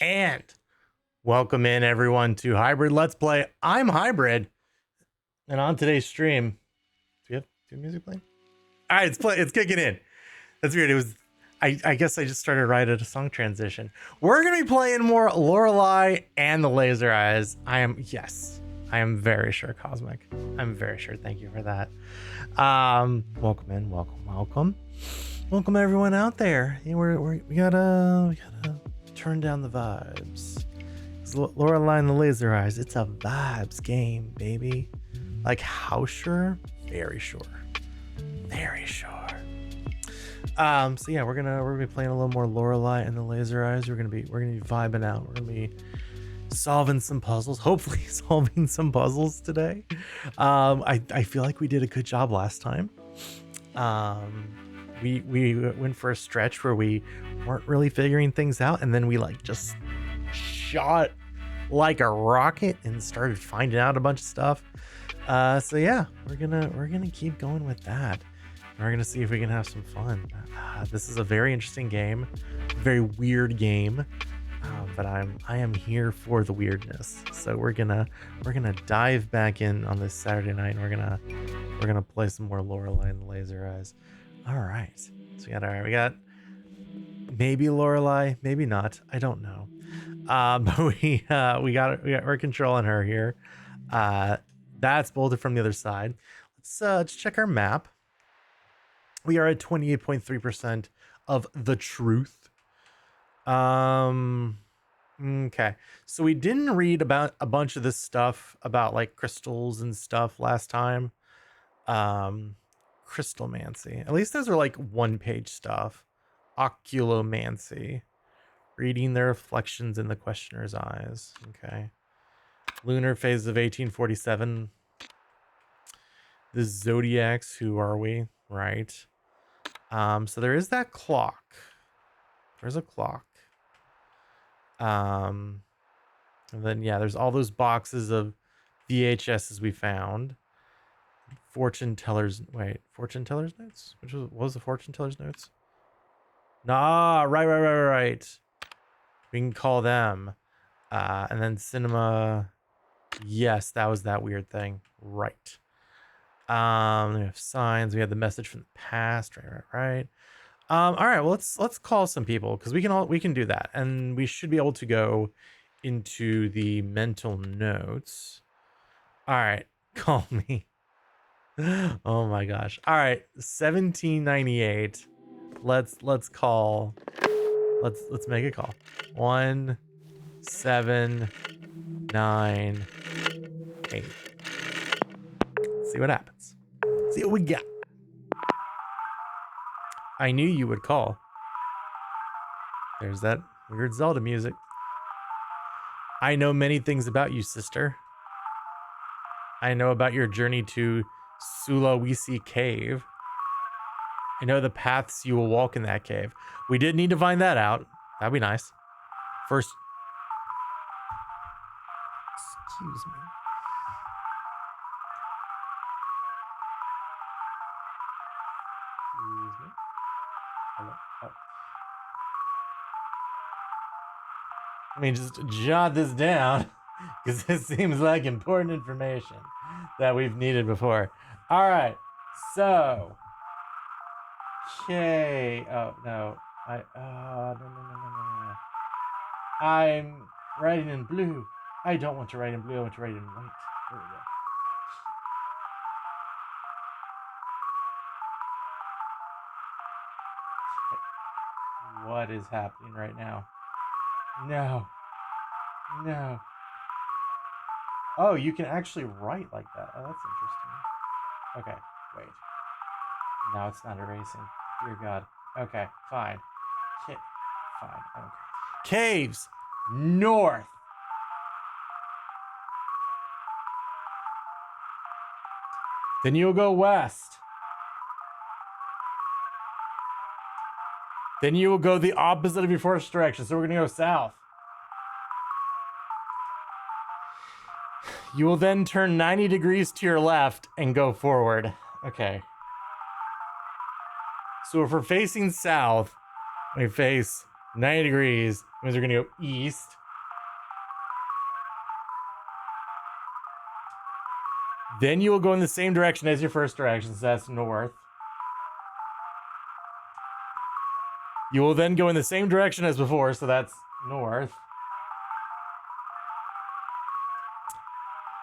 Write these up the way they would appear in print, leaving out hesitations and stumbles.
And welcome in everyone to Hybrid Let's Play. I'm Hybrid, and on today's stream, do we have music playing? All right, it's kicking in. That's weird. It was, I guess I just started right at a song transition. We're gonna be playing more Lorelei and the Laser Eyes. I am very sure, Cosmic. I'm very sure. Thank you for that. Welcome in, welcome everyone out there. Yeah, we gotta turn down the vibes. Lorelei and the Laser Eyes, it's a vibes game, baby. Like, how sure? Very sure. So yeah, we're gonna be playing a little more Lorelei and the Laser Eyes. We're gonna be vibing out. We're gonna be solving some puzzles, hopefully solving some puzzles today. I feel like we did a good job last time. We went for a stretch where we weren't really figuring things out, and then we just shot like a rocket and started finding out a bunch of stuff. So yeah, we're gonna keep going with that. We're gonna see if we can have some fun. This is a very interesting game, very weird game, but I am here for the weirdness. So we're gonna dive back in on this Saturday night, and we're gonna play some more Lorelei and the Laser Eyes. All right, so we got maybe Lorelei, maybe not. I don't know. But we're controlling her here. That's bolted from the other side. Let's check our map. We are at 28.3% of the truth. Okay. So we didn't read about a bunch of this stuff about like crystals and stuff last time. Crystalmancy. At least those are like one-page stuff. Oculomancy. Reading their reflections in the questioner's eyes. Okay. Lunar phase of 1847. The zodiacs. Who are we? Right. So there is that clock. There's a clock. And then yeah, there's all those boxes of VHSs we found. Fortune teller's notes? What was the fortune teller's notes? Nah, right. We can call them. And then cinema. Yes, that was that weird thing. Right. We have signs. We have the message from the past. Right. All right. Well, let's call some people, because we can do that, and we should be able to go into the mental notes. All right. Call me. Oh my gosh. All right. 1798. Let's call. Let's make a call. 1798. See what happens. See what we got. I knew you would call. There's that weird Zelda music. I know many things about you, sister. I know about your journey to Sulawesi Cave. I know the paths you will walk in that cave. We did need to find that out. That'd be nice. First. Excuse me. Hello. Oh. Let me just jot this down, because this seems like important information that we've needed before. All right. So. Okay. Oh no. No. I'm writing in blue. I don't want to write in blue. I want to write in white. There we go. What is happening right now? No. Oh, you can actually write like that. Oh, that's interesting. Okay, wait. No, it's not erasing. Dear God. Okay, fine. Fine. Okay. Caves. North. Then you'll go west. Then you will go the opposite of your first direction. So we're going to go south. You will then turn 90 degrees to your left and go forward. Okay. So if we're facing south, we face 90 degrees, Means we're gonna go east. Then you will go in the same direction as your first direction, so that's north. You will then go in the same direction as before, so that's north.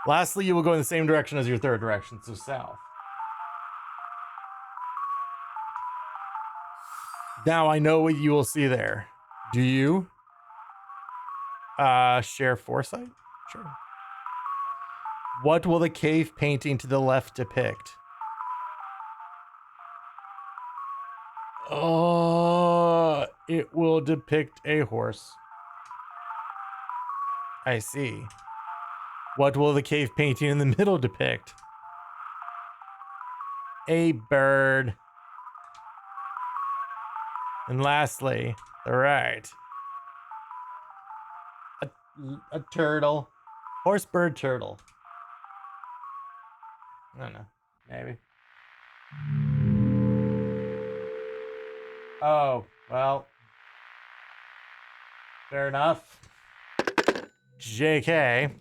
Lastly, you will go in the same direction as your third direction, so south. Now I know what you will see there. Do you? Share foresight? Sure. What will the cave painting to the left depict? Oh, it will depict a horse. I see. What will the cave painting in the middle depict? A bird. And lastly, the right. A turtle. Horse, bird, turtle. I don't know. Maybe. Oh, well. Fair enough. JK.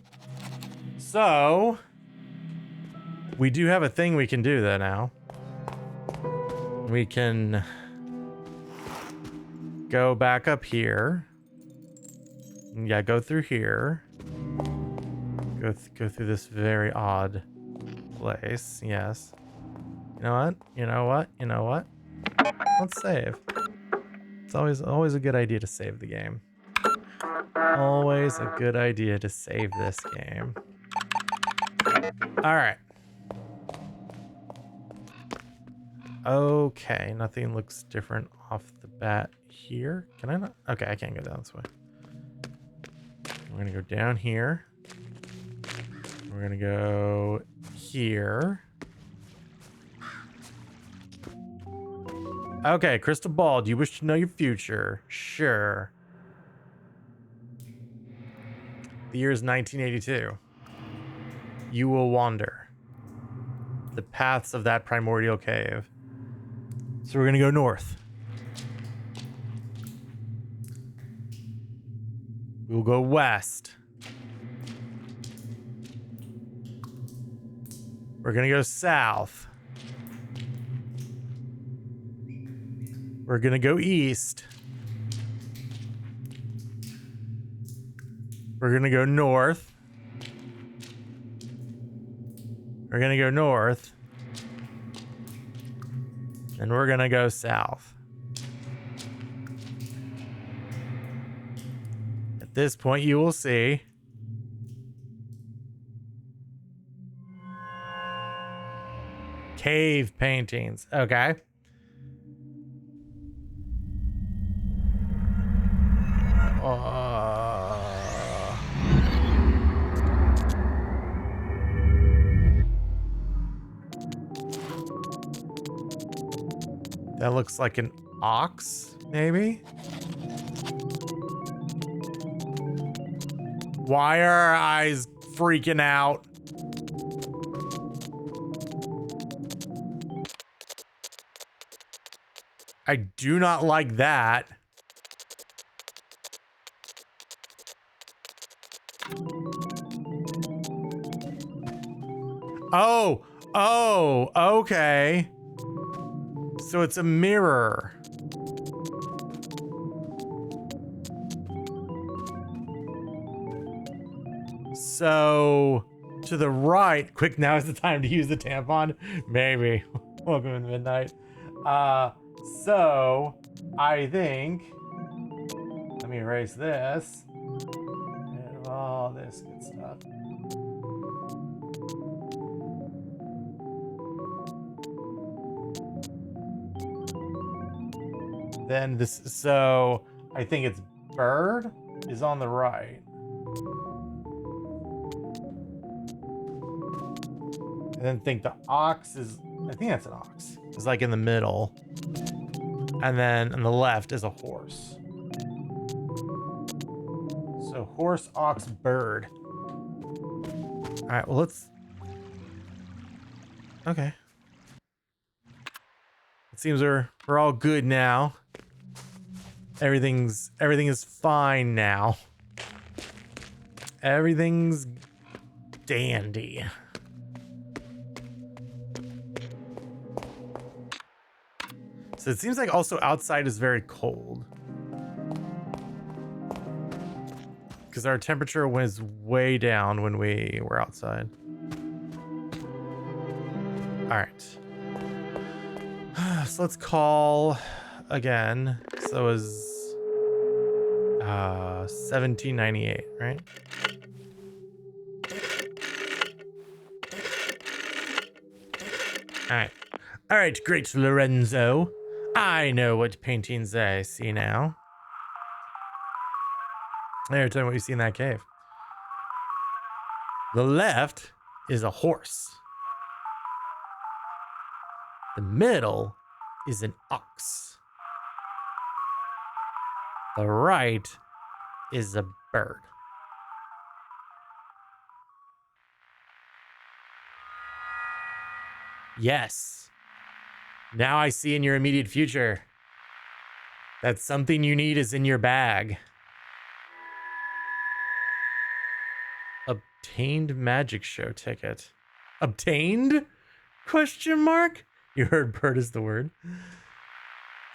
So, we do have a thing we can do though now. We can go back up here. Yeah, go through here. Go through this very odd place. Yes. You know what? You know what? You know what? Let's save. It's always a good idea to save the game. Always a good idea to save this game. All right. Okay, nothing looks different off the bat here. Can I not? Okay, I can't go down this way. We're gonna go down here. We're gonna go here. Okay, crystal ball. Do you wish to know your future? Sure. The year is 1982. You will wander the paths of that primordial cave. So we're gonna go north. We will go west. We're gonna go south. We're gonna go east. We're gonna go north. We're gonna go north. And we're gonna go south. At this point, you will see cave paintings. Okay. That looks like an ox, maybe? Why are our eyes freaking out? I do not like that. Oh, okay. So it's a mirror. So to the right, quick, now is the time to use the tampon. Maybe. Welcome to midnight. So I think, let me erase this and all this good stuff. Then this, so I think it's bird is on the right. And then think the ox is, I think that's an ox. It's like in the middle. And then on the left is a horse. So horse, ox, bird. All right, well, let's, okay. It seems we're all good now. Everything is fine now. Everything's dandy. So it seems like also outside is very cold. Because our temperature was way down when we were outside. All right. So let's call again. So it was 1798, right? All right. All right, great Lorenzo. I know what paintings I see now. Hey, tell me what you see in that cave. The left is a horse. The middle is an ox. The right is a bird. Yes. Now I see in your immediate future that something you need is in your bag. Obtained magic show ticket. Obtained? Question mark? You heard bird is the word.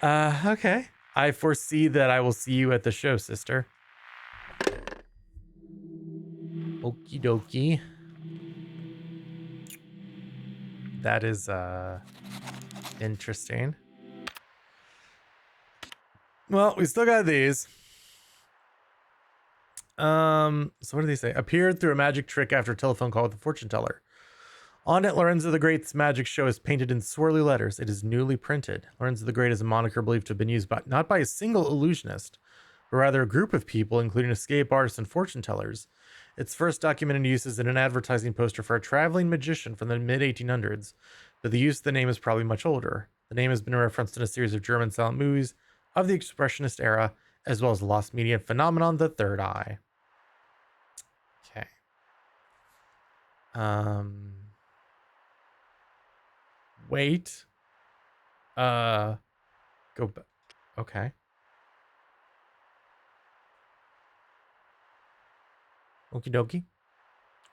Okay. I foresee that I will see you at the show, sister. Okie dokie. That is interesting. Well, we still got these. So what do they say? Appeared through a magic trick after a telephone call with a fortune teller. On it, Lorenzo the Great's magic show is painted in swirly letters. It is newly printed. Lorenzo the Great is a moniker believed to have been used by not by a single illusionist, but rather a group of people, including escape artists and fortune tellers. Its first documented use is in an advertising poster for a traveling magician from the mid-1800s, but the use of the name is probably much older. The name has been referenced in a series of German silent movies of the Expressionist era, as well as the lost media phenomenon, The Third Eye. Okay. Wait. Go back. Okay. Okie dokie.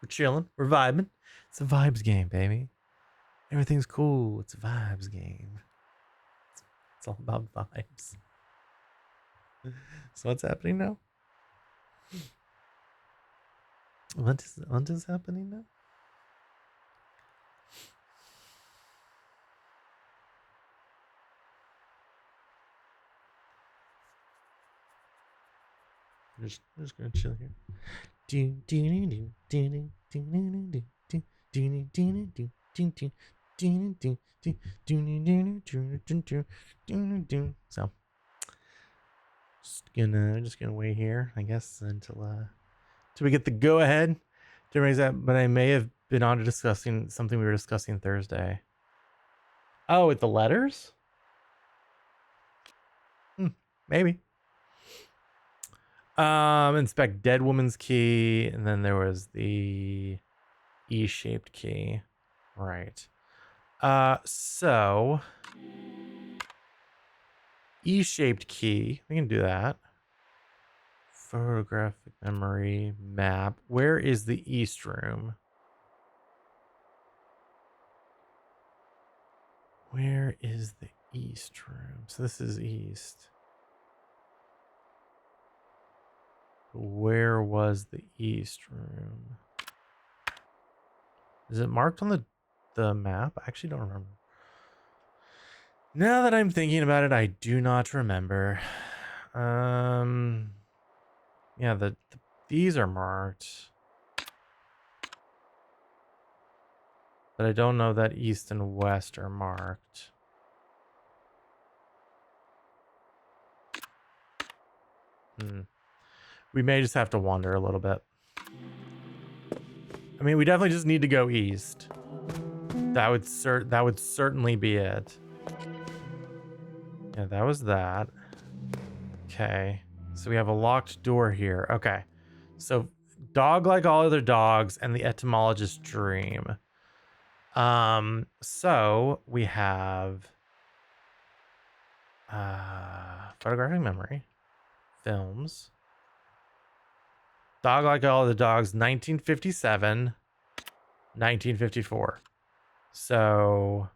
We're chilling. We're vibing. It's a vibes game, baby. Everything's cool. It's a vibes game. It's all about vibes. So what's happening now? What is happening now? I'm just gonna chill here. So just gonna wait here, I guess, until we get the go ahead to raise that. But I may have been on to discussing something we were discussing Thursday. Oh, with the letters? Maybe. Inspect dead woman's key, and then there was the E-shaped key. Right. So E-shaped key, we can do that. Photographic memory map. Where is the East room? Where is the East room? So this is East. Where was the East room? Is it marked on the map? I actually don't remember. Now that I'm thinking about it, I do not remember. Yeah, these are marked. But I don't know that East and West are marked. We may just have to wander a little bit. I mean, we definitely just need to go east. That would certainly be it. Yeah, that was that. Okay. So we have a locked door here. Okay. So dog like all other dogs and the etymologist's dream. So we have photographic memory. films. Dog Like All the Dogs, 1957, 1954. So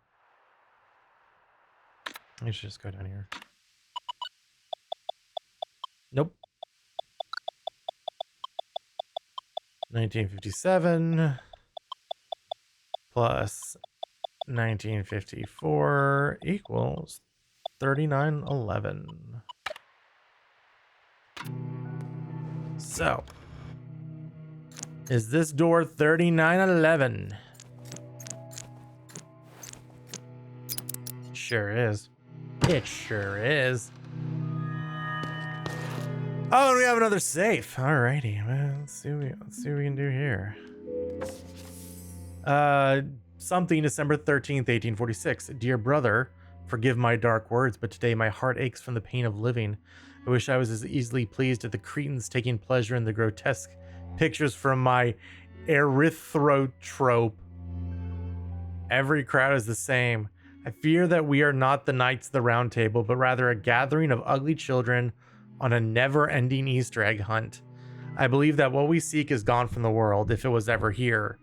I should just go down here. Nope. 1957 plus 1954 equals 3911. So, is this door 3911? Sure is. It sure is. Oh, and we have another safe. Alrighty, well, let's see what we can do here. Something December 13th, 1846. Dear brother, forgive my dark words, but today my heart aches from the pain of living. I wish I was as easily pleased at the cretins taking pleasure in the grotesque pictures from my erythrotrope. Every crowd is the same. I fear that we are not the Knights of the Round Table, but rather a gathering of ugly children on a never-ending Easter egg hunt. I believe that what we seek is gone from the world, if it was ever here.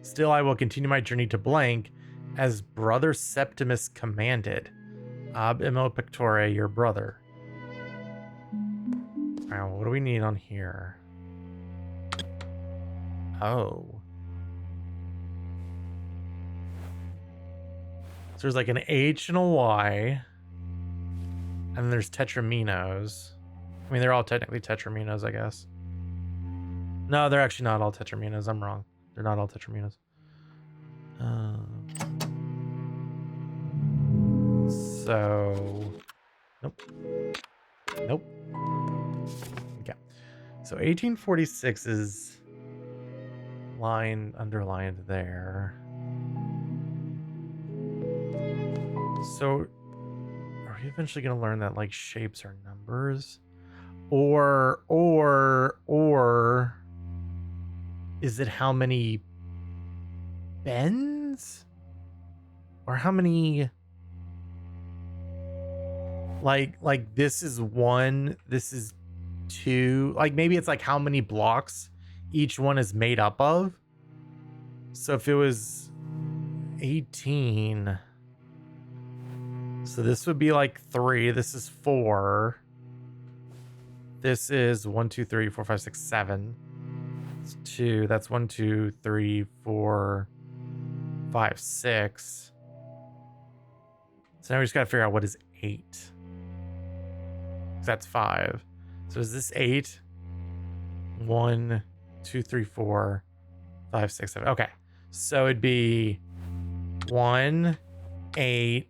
Still, I will continue my journey to blank, as Brother Septimus commanded. Ab Imo Pectore, your brother. Alright, what do we need on here? Oh. So there's like an H and a Y. And then there's tetraminos. I mean, they're all technically tetraminos, I guess. No, they're actually not all tetraminos. I'm wrong. They're not all tetraminos. So... Nope. Nope. Okay. So 1846 is underlined there. So... Are we eventually going to learn that, like, shapes are numbers? Or is it how many bends? Or how many... Like this is 1, this is 2. Like, maybe it's like how many blocks each one is made up of? So if it was 18... So this would be like 3. This is 4. This is 1, 2, 3, 4, 5, 6, 7. It's 2. That's 1, 2, 3, 4, 5, 6. So now we just gotta figure out what is 8. 'Cause that's 5. So is this 8? 1, 2, 3, 4, 5, 6, 7. Okay. So it'd be 1, 8.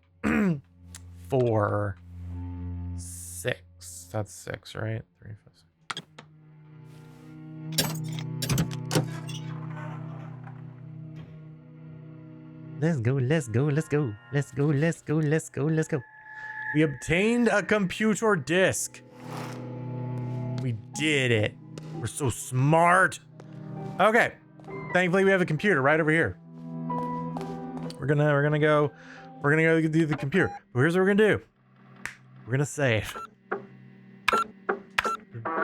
4, 6. That's 6, right? 3, 5, 6. Let's go, let's go, let's go. Let's go, let's go, let's go, let's go. We obtained a computer disk. We did it. We're so smart. Okay. Thankfully, we have a computer right over here. We're gonna go do the computer. But here's what we're gonna do. We're gonna save.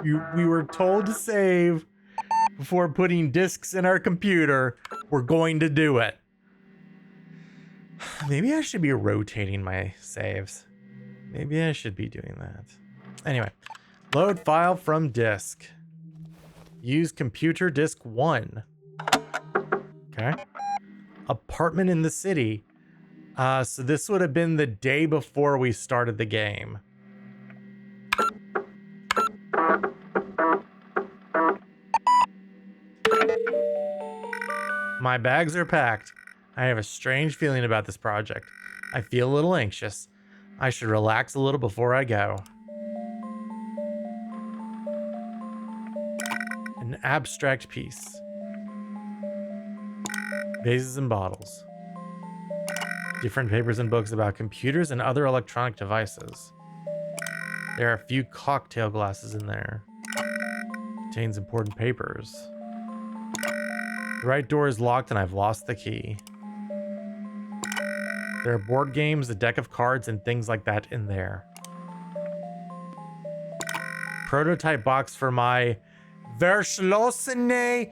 We were told to save before putting discs in our computer. We're going to do it. Maybe I should be rotating my saves. Maybe I should be doing that. Anyway, load file from disk. Use computer disk 1. Okay. Apartment in the city. So this would have been the day before we started the game. My bags are packed. I have a strange feeling about this project. I feel a little anxious. I should relax a little before I go. An abstract piece. Vases and bottles. Different papers and books about computers and other electronic devices. There are a few cocktail glasses in there. Contains important papers. The right door is locked and I've lost the key. There are board games, a deck of cards, and things like that in there. Prototype box for my Verschlossene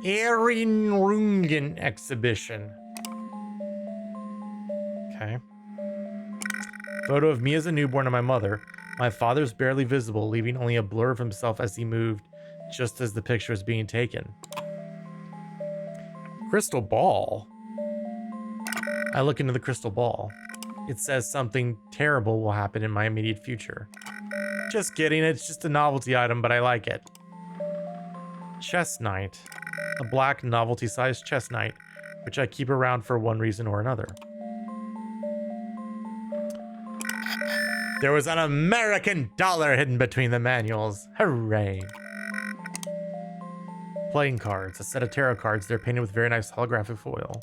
Erinnerungen exhibition. Okay. Photo of me as a newborn and my mother. My father's barely visible, leaving only a blur of himself as he moved, just as the picture was being taken. Crystal ball. I look into the crystal ball. It says something terrible will happen in my immediate future. Just kidding, it's just a novelty item, but I like it. Chess knight. A black novelty-sized chess knight, which I keep around for one reason or another. There was an American dollar hidden between the manuals. Hooray. Playing cards. A set of tarot cards. They're painted with very nice holographic foil.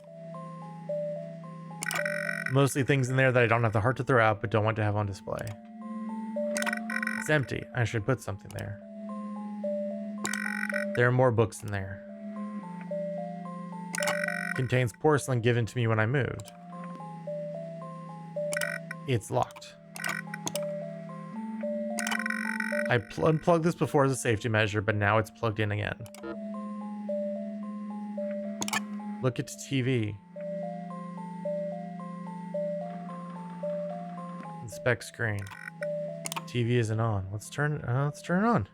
Mostly things in there that I don't have the heart to throw out, but don't want to have on display. It's empty. I should put something there. There are more books in there. Contains porcelain given to me when I moved. It's locked. I unplugged this before as a safety measure, but now it's plugged in again. Look at the TV. Inspect screen. TV isn't on. Let's turn it on.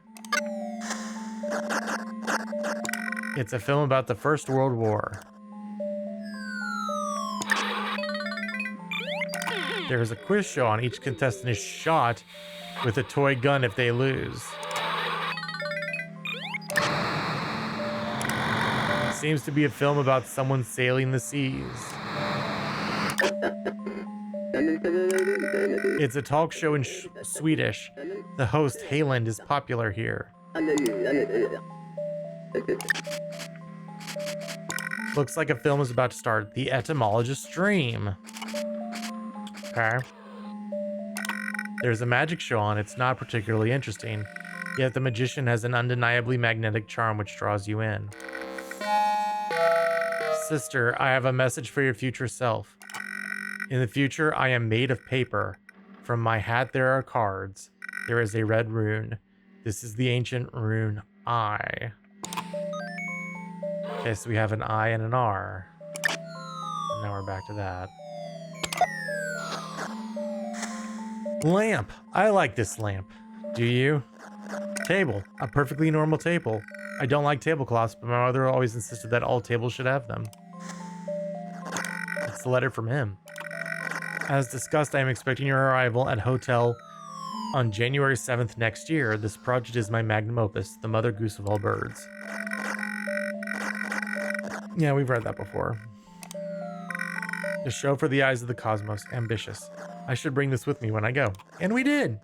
It's a film about the First World War. There is a quiz show on. Each contestant is shot with a toy gun if they lose. Seems to be a film about someone sailing the seas. It's a talk show in Swedish. The host, Hayland, is popular here. Looks like a film is about to start. The Etymologist's Dream. Okay. There's a magic show on. It's not particularly interesting. Yet the magician has an undeniably magnetic charm which draws you in. Sister, I have a message for your future self. In the future, I am made of paper. From my hat there are cards. There is a red rune. This is the ancient rune I. Okay, so we have an I and an R. And now we're back to that. Lamp. I like this lamp. Do you? Table. A perfectly normal table. I don't like tablecloths, but my mother always insisted that all tables should have them. It's a letter from him. As discussed, I am expecting your arrival at hotel on January 7th next year. This project is my magnum opus, the mother goose of all birds. Yeah, we've read that before. The show for the eyes of the cosmos. Ambitious. I should bring this with me when I go. And we did!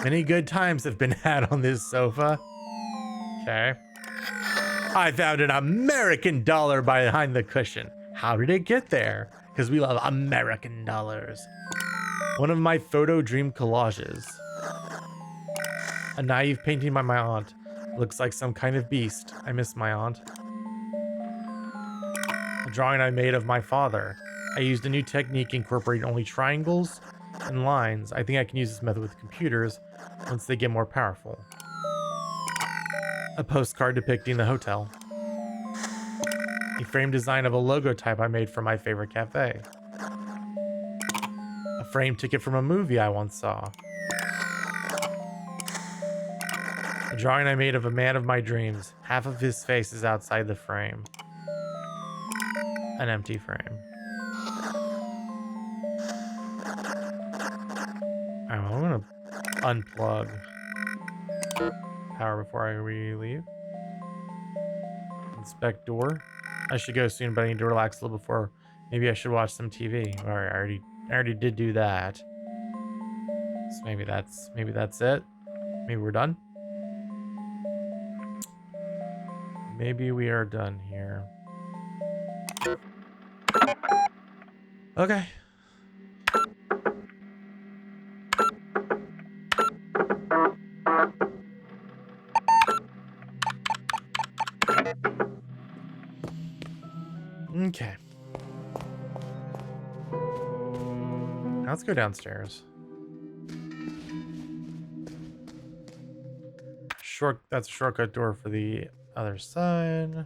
Many good times have been had on this sofa. Okay. I found an American dollar behind the cushion. How did it get there? Because we love American dollars. One of my photo dream collages. A naive painting by my aunt. Looks like some kind of beast. I miss my aunt. A drawing I made of my father. I used a new technique incorporating only triangles and lines. I think I can use this method with computers once they get more powerful. A postcard depicting the hotel. A frame design of a logo type I made for my favorite cafe. A frame ticket from a movie I once saw. A drawing I made of a man of my dreams. Half of his face is outside the frame. An empty frame. I'm gonna unplug power before we leave. Inspect door. I should go soon, but I need to relax a little before. Maybe I should watch some TV. All right, I already did do that. So maybe that's it. Maybe we're done. Maybe we are done here. Okay. Okay. Now let's go downstairs. That's a shortcut door for the other side.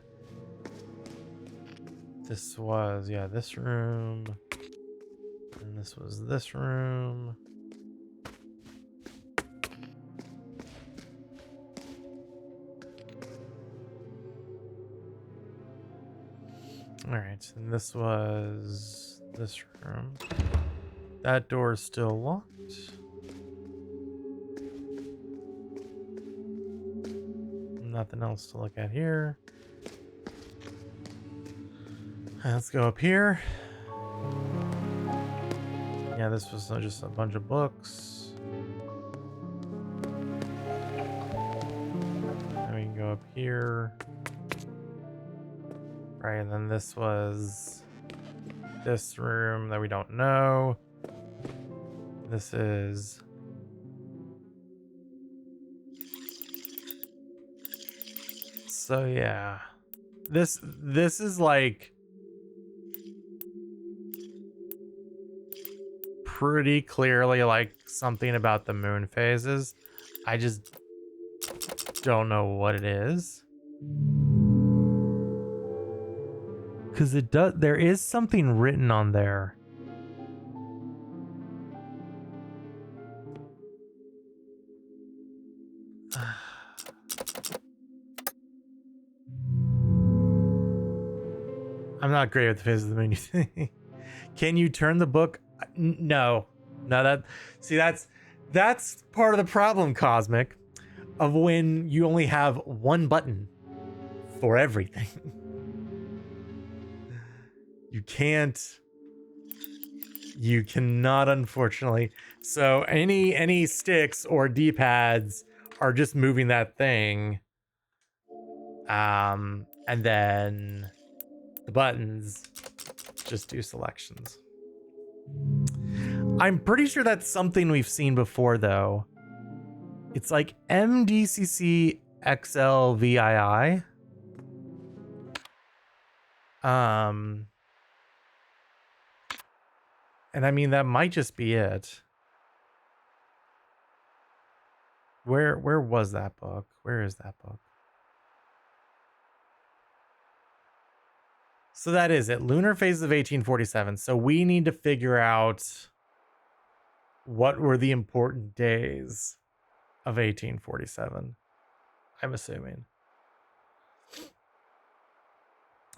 This was, yeah, this room. And this was this room. All right, and this was this room. That door is still locked. Nothing else to look at here. Let's go up here. Yeah, this was just a bunch of books. And we can go up here. Right, and then this was this room that we don't know. This is... So yeah. This is like pretty clearly like something about the moon phases. I just don't know what it is. Cause it does, there is something written on there. I'm not great with the phases of the moon. Can you turn the book? No, that's part of the problem, Cosmic, of when you only have one button for everything. You cannot, unfortunately. So any sticks or D-pads are just moving that thing. And then the buttons just do selections. I'm pretty sure that's something we've seen before, though. It's like MDCC XLVII. And I mean, that might just be it. Where was that book? Where is that book? So that is it. Lunar phases of 1847. So we need to figure out what were the important days of 1847. I'm assuming.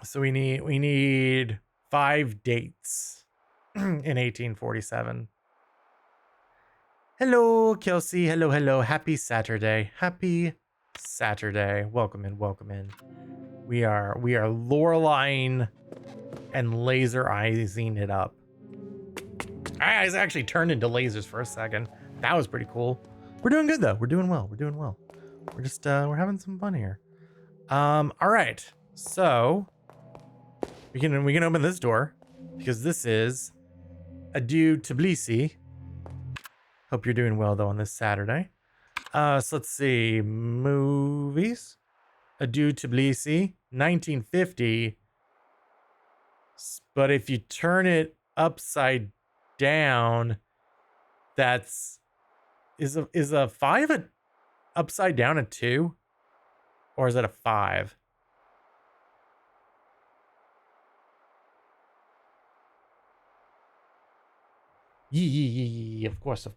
So we need 5 dates in 1847. Hello, Kelsey. Hello. Happy Saturday. Happy Saturday. Welcome in. We are Lorelei and laser eyesing it up. Our eyes actually turned into lasers for a second. That was pretty cool. We're doing good though. We're doing well. We're just we're having some fun here. All right. So we can open this door because this is Adieu Tbilisi. Hope you're doing well though on this Saturday. So let's see. Movies. Adieu Tbilisi, 1950. But if you turn it upside down, is a 5 upside down a 2? Or is that a 5? Of course.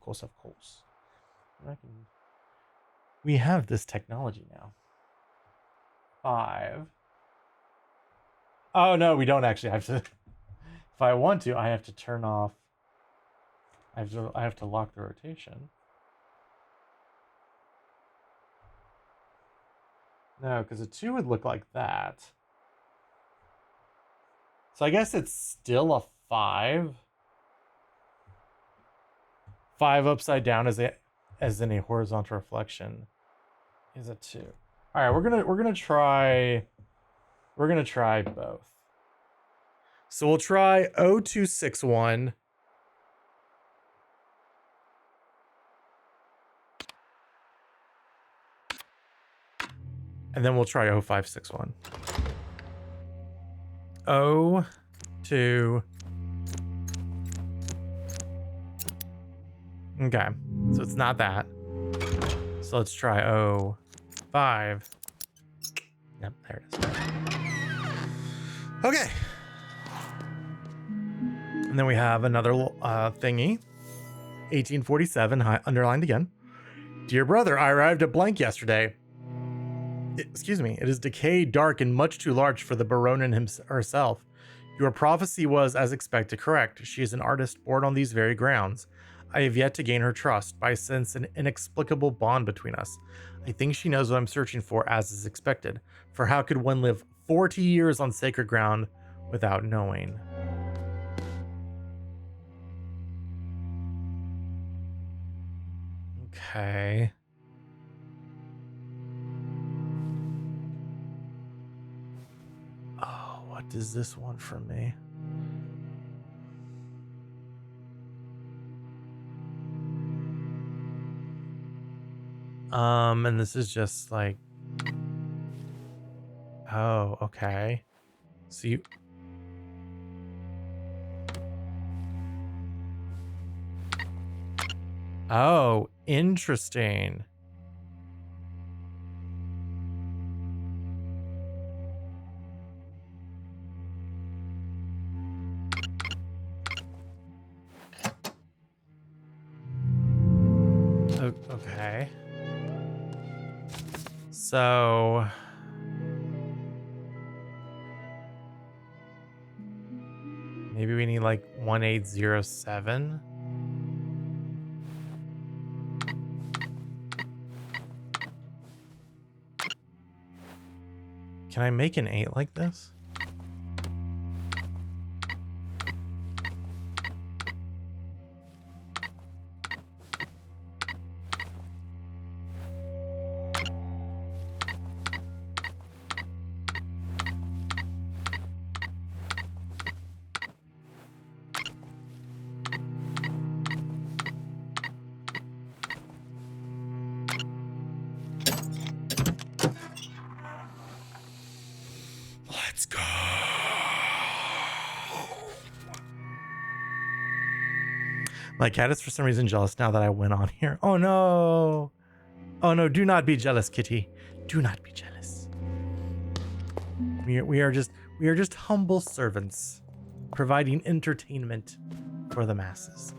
We have this technology now. 5. Oh no, we don't actually have to. If I want to, I have to turn off. I have to lock the rotation. No, because a 2 would look like that. So I guess it's still a 5. 5 upside down as in a horizontal reflection is a 2. All right, we're gonna try both. So we'll try 0261. And then we'll try 0561. 02. Okay, so it's not that. So let's try 0561. 5. Yep, there it is. Okay. And then we have another thingy. 1847, underlined again. Dear brother, I arrived at blank yesterday. Excuse me. It is decayed, dark, and much too large for the Baronin herself. Your prophecy was, as expected, correct. She is an artist born on these very grounds. I have yet to gain her trust, but I sense an inexplicable bond between us. I think she knows what I'm searching for, as is expected. For how could one live 40 years on sacred ground without knowing? Okay. Oh, what does this want from me? And this is just like, oh, okay. So you, oh, interesting. Okay. So maybe we need like 1807. Can I make an 8 like this? Let's go. My cat is for some reason jealous now that I went on here. Oh no. Oh no, do not be jealous, Kitty. Do not be jealous. We are just humble servants providing entertainment for the masses.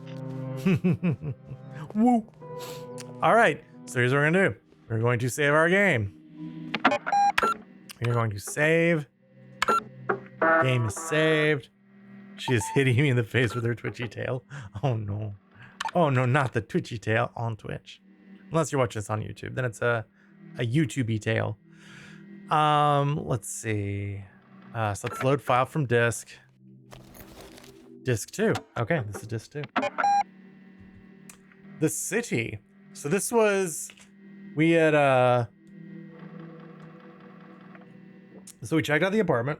Woo. All right, so here's what we're gonna do. We're going to save our game. We're going to save. Game is saved. She is hitting me in the face with her twitchy tail. Oh no. Oh no, not the twitchy tail on Twitch. Unless you're watching this on YouTube, then it's a YouTube-y tail. Let's see. So let's load file from disk. Disk 2. Okay, this is disk 2. The city. So this was, we had so we checked out the apartment.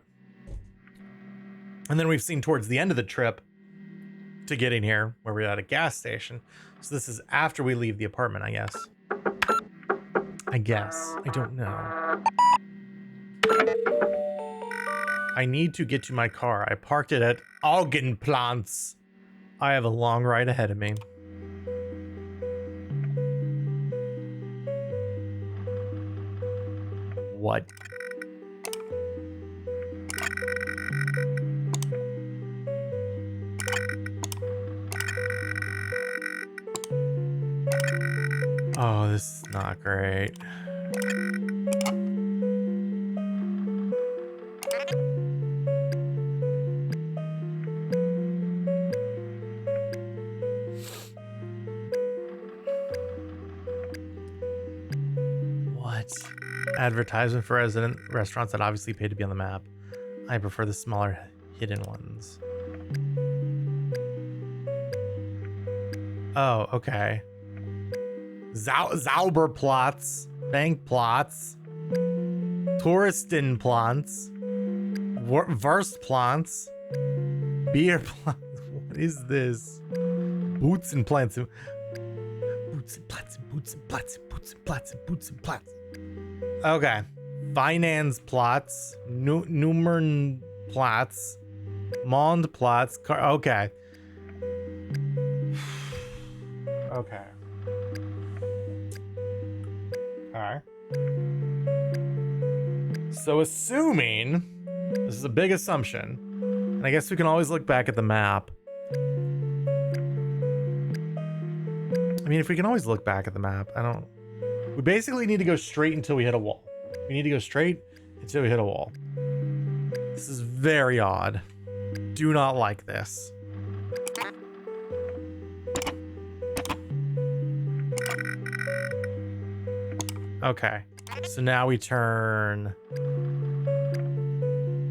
And then we've seen towards the end of the trip to getting here where we're at a gas station. So this is after we leave the apartment, I guess. I don't know. I need to get to my car. I parked it at Augenplatz. I have a long ride ahead of me. What? Oh, this is not great. What? Advertisement for resident restaurants that obviously pay to be on the map. I prefer the smaller hidden ones. Oh, okay. Zauberplatz, Bankplatz, Touristenplatz, Wurstplatz, Bierplatz. What is this? Boots-and-Platz. Okay. Finanzplatz, Nummernplatz, Mondplatz. Okay. Okay. All right. So assuming, this is a big assumption, and I guess we can always look back at the map. I mean, if we can always look back at the map, we basically need to go straight until we hit a wall. We need to go straight until we hit a wall. This is very odd. Do not like this. Okay, so now we turn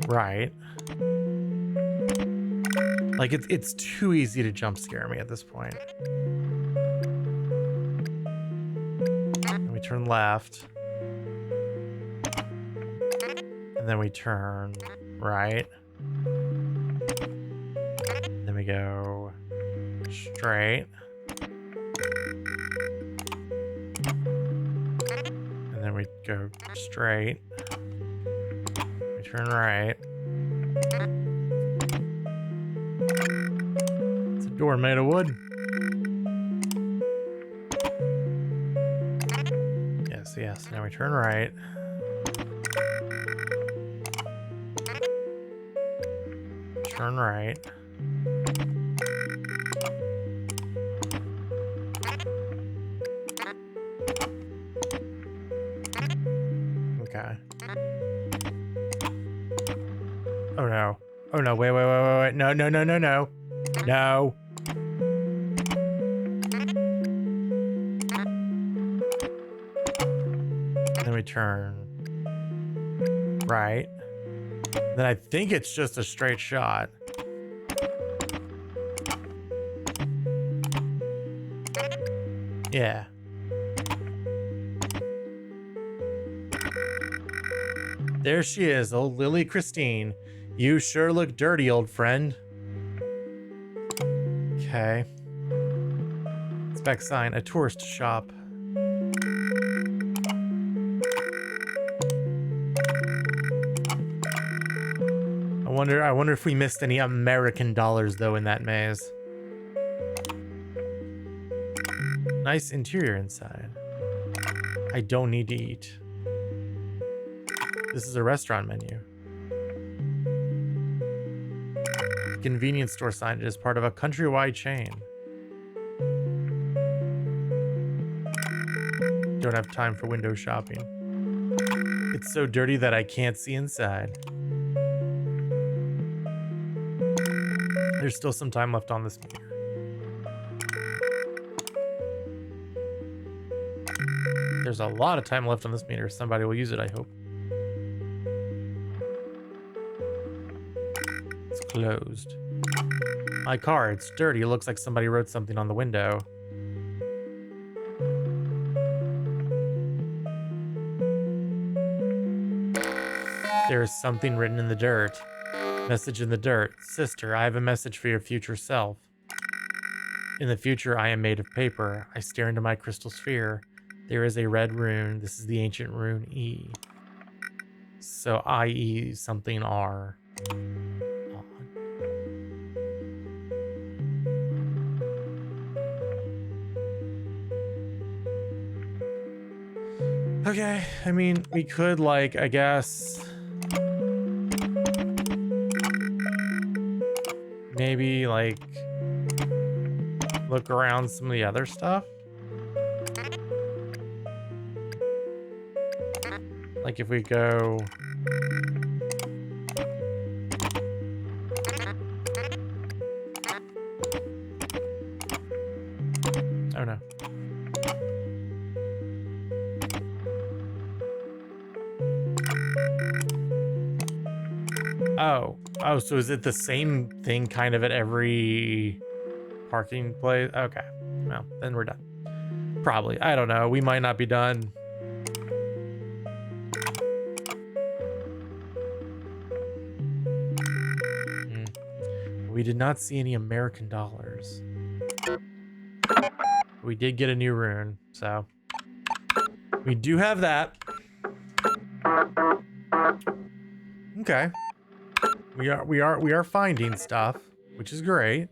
right. Like it's too easy to jump scare me at this point. And we turn left. And then we turn right. Then we go straight. And then we go straight. We turn right. It's a door made of wood. Yes. Now we turn right. Turn right. Okay. Oh no. Oh no, wait. No. No. Then we turn right. Then I think it's just a straight shot. Yeah. There she is, old Lily Christine. You sure look dirty, old friend. Okay. Spec sign, a tourist shop. I wonder if we missed any American dollars though in that maze. Nice interior inside. I don't need to eat. This is a restaurant menu. Convenience store signage is part of a countrywide chain. Don't have time for window shopping. It's so dirty that I can't see inside. There's still some time left on this meter. There's a lot of time left on this meter. Somebody will use it, I hope. It's closed. My car, it's dirty. It looks like somebody wrote something on the window. There is something written in the dirt. Message in the dirt. Sister, I have a message for your future self. In the future, I am made of paper. I stare into my crystal sphere. There is a red rune. This is the ancient rune E. So I-E something R. Okay, I mean, we could, like, I guess... maybe, like, look around some of the other stuff. Like if we go... oh no. Oh, so is it the same thing kind of at every parking place? Okay, well, then we're done. Probably, I don't know. We might not be done. We did not see any American dollars. We did get a new rune, so we do have that. Okay. We are finding stuff, which is great.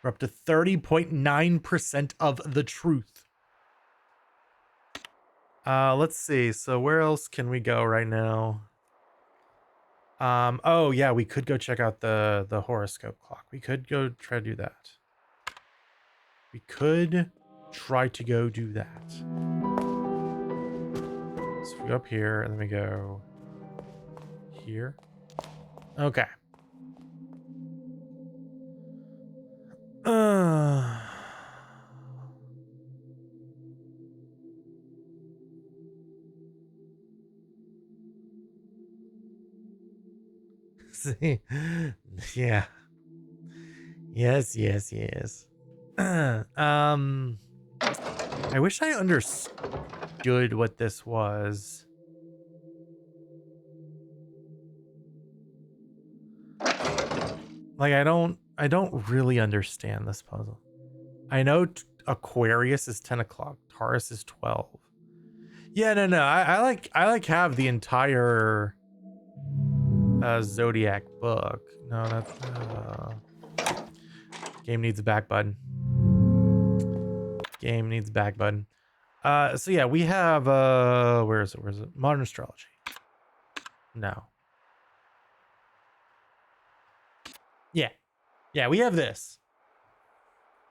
We're up to 30.9% of the truth. Let's see. So where else can we go right now? Oh yeah, we could go check out the horoscope clock. We could go try to do that. We could try to go do that. So we go up here and then we go here. Okay. See, yeah. Yes, yes, yes. I wish I understood what this was. Like, I don't really understand this puzzle. I know Aquarius is 10 o'clock. Taurus is 12. Yeah, no. I like have the entire Zodiac book. No, that's game needs a back button. Game needs a back button. So yeah, we have where is it? Modern astrology. No. Yeah. Yeah, we have this.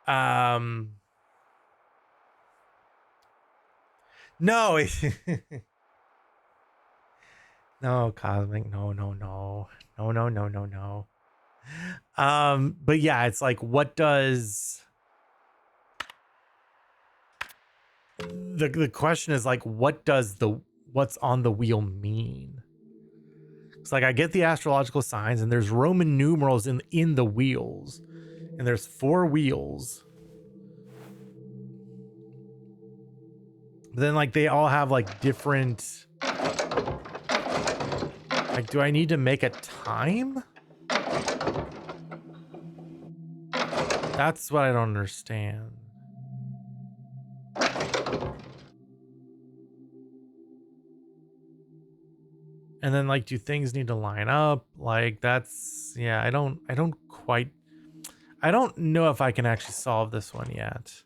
No. No, Cosmic. No. But yeah, it's like, what does the question is like, what does what's on the wheel mean? It's like, I get the astrological signs and there's Roman numerals in the wheels, and there's 4 wheels. But then like they all have like different, like, do I need to make a time? That's what I don't understand. And then like, do things need to line up? Like, that's, yeah, I don't know if I can actually solve this one yet.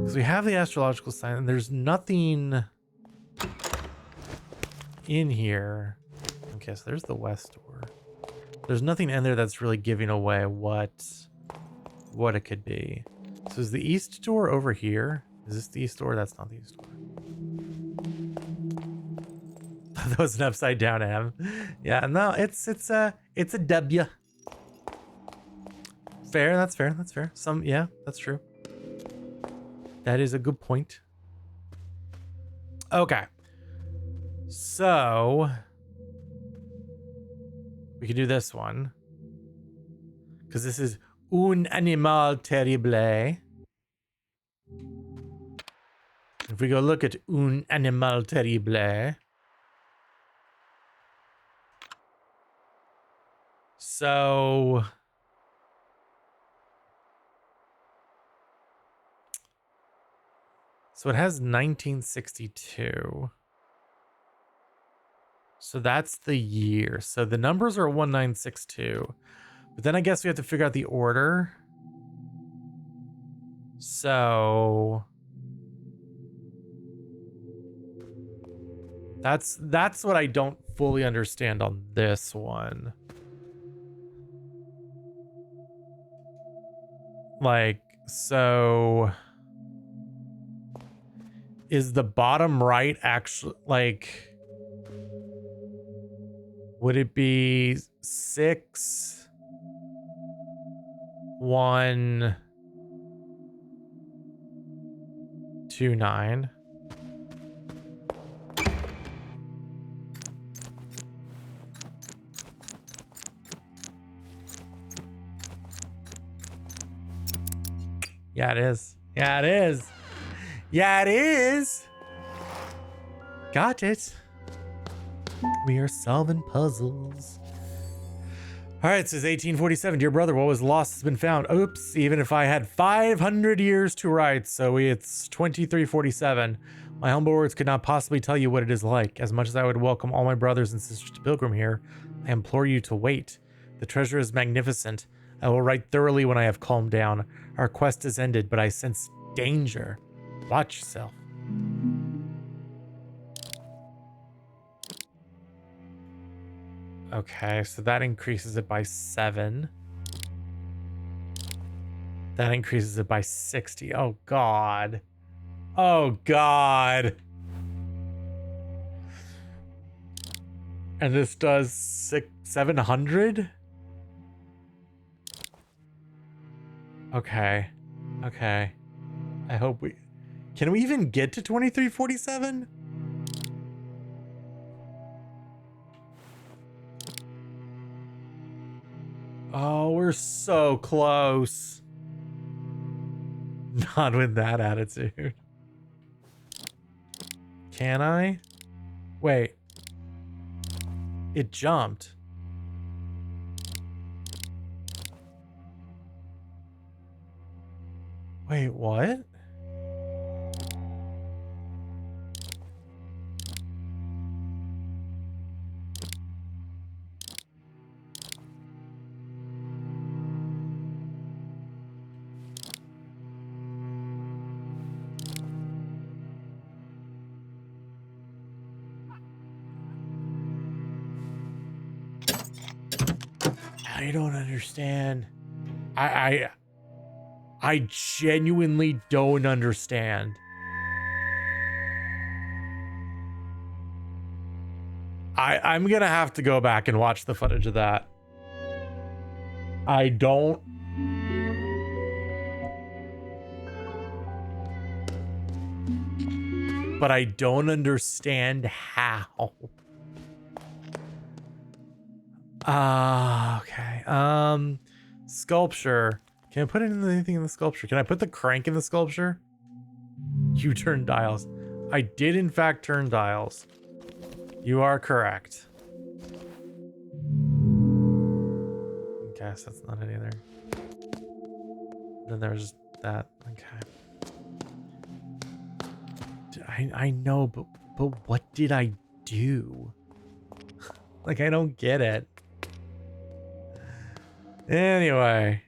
Because we have the astrological sign and there's nothing in here. Okay, so there's the west door. There's nothing in there that's really giving away what it could be. So is the east door over here? Is this the east door? That's not the east door. That was an upside down M. Yeah, no, it's a W. Fair, that's fair. Yeah, that's true. That is a good point. Okay. So we could do this one. Because this is un animal terrible. If we go look at un animal terrible. So it has 1962. So that's the year. So the numbers are 1962. But then I guess we have to figure out the order. So that's what I don't fully understand on this one. Like, so is the bottom right actually, like, would it be 6 1 2 9? Yeah, it is. Yeah, it is. Yeah, it is. Got it. We are solving puzzles. All right, it says 1847. Dear brother, what was lost has been found. Oops, even if I had 500 years to write. So it's 2347. My humble words could not possibly tell you what it is like. As much as I would welcome all my brothers and sisters to pilgrim here, I implore you to wait. The treasure is magnificent. I will write thoroughly when I have calmed down. Our quest is ended, but I sense danger. Watch yourself. Okay, so that increases it by 7. That increases it by 60. Oh, God. Oh, God. And this does 700? Okay. Okay. I hope we... Can we even get to 2347? Oh, we're so close. Not with that attitude. Can I? Wait. It jumped. Wait, what? I don't understand. I genuinely don't understand. I'm gonna have to go back and watch the footage of that. I don't. But I don't understand how. Okay. Sculpture. Can I put anything in the sculpture? Can I put the crank in the sculpture? You turn dials. I did in fact turn dials. You are correct. Guess that's not it either. Then there's that. Okay. I know, but what did I do? Like, I don't get it. Anyway.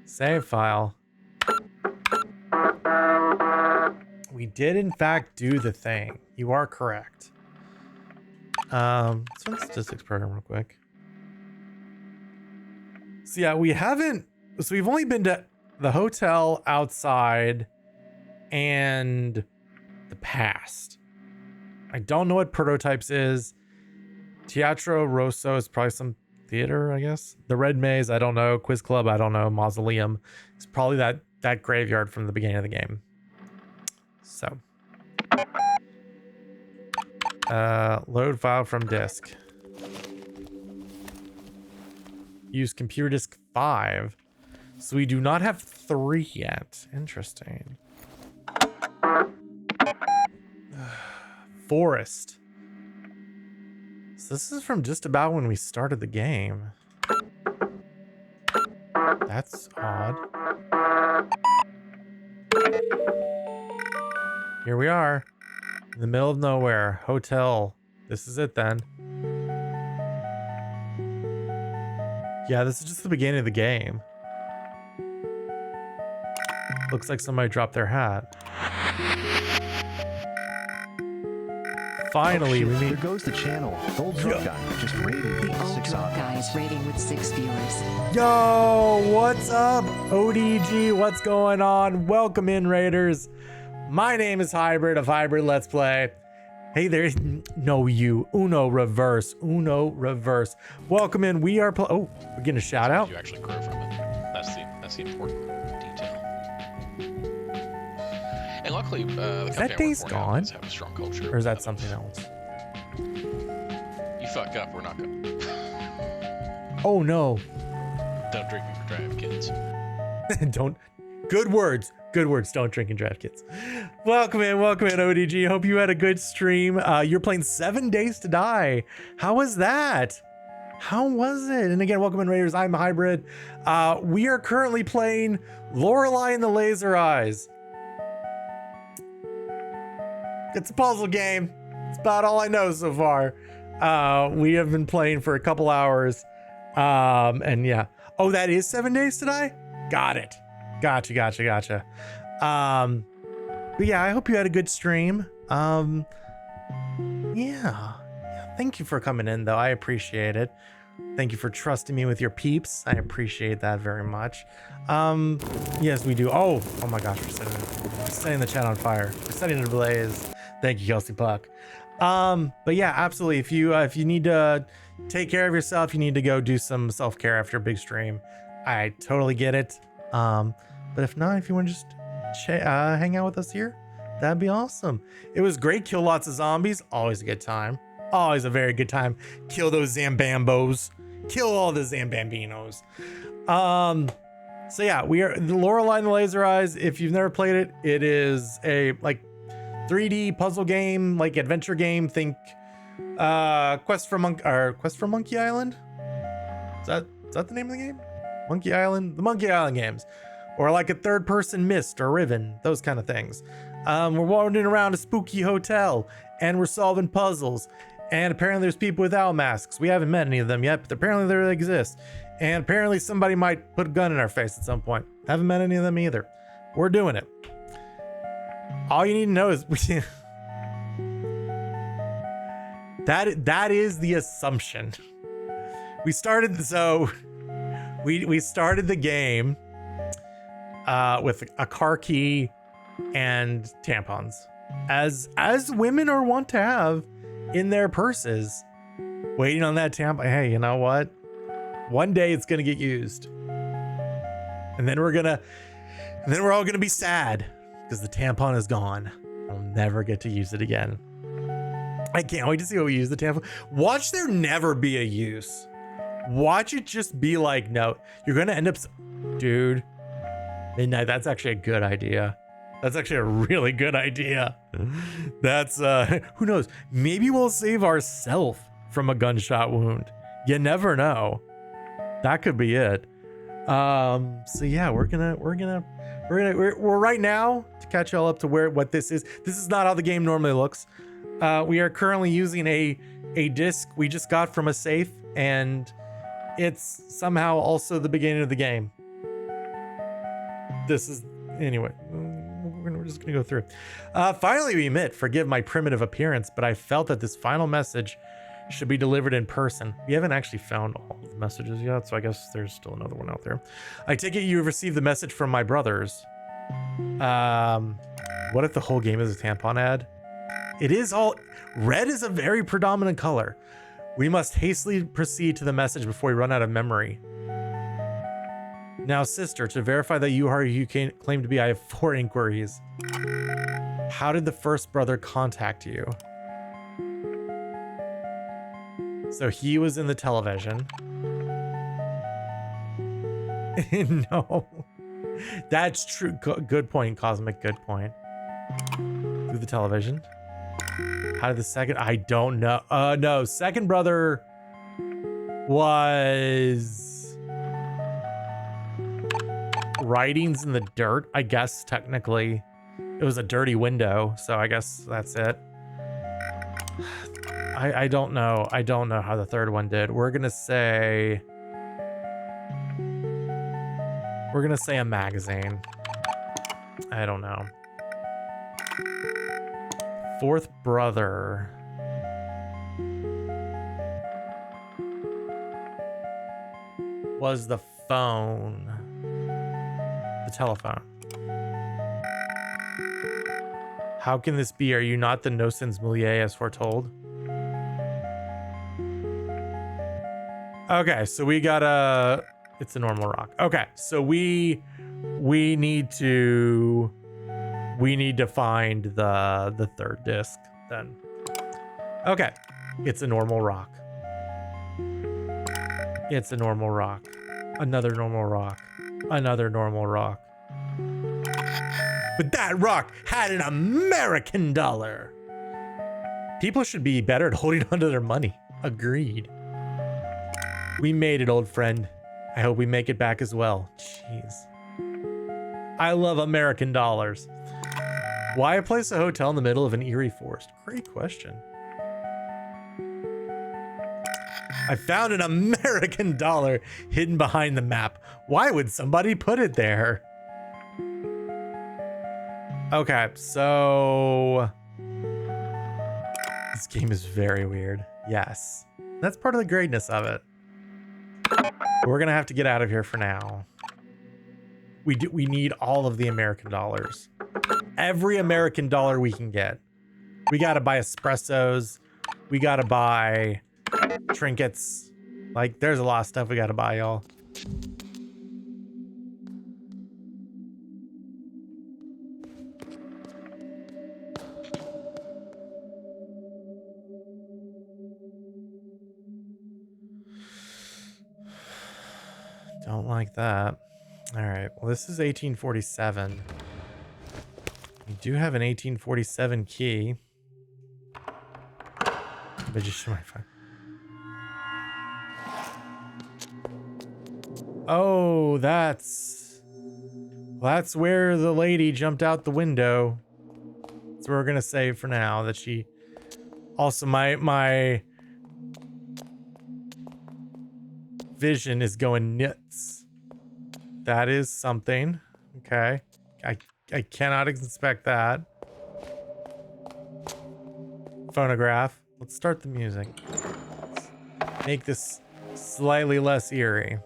Save file. We did in fact do the thing. You are correct. Let's run the statistics program real quick. So yeah, we've only been to the hotel outside and the past. I don't know what Prototypes is. Teatro Rosso is probably some theater, I guess. The Red Maze, I don't know. Quiz Club, I don't know. Mausoleum. It's probably that graveyard from the beginning of the game. So. Load file from disk. Use computer disk 5. So we do not have 3 yet. Interesting. Forest. So this is from just about when we started the game. That's odd. Here we are. In the middle of nowhere. Hotel. This is it then. Yeah, this is just the beginning of the game. Looks like somebody dropped their hat. Finally, we meet. There goes the channel. The old drunk guy just raided with The old 6 drunk guy is rating with 6 viewers. Yo, what's up, ODG? What's going on? Welcome in, Raiders. My name is Hybrid of Hybrid Let's Play. Hey there, no you. Uno reverse. Welcome in. We are. Oh, we're getting a shout out. You actually grow from it. That's the important detail. And luckily, the Is company that I work Days for now Gone? does have a strong culture. Or is that of, something else? You fuck up, we're not gonna. Oh no. Don't drink and drive, kids. Don't. Good words. Don't drink and drive, kids. Welcome in, ODG. Hope you had a good stream. You're playing 7 Days to Die. How was that? How was it? And again, welcome in, Raiders. I'm Hybrid. We are currently playing Lorelei and the Laser Eyes. It's a puzzle game. It's about all I know so far. We have been playing for a couple hours. And yeah. Oh, that is 7 Days to Die? Got it. Gotcha. But yeah, I hope you had a good stream. Yeah. Thank you for coming in, though. I appreciate it. Thank you for trusting me with your peeps. I appreciate that very much. Yes, we do. Oh my gosh, we're setting the chat on fire. We're setting it ablaze. Thank you, Kelsey Puck. But yeah, absolutely. If you need to take care of yourself, you need to go do some self-care after a big stream. I totally get it. But if not, if you want to just hang out with us here, that'd be awesome. It was great. Kill lots of zombies. Always a good time. Always a very good time. Kill those Zambambos. Kill all the Zambambinos. So yeah, we are the Lorelei and the Laser Eyes. If you've never played it, it is a like 3D puzzle game, like adventure game. Think Quest for Monkey Island. Is that the name of the game? Monkey Island, the Monkey Island games, or like a third-person Myst or Riven, those kind of things. We're wandering around a spooky hotel and we're solving puzzles. And apparently there's people without masks. We haven't met any of them yet, but apparently they exist. And apparently somebody might put a gun in our face at some point. Haven't met any of them either. We're doing it. All you need to know is that is the assumption. We started we started the game with a car key and tampons, as women are wont to have in their purses, waiting on that tampon. Hey, you know what? One day it's gonna get used, and then we're all gonna be sad because the tampon is gone. I'll never get to use it again. I can't wait to see what we use the tampon. Watch there never be a use. Watch it just be like, no, you're gonna end up, dude. Midnight. That's actually a good idea. That's actually a really good idea. That's who knows? Maybe we'll save ourselves from a gunshot wound. You never know. That could be it. So yeah, we're right now to catch y'all up to what this is. This is not how the game normally looks. We are currently using a disc we just got from a safe, and it's somehow also the beginning of the game. This is anyway. We're just gonna go through. Finally, we admit, forgive my primitive appearance, but I felt that this final message should be delivered in person. We haven't actually found all the messages yet, so I guess there's still another one out there. I take it you have received the message from my brothers. What if the whole game is a tampon ad? It is all red is a very predominant color. We must hastily proceed to the message before we run out of memory. Now, sister, to verify that you are who you claim to be, I have 4 inquiries. How did the first brother contact you? So he was in the television. No. That's true. Good point, Cosmic. Good point. Through the television. How did the second? I don't know. No. Second brother was writings in the dirt. I guess technically it was a dirty window. So I guess that's it. I don't know. I don't know how the third one did. We're gonna say a magazine. I don't know. Fourth brother. Was the phone. The telephone. How can this be? Are you not the Nosens Moulier as foretold? Okay, so we got it's a normal rock. Okay, so we need to find the third disc then. Okay, it's a normal rock. It's a normal rock. Another normal rock. Another normal rock. But that rock had an American dollar. People should be better at holding onto their money. Agreed. We made it, old friend. I hope we make it back as well. Jeez. I love American dollars. Why place a hotel in the middle of an eerie forest? Great question. I found an American dollar hidden behind the map. Why would somebody put it there? Okay, so this game is very weird. Yes. That's part of the greatness of it. We're gonna have to get out of here for now. We need all of the American dollars. Every American dollar we can get. We gotta buy espressos. We gotta buy trinkets. Like, there's a lot of stuff we gotta buy, y'all. Don't like that. All right. Well, this is 1847. We do have an 1847 key. Magician Wi-Fi. Oh, that's where the lady jumped out the window. That's what we're gonna say for now. That she also my vision is going nuts. That is something. Okay. I cannot expect that. Phonograph. Let's start the music. Make this slightly less eerie.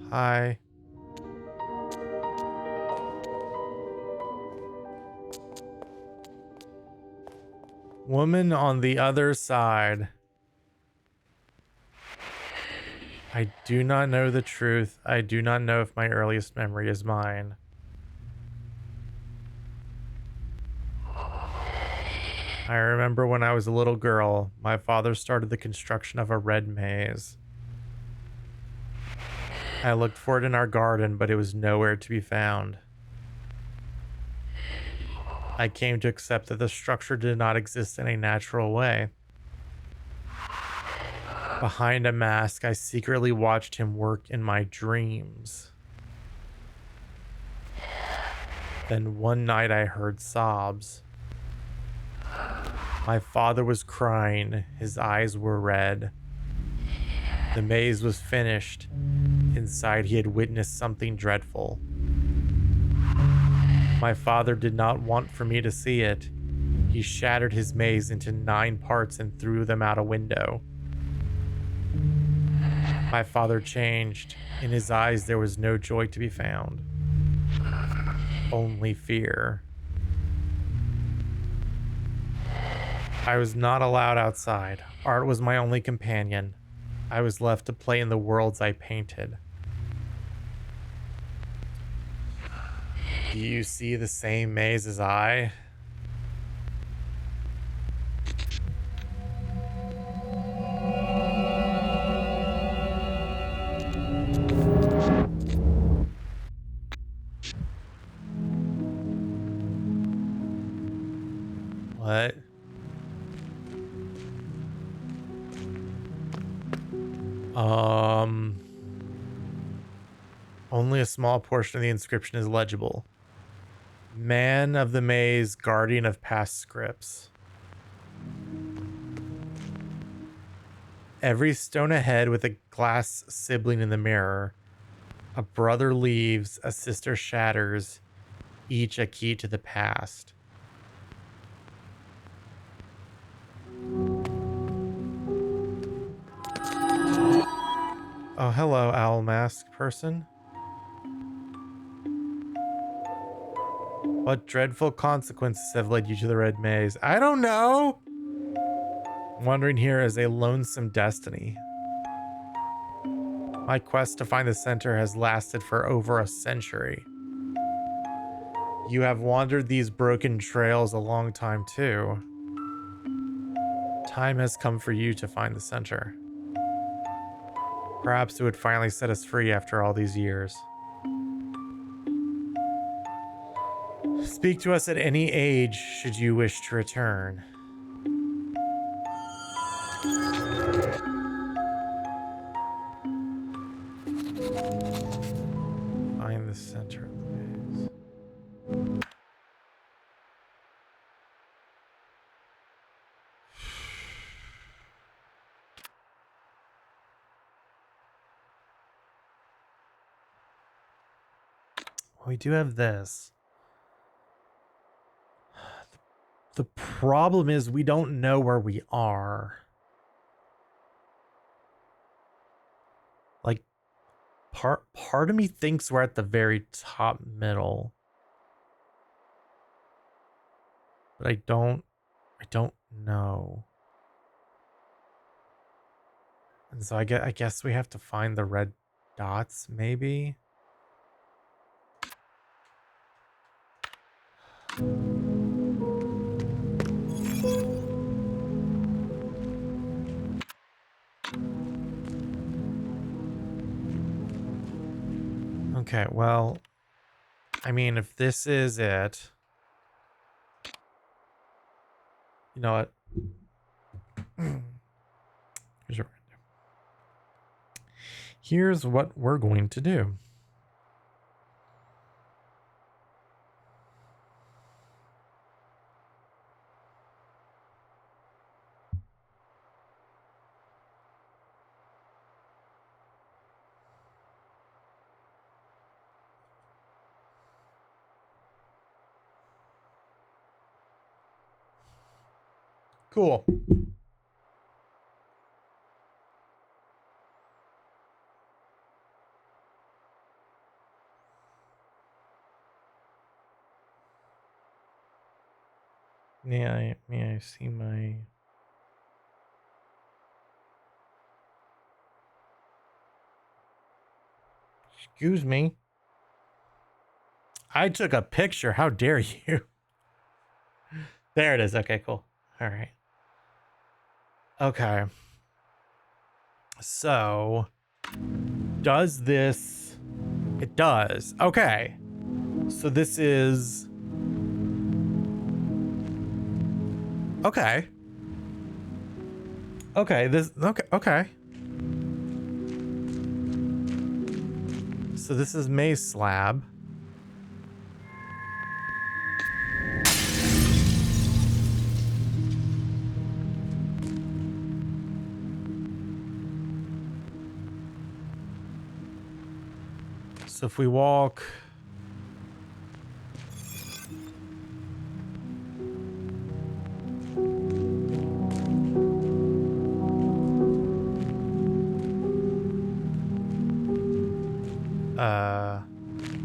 Hi. Woman on the other side. I do not know the truth. I do not know if my earliest memory is mine. I remember when I was a little girl, my father started the construction of a red maze. I looked for it in our garden, but it was nowhere to be found. I came to accept that the structure did not exist in a natural way. Behind a mask, I secretly watched him work in my dreams. Then one night I heard sobs. My father was crying. His eyes were red. The maze was finished. Inside, he had witnessed something dreadful. My father did not want for me to see it. He shattered his maze into 9 parts and threw them out a window. My father changed. In his eyes, there was no joy to be found. Only fear. I was not allowed outside. Art was my only companion. I was left to play in the worlds I painted. Do you see the same maze as I? What? Only a small portion of the inscription is legible. Man of the maze, guardian of past scripts. Every stone ahead with a glass sibling in the mirror. A brother leaves, a sister shatters, each a key to the past. Oh, hello, owl mask person. What dreadful consequences have led you to the red maze? I don't know. Wandering here is a lonesome destiny. My quest to find the center has lasted for over a century. You have wandered these broken trails a long time too. Time has come for you to find the center. Perhaps it would finally set us free after all these years. Speak to us at any age should you wish to return. Find the center of the maze. We do have this. The problem is we don't know where we are. Like, part of me thinks we're at the very top middle. But I don't know. And so I guess we have to find the red dots, maybe. Okay, well, I mean, if this is it, you know what? Here's what we're going to do. Cool. May I see my... Excuse me. I took a picture. How dare you? There it is. Okay, cool. All right. Okay. So, does this... It does. Okay. So this is... Okay. Okay, this... Okay. So this is May's slab. So if we walk...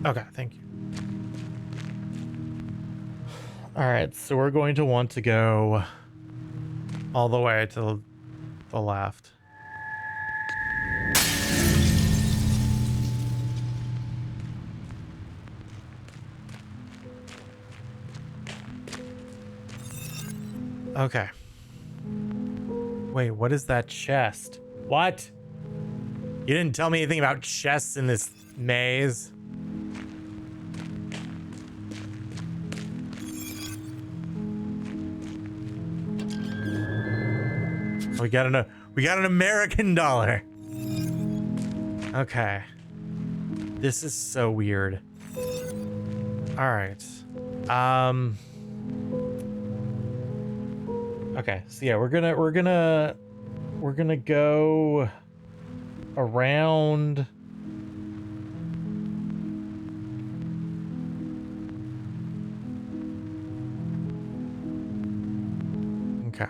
Okay, thank you. All right, so we're going to want to go all the way to the left. Okay. Wait, what is that chest? What? You didn't tell me anything about chests in this maze. We got an American dollar. Okay. This is so weird. All right. Okay, so yeah, we're gonna go around. Okay.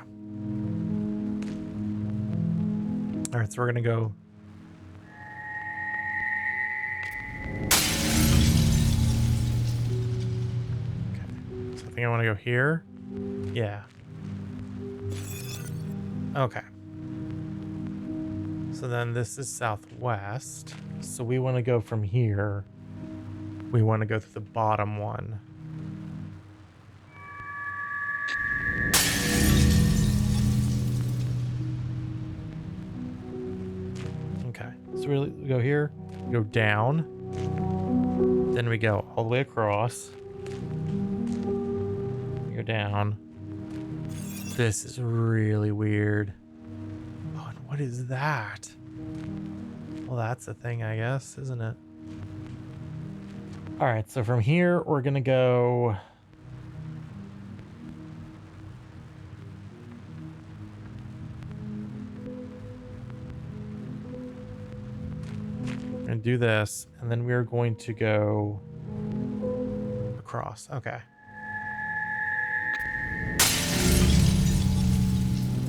All right, so we're gonna go. Okay, so I think I want to go here. Yeah. Okay. So then this is southwest. So we want to go from here. We want to go through the bottom one. Okay. So we go here, go down. Then we go all the way across. We go down. This is really weird. Oh, and what is that? Well, that's a thing, I guess, isn't it? All right, so from here, we're going to go... We're going to do this, and then we're going to go across. Okay.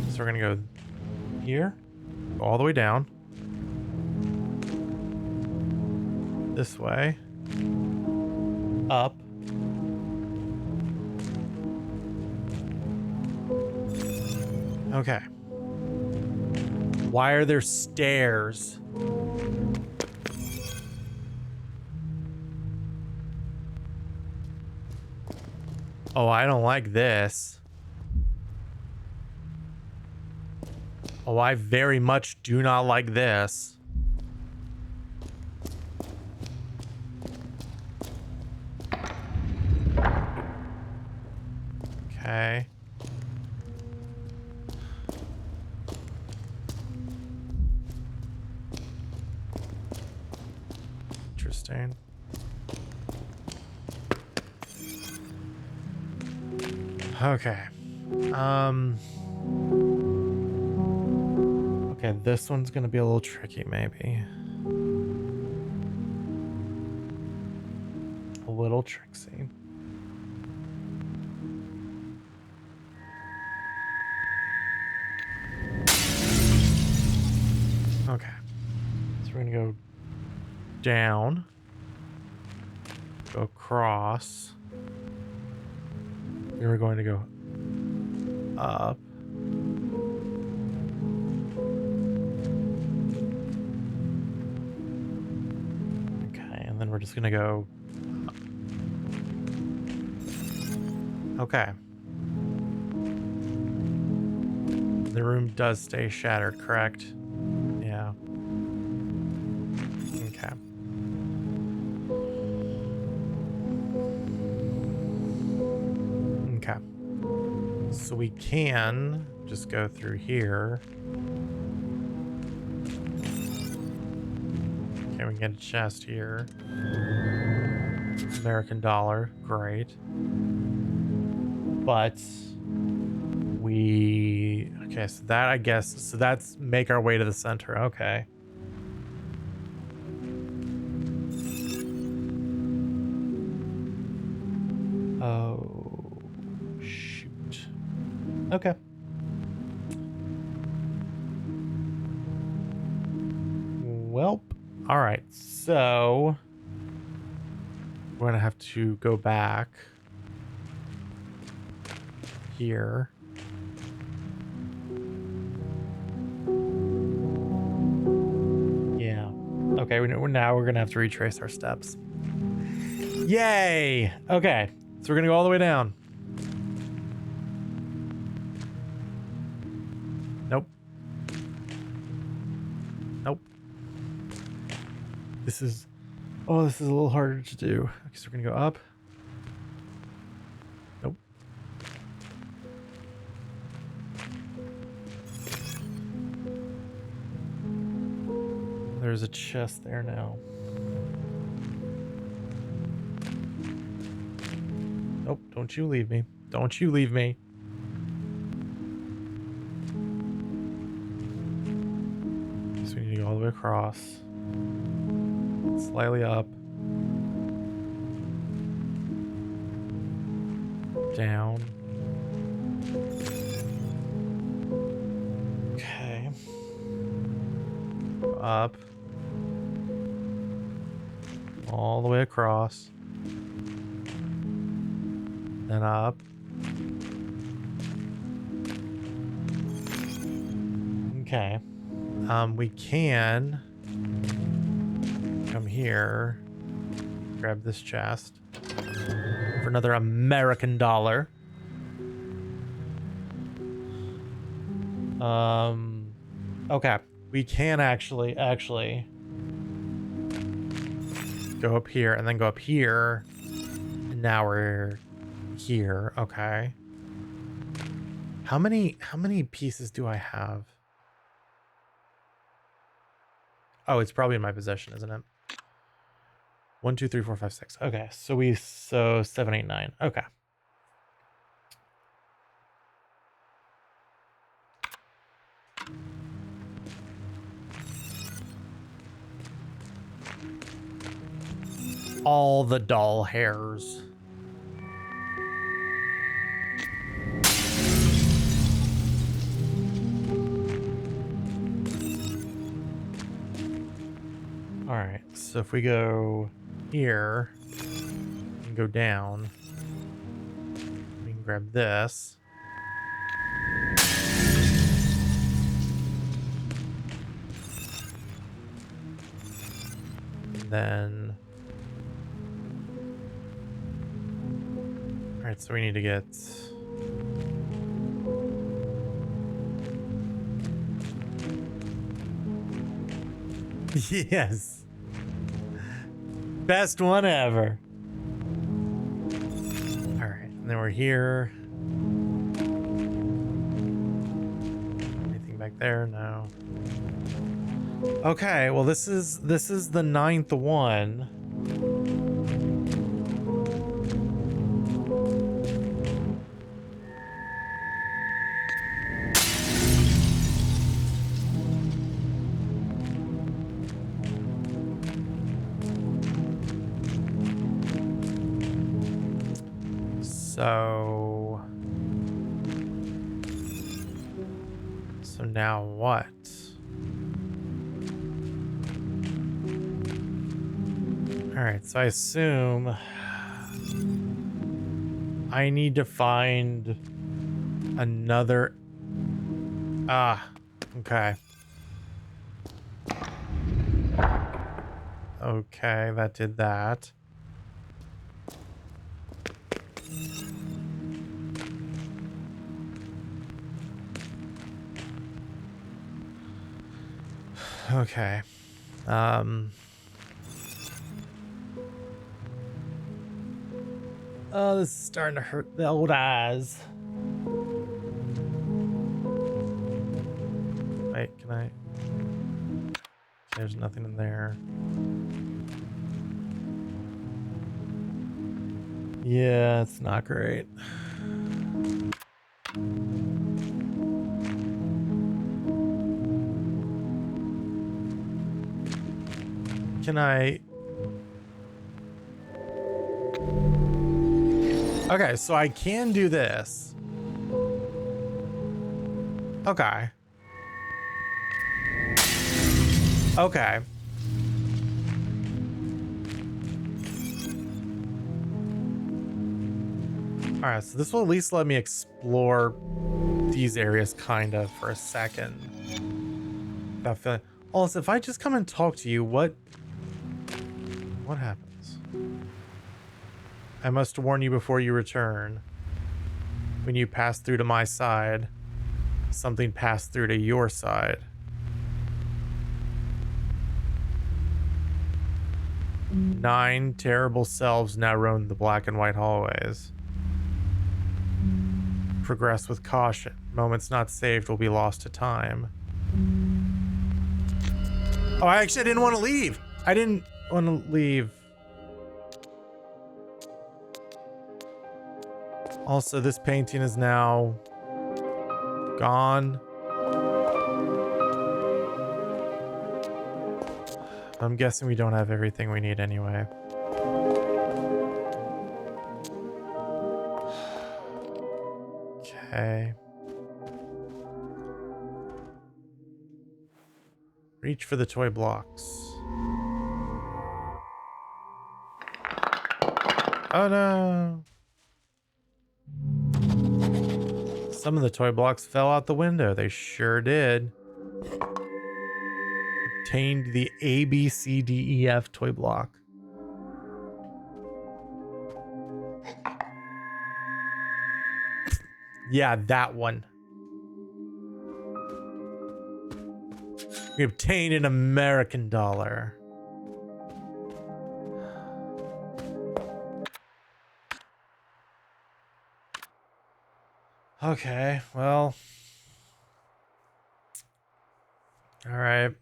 So we're gonna go here, go all the way down, this way, up, okay. Why are there stairs? Oh, I don't like this. Oh, I very much do not like this. Okay. Interesting. Okay. Okay, this one's gonna be a little tricky, maybe. A little tricksy. Okay. So we're gonna go down, go across. Then we're going to go up. Okay, and then we're just gonna go up. Okay. The room does stay shattered, correct? Yeah. Okay. Okay. So we can just go through here. Okay, we can get a chest here. American dollar, great. But we, okay, so that, I guess, so that's make our way to the center. Okay. Oh, shoot. Okay. Welp. All right. So we're going to have to go back here. Yeah. Okay. Now we're going to have to retrace our steps. Yay. Okay. So we're going to go all the way down. Nope. Nope. This is a little harder to do. Okay, so we're going to go up. Nope. There's a chest there now. Nope, don't you leave me. Don't you leave me. So we need to go all the way across. Slightly up. Down. Okay. Up. All the way across. Then up. Okay. We can come here, grab this chest for another American dollar. Okay. We can actually go up here and then go up here. And now we're here. Okay. How many pieces do I have? Oh, it's probably in my possession, isn't it? 1, 2, 3, 4, 5, 6. Okay, so 7, 8, 9. Okay. All the doll hairs. All right, so if we go here and go down, we can grab this. And then, all right, so we need to get yes. Best one ever. All right, and then we're here. Anything back there? No. Okay, well this is the 9th one. So now what? All right, so I assume I need to find another. Okay. Okay, that did that. Okay. Oh, this is starting to hurt the old eyes. Wait, can I? There's nothing in there. Yeah, it's not great. Can I? Okay, so I can do this. Okay. Okay. All right, so this will at least let me explore these areas kind of for a second. Without feeling. Also, if I just come and talk to you, what happens? I must warn you before you return. When you pass through to my side, something passed through to your side. Nine terrible selves now roam the black and white hallways. Progress with caution. Moments not saved will be lost to time. Oh, I didn't want to leave. I didn't want to leave. Also, this painting is now gone. I'm guessing we don't have everything we need anyway. Okay. Reach for the toy blocks. Oh no. Some of the toy blocks fell out the window. They sure did. Obtained the A, B, C, D, E, F toy block. Yeah, that one. We obtained an American dollar. Okay, well. All right.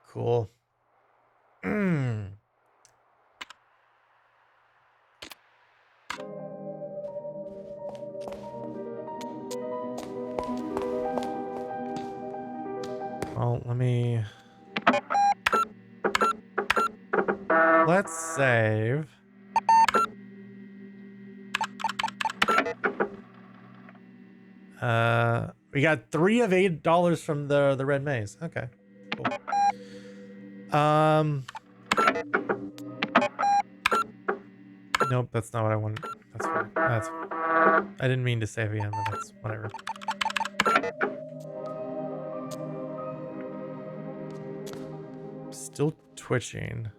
Cool. Well, let's save. We got 3 of $8 from the red maze. Okay. Cool. Nope, that's not what I wanted. That's fine. That's fine. I didn't mean to save again, but that's whatever. Still twitching.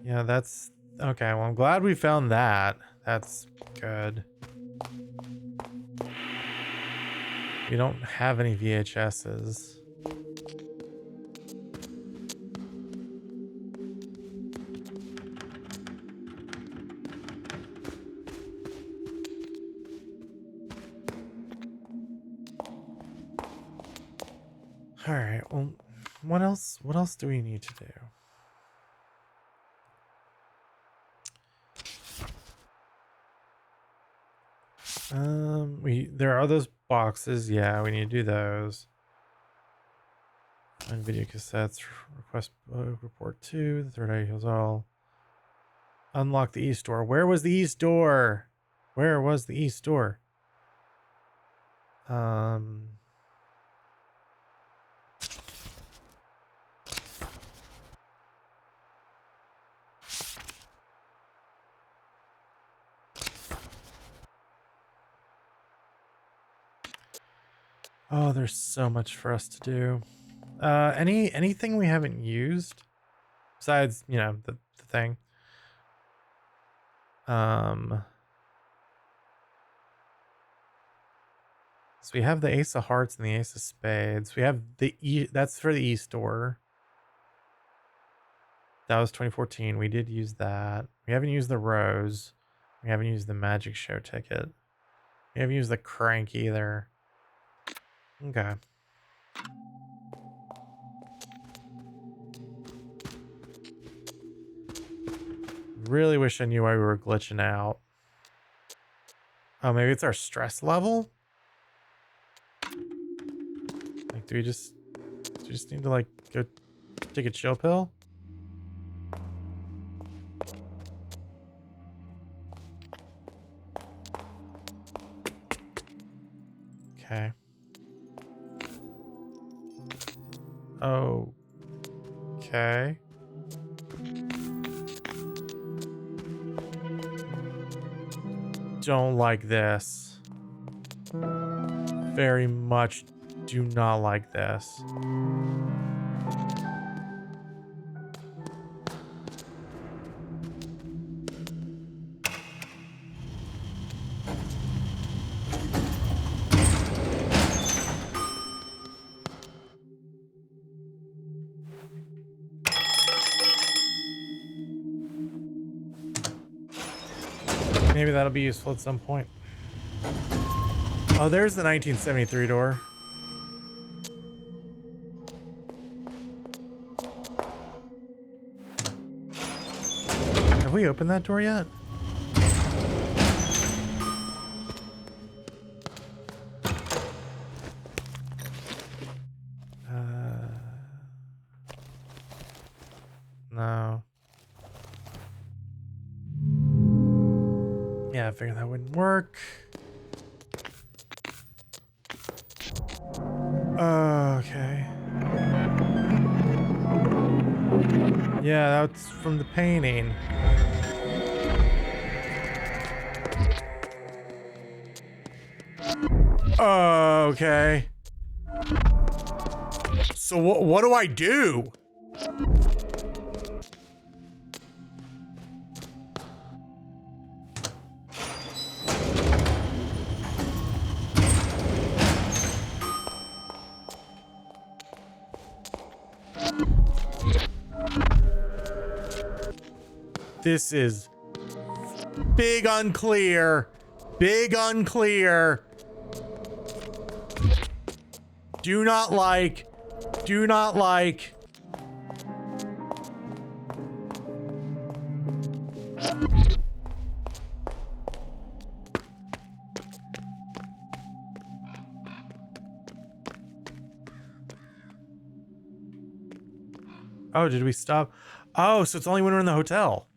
Yeah, that's okay. Well, I'm glad we found that. That's good. We don't have any VHSs. All right. Well, what else? What else do we need to do? There are those boxes. Yeah, we need to do those. Find video cassettes. Request report 2. The third eye heals all. Unlock the east door. Where was the east door? Where was the east door? Oh, there's so much for us to do. Anything we haven't used besides, you know, the thing. So we have the Ace of Hearts and the Ace of Spades. We have the that's for the East door. That was 2014. We did use that. We haven't used the Rose. We haven't used the Magic Show ticket. We haven't used the Crank either. Okay. Really wish I knew why we were glitching out. Oh, maybe it's our stress level? Like, do we just need to, like, go take a chill pill? Okay. Okay. Don't like this. Very much do not like this. Maybe that'll be useful at some point. Oh, there's the 1973 door. Have we opened that door yet? No. Yeah, I figured that wouldn't work. Okay. Yeah, that's from the painting. Okay. So what do I do? This is big unclear. Big unclear. Do not like. Do not like. Oh, did we stop? Oh, so it's only when we're in the hotel.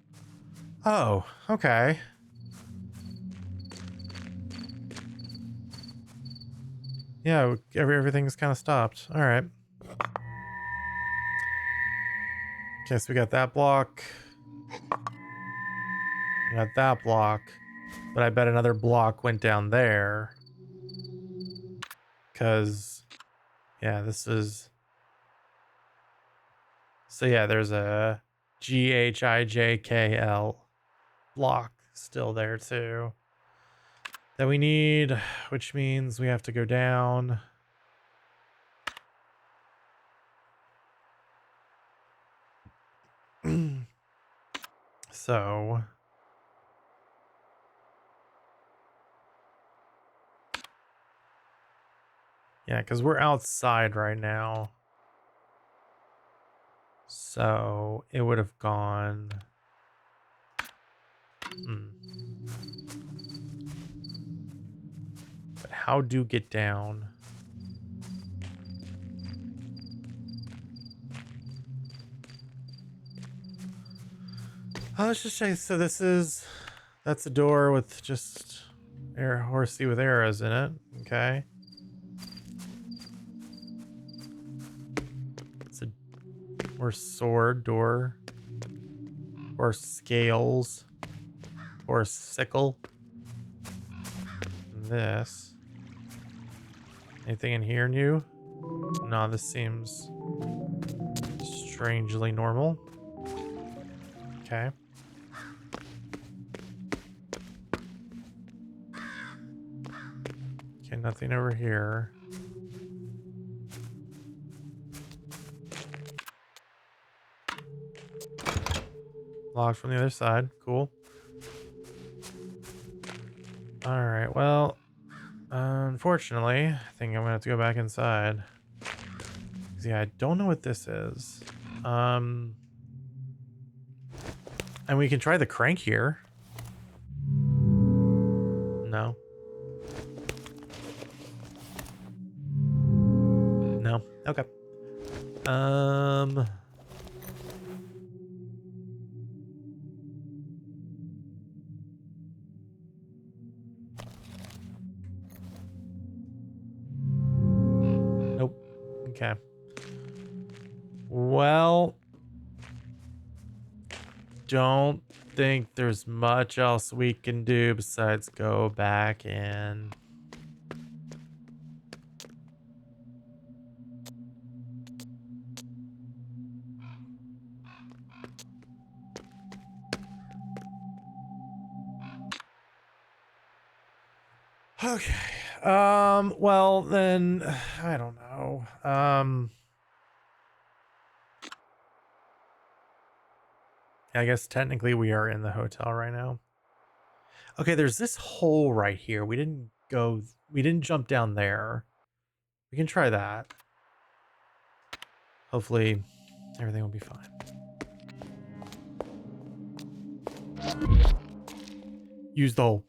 Oh, okay. Yeah, everything's kind of stopped. All right. Okay, so we got that block. We got that block. But I bet another block went down there. Because, yeah, this is... So yeah, there's a GHIJKL block still there too. That we need, which means we have to go down. So... Yeah, because we're outside right now. So it would have gone... But how do get down? Let's just say, so this is... That's a door with just... horsey with arrows in it. Okay. It's a... Or sword door. Or scales. Or sickle. This. Anything in here new? No, this seems strangely normal. Okay. Okay, nothing over here. Locked from the other side. Cool. Alright, well, unfortunately, I think I'm gonna have to go back inside. 'Cause, yeah, I don't know what this is. And we can try the crank here. No. No. Okay. Nope. Okay. Well, don't think there's much else we can do besides go back in. Okay. Well then, I don't know. I guess technically we are in the hotel right now. Okay, there's this hole right here. We didn't jump down there. We can try that. Hopefully everything will be fine. Use the hole.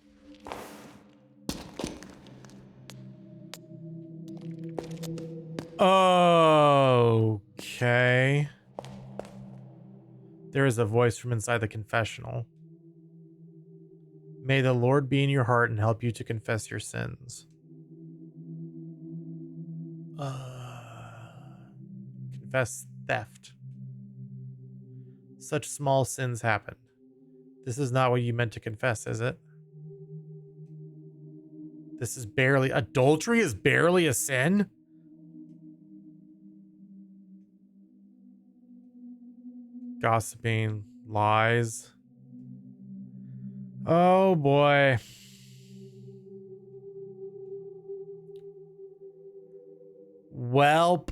Okay. There is a voice from inside the confessional. May the Lord be in your heart and help you to confess your sins. Confess theft. Such small sins happen. This is not what you meant to confess, is it? This is barely... Adultery is barely a sin? Gossiping, lies. Oh boy. Welp.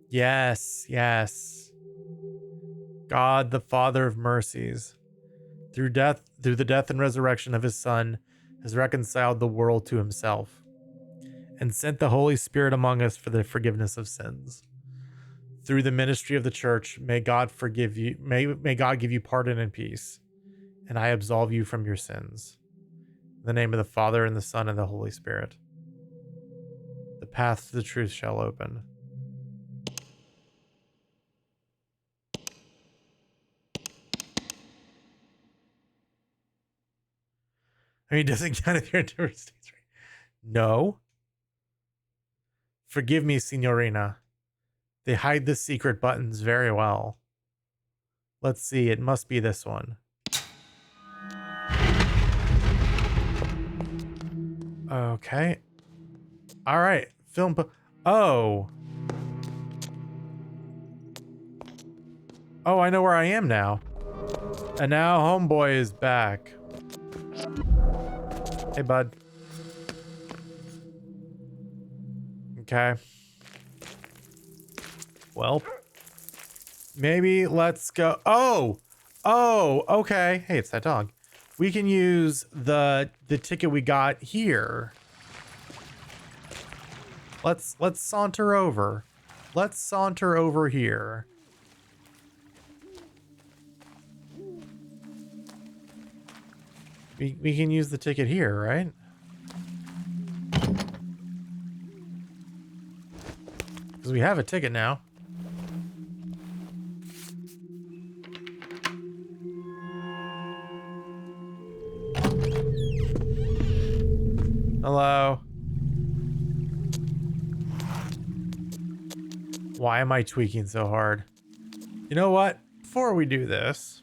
Yes, yes. God, the Father of mercies, through the death and resurrection of his Son, has reconciled the world to himself and sent the Holy Spirit among us for the forgiveness of sins. Through the ministry of the church, may God forgive you. May God give you pardon and peace, and I absolve you from your sins. In the name of the Father and the Son and the Holy Spirit. The path to the truth shall open. I mean, doesn't count if you're in different states, right? No. Forgive me, Signorina. They hide the secret buttons very well. Let's see, it must be this one. Okay. All right. Oh. Oh, I know where I am now. And now homeboy is back. Hey, bud. Okay. Well, maybe let's go. Oh, okay. Hey, it's that dog. We can use the ticket we got here. Let's saunter over. Let's saunter over here. We can use the ticket here, right? Because we have a ticket now. Hello. Why am I tweaking so hard? You know what? Before we do this,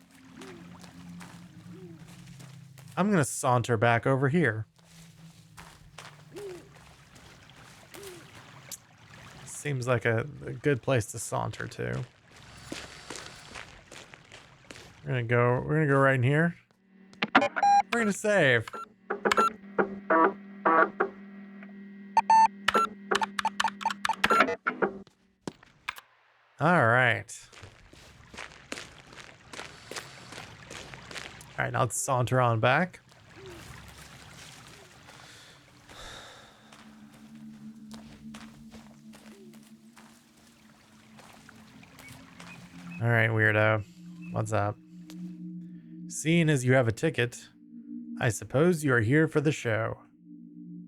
I'm gonna saunter back over here. Seems like a good place to saunter to. We're gonna go right in here. We're gonna save. All right. All right, now let's saunter on back. All right, weirdo. What's up? Seeing as you have a ticket, I suppose you are here for the show.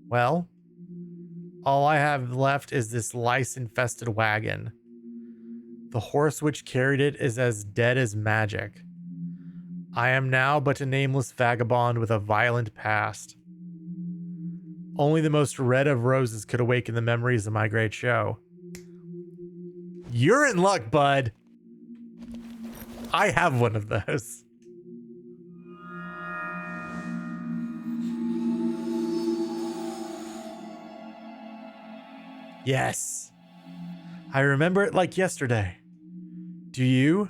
Well, all I have left is this lice-infested wagon. The horse which carried it is as dead as magic. I am now but a nameless vagabond with a violent past. Only the most red of roses could awaken the memories of my great show. You're in luck, bud. I have one of those. Yes. I remember it like yesterday. Do you?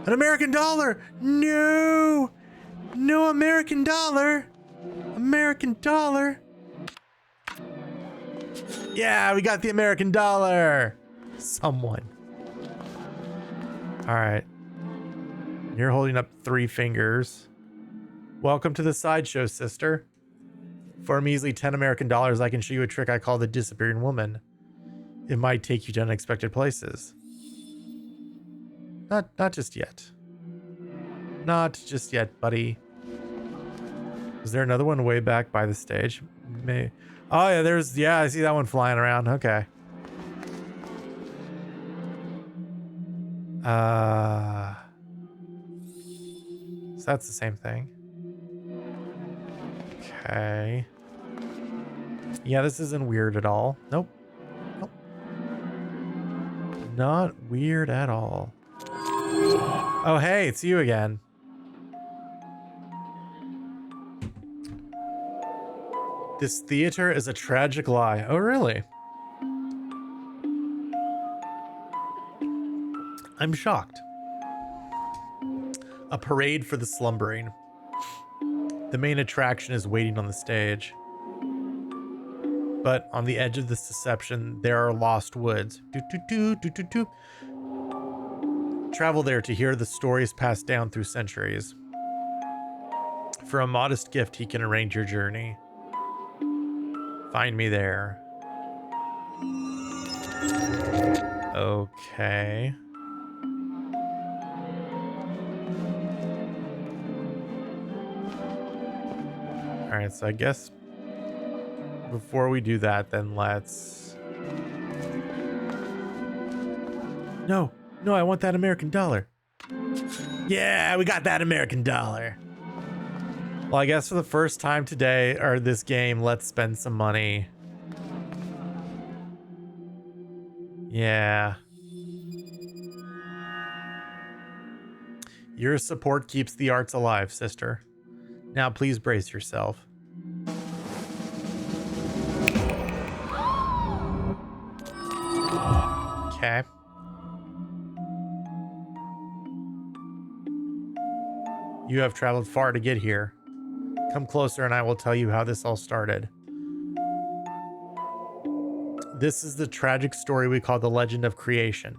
An American dollar! No! No American dollar! American dollar! Yeah, we got the American dollar! Someone. Alright. You're holding up 3 fingers. Welcome to the sideshow, sister. For a measly 10 American dollars, I can show you a trick I call the disappearing woman. It might take you to unexpected places. Not just yet. Not just yet, buddy. Is there another one way back by the stage? Maybe. Oh yeah, I see that one flying around. Okay. So that's the same thing. Okay. Yeah, this isn't weird at all. Nope. Nope. Not weird at all. Oh, hey, it's you again. This theater is a tragic lie. Oh, really? I'm shocked. A parade for the slumbering. The main attraction is waiting on the stage. But on the edge of this deception, there are lost woods. Travel there to hear the stories passed down through centuries. For a modest gift, he can arrange your journey. Find me there. Okay. All right, so I guess before we do that, then let's... No, I want that American dollar. Yeah, we got that American dollar. Well, I guess for the first time today, or this game, let's spend some money. Yeah. Your support keeps the arts alive, sister. Now please brace yourself. Okay. You have traveled far to get here. Come closer and I will tell you how this all started. This is the tragic story we call the legend of creation.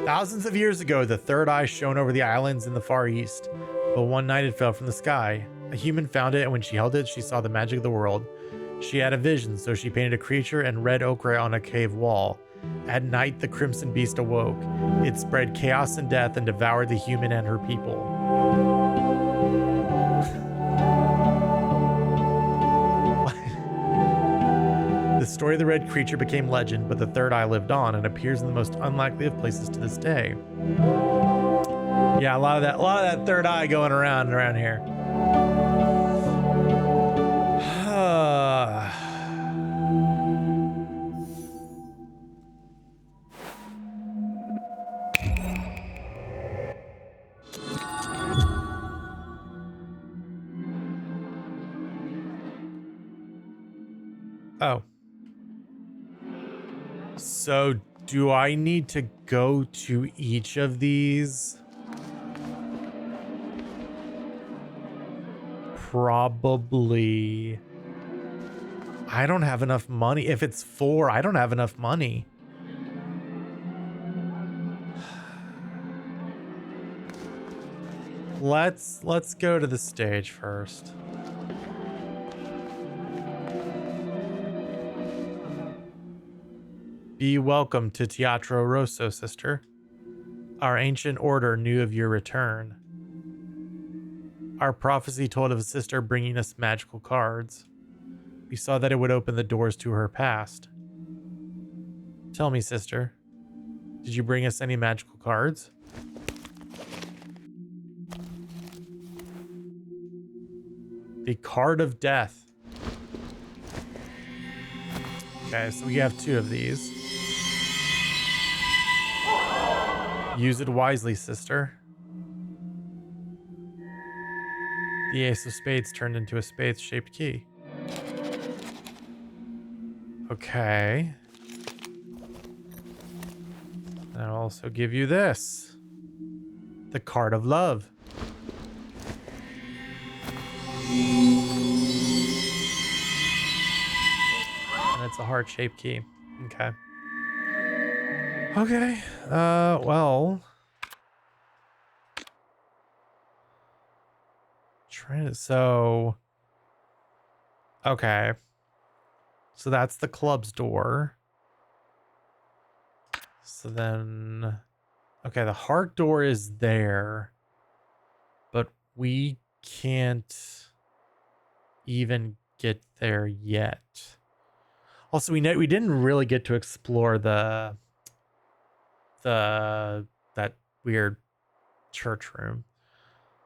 Thousands of years ago, the third eye shone over the islands in the Far East. But one night it fell from the sky. A human found it, and when she held it, she saw the magic of the world. She had a vision, so she painted a creature in red ochre on a cave wall. At night, the crimson beast awoke. It spread chaos and death and devoured the human and her people. The story of the red creature became legend, but the third eye lived on and appears in the most unlikely of places to this day. Yeah, a lot of that third eye going around here. Oh. So do I need to go to each of these? Probably. I don't have enough money. If it's 4, I don't have enough money. Let's go to the stage first. Be welcome to Teatro Rosso, sister. Our ancient order knew of your return. Our prophecy told of a sister bringing us magical cards. We saw that it would open the doors to her past. Tell me, sister, did you bring us any magical cards? The Card of Death. Okay, so we have 2 of these. Use it wisely, sister. The Ace of Spades turned into a spades-shaped key. Okay. And I'll also give you this. The Card of Love. And it's a heart-shaped key. Okay. Okay. Well. Okay. So that's the club's door. So then, okay, the heart door is there, but we can't even get there yet. Also, we didn't really get to explore that weird church room.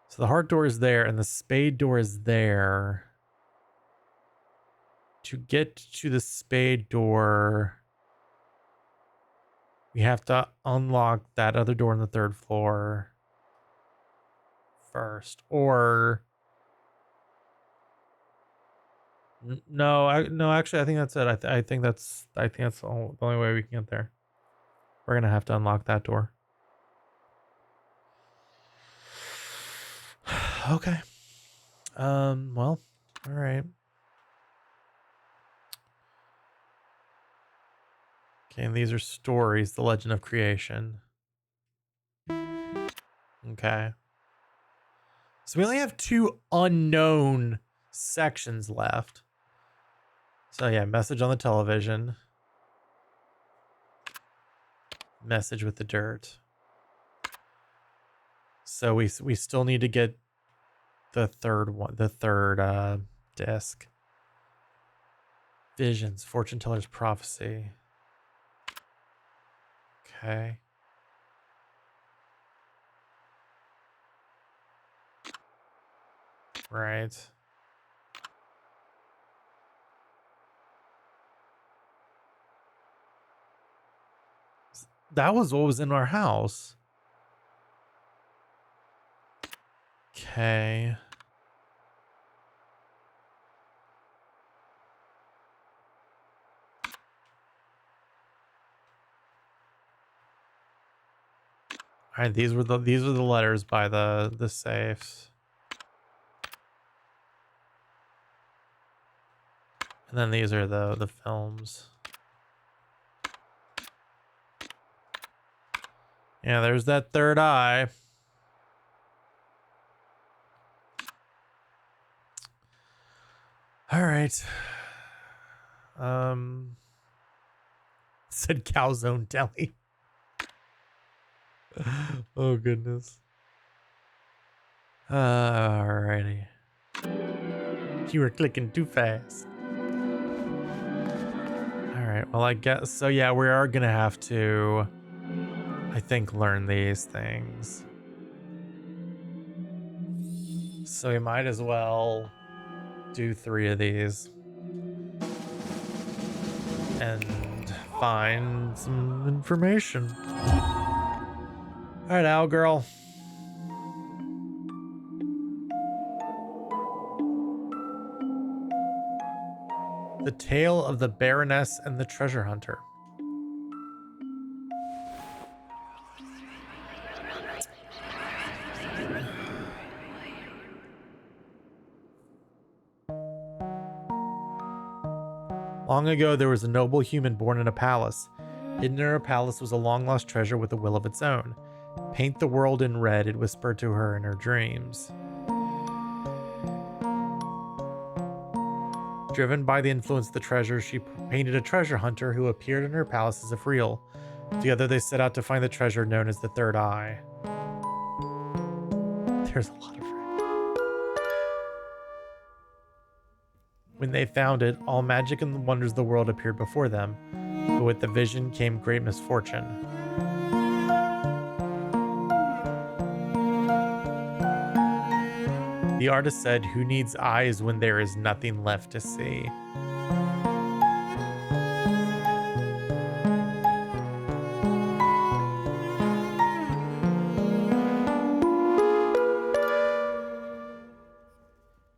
So the heart door is there and the spade door is there. To get to the spade door, we have to unlock that other door on the 3rd floor first. Or no, actually, I think that's it. I think that's the only way we can get there. We're gonna have to unlock that door. Okay. Well, all right. Okay, and these are stories, the legend of creation. Okay. So we only have 2 unknown sections left. So yeah, message on the television. message with the dirt. So we still need to get the third one, the third disc. Visions, fortune teller's prophecy. Okay. Right. That was what was in our house. Okay. All right, these were the letters by the safes. And then these are the films. Yeah, there's that third eye. All right. Said Calzone Deli. Oh goodness. Alrighty. You were clicking too fast. Alright, well I guess so. Yeah, we are gonna have to, I think, learn these things. So we might as well do 3 of these and find some information. All right, Owl Girl. The Tale of the Baroness and the Treasure Hunter. Long ago, there was a noble human born in a palace. Hidden in her palace was a long-lost treasure with a will of its own. Paint the world in red, it whispered to her in her dreams. Driven by the influence of the treasure, she painted a treasure hunter who appeared in her palace as if real. Together they set out to find the treasure known as the Third Eye. There's a lot of red. When they found it, all magic and the wonders of the world appeared before them, but with the vision came great misfortune. The artist said, "Who needs eyes when there is nothing left to see?"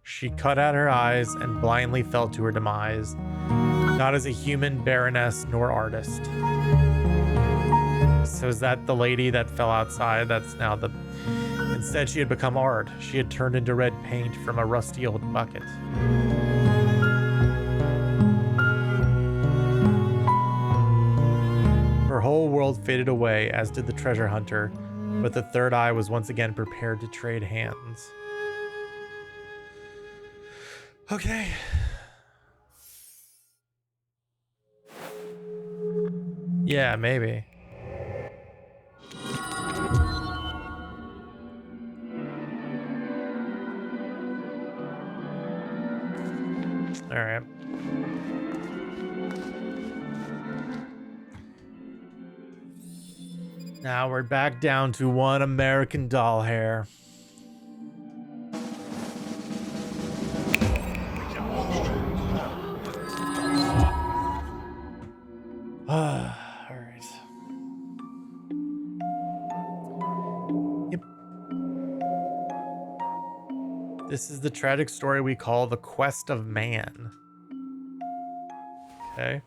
She cut out her eyes and blindly fell to her demise, not as a human baroness nor artist. So is that the lady that fell outside? That's now the... Instead, she had become art. She had turned into red paint from a rusty old bucket. Her whole world faded away, as did the treasure hunter, but the third eye was once again prepared to trade hands. Okay. Yeah, maybe. All right. Now we're back down to one American doll hair. All right. Yep. This is the tragic story we call The Quest of Man. Okay.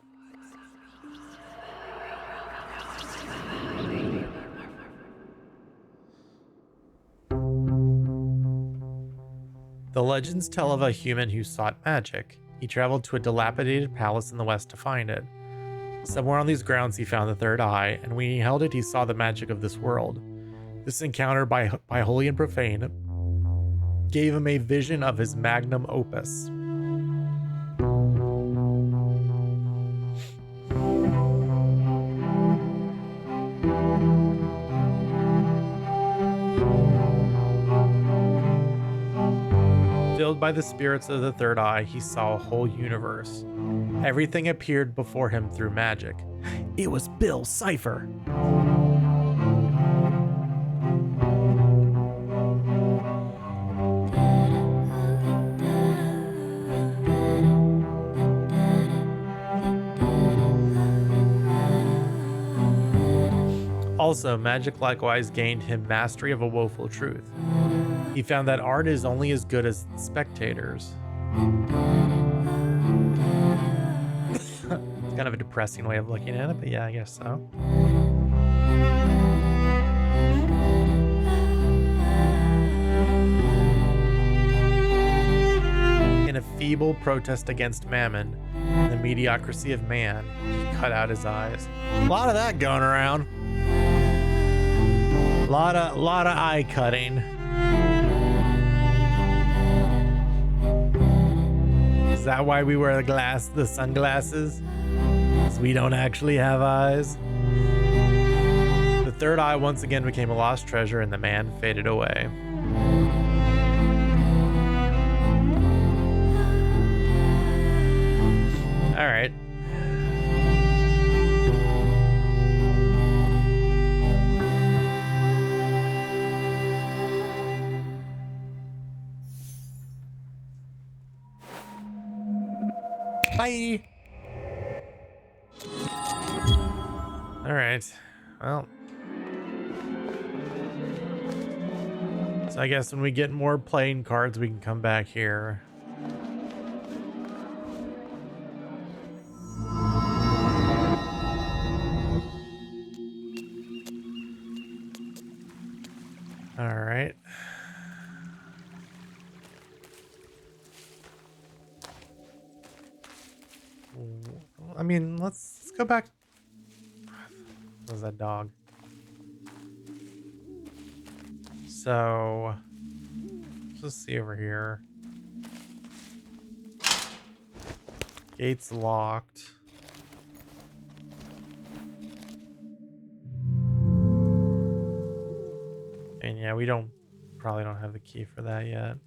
The legends tell of a human who sought magic. He traveled to a dilapidated palace in the west to find it. Somewhere on these grounds he found the third eye, and when he held it he saw the magic of this world. This encounter by holy and profane gave him a vision of his magnum opus. Fueled by the spirits of the third eye, he saw a whole universe. Everything appeared before him through magic. It was Bill Cipher. Also, magic likewise gained him mastery of a woeful truth. He found that art is only as good as the spectators. It's kind of a depressing way of looking at it, but yeah, I guess so. In a feeble protest against mammon, the mediocrity of man, he cut out his eyes. A lot of that going around. Lot of eye cutting. Is that why we wear the sunglasses? Because we don't actually have eyes. The third eye once again became a lost treasure, and the man faded away. All right. Bye. All right. Well. So I guess when we get more playing cards, we can come back here. All right. I mean, let's go back. What was that dog? So, let's just see over here. Gate's locked. And yeah, we probably don't have the key for that yet.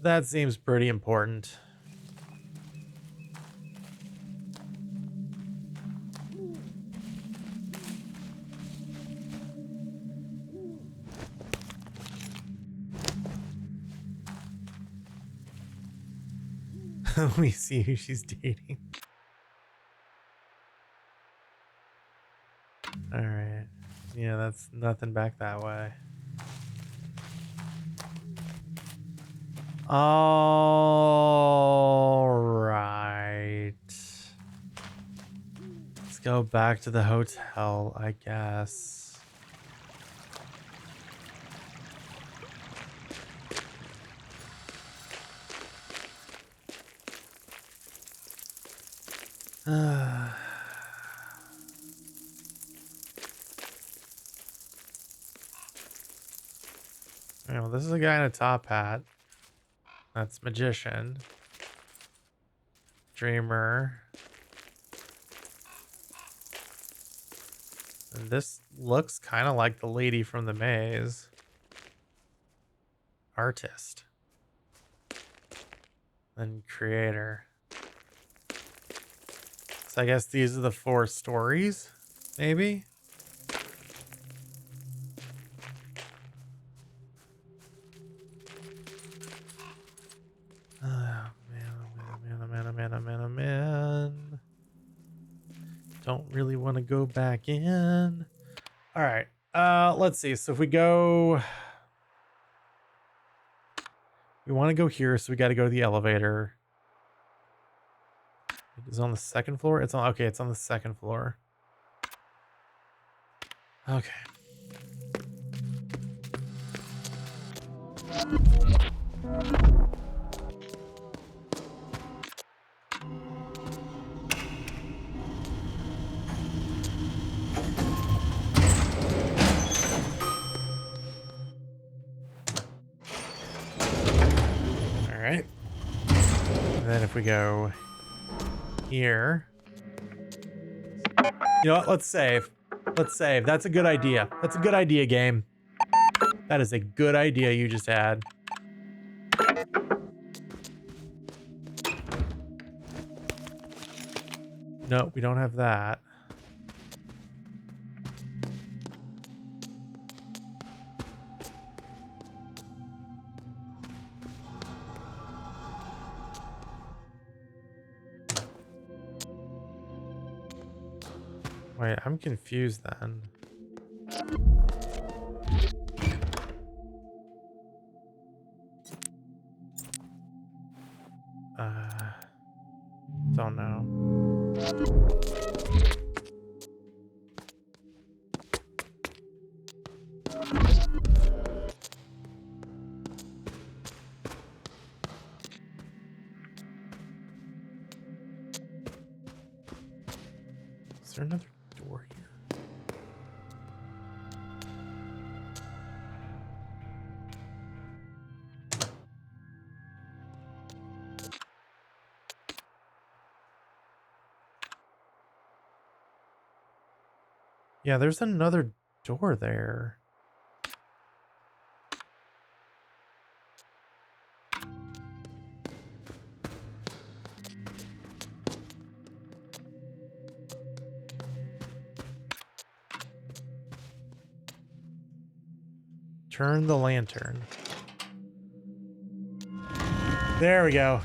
That seems pretty important. We see who she's dating. All right. Yeah, that's nothing back that way. All right. Let's go back to the hotel, I guess. Well, this is a guy in a top hat. That's magician. Dreamer. And this looks kind of like the lady from the maze. Artist. And creator. So I guess these are the 4 stories, maybe? Oh man. Don't really want to go back in. All right. Let's see. So if we go... We want to go here, so we got to go to the elevator. It is on the 2nd floor? It's on... Okay, it's on the 2nd floor. Okay. All right. And then if we go here... You know what? Let's save. Let's save. That's a good idea. That's a good idea, game. That is a good idea you just had. No, we don't have that. Wait, I'm confused then. Don't know. Is there another door here? Yeah, there's another door there. Turn the lantern. There we go.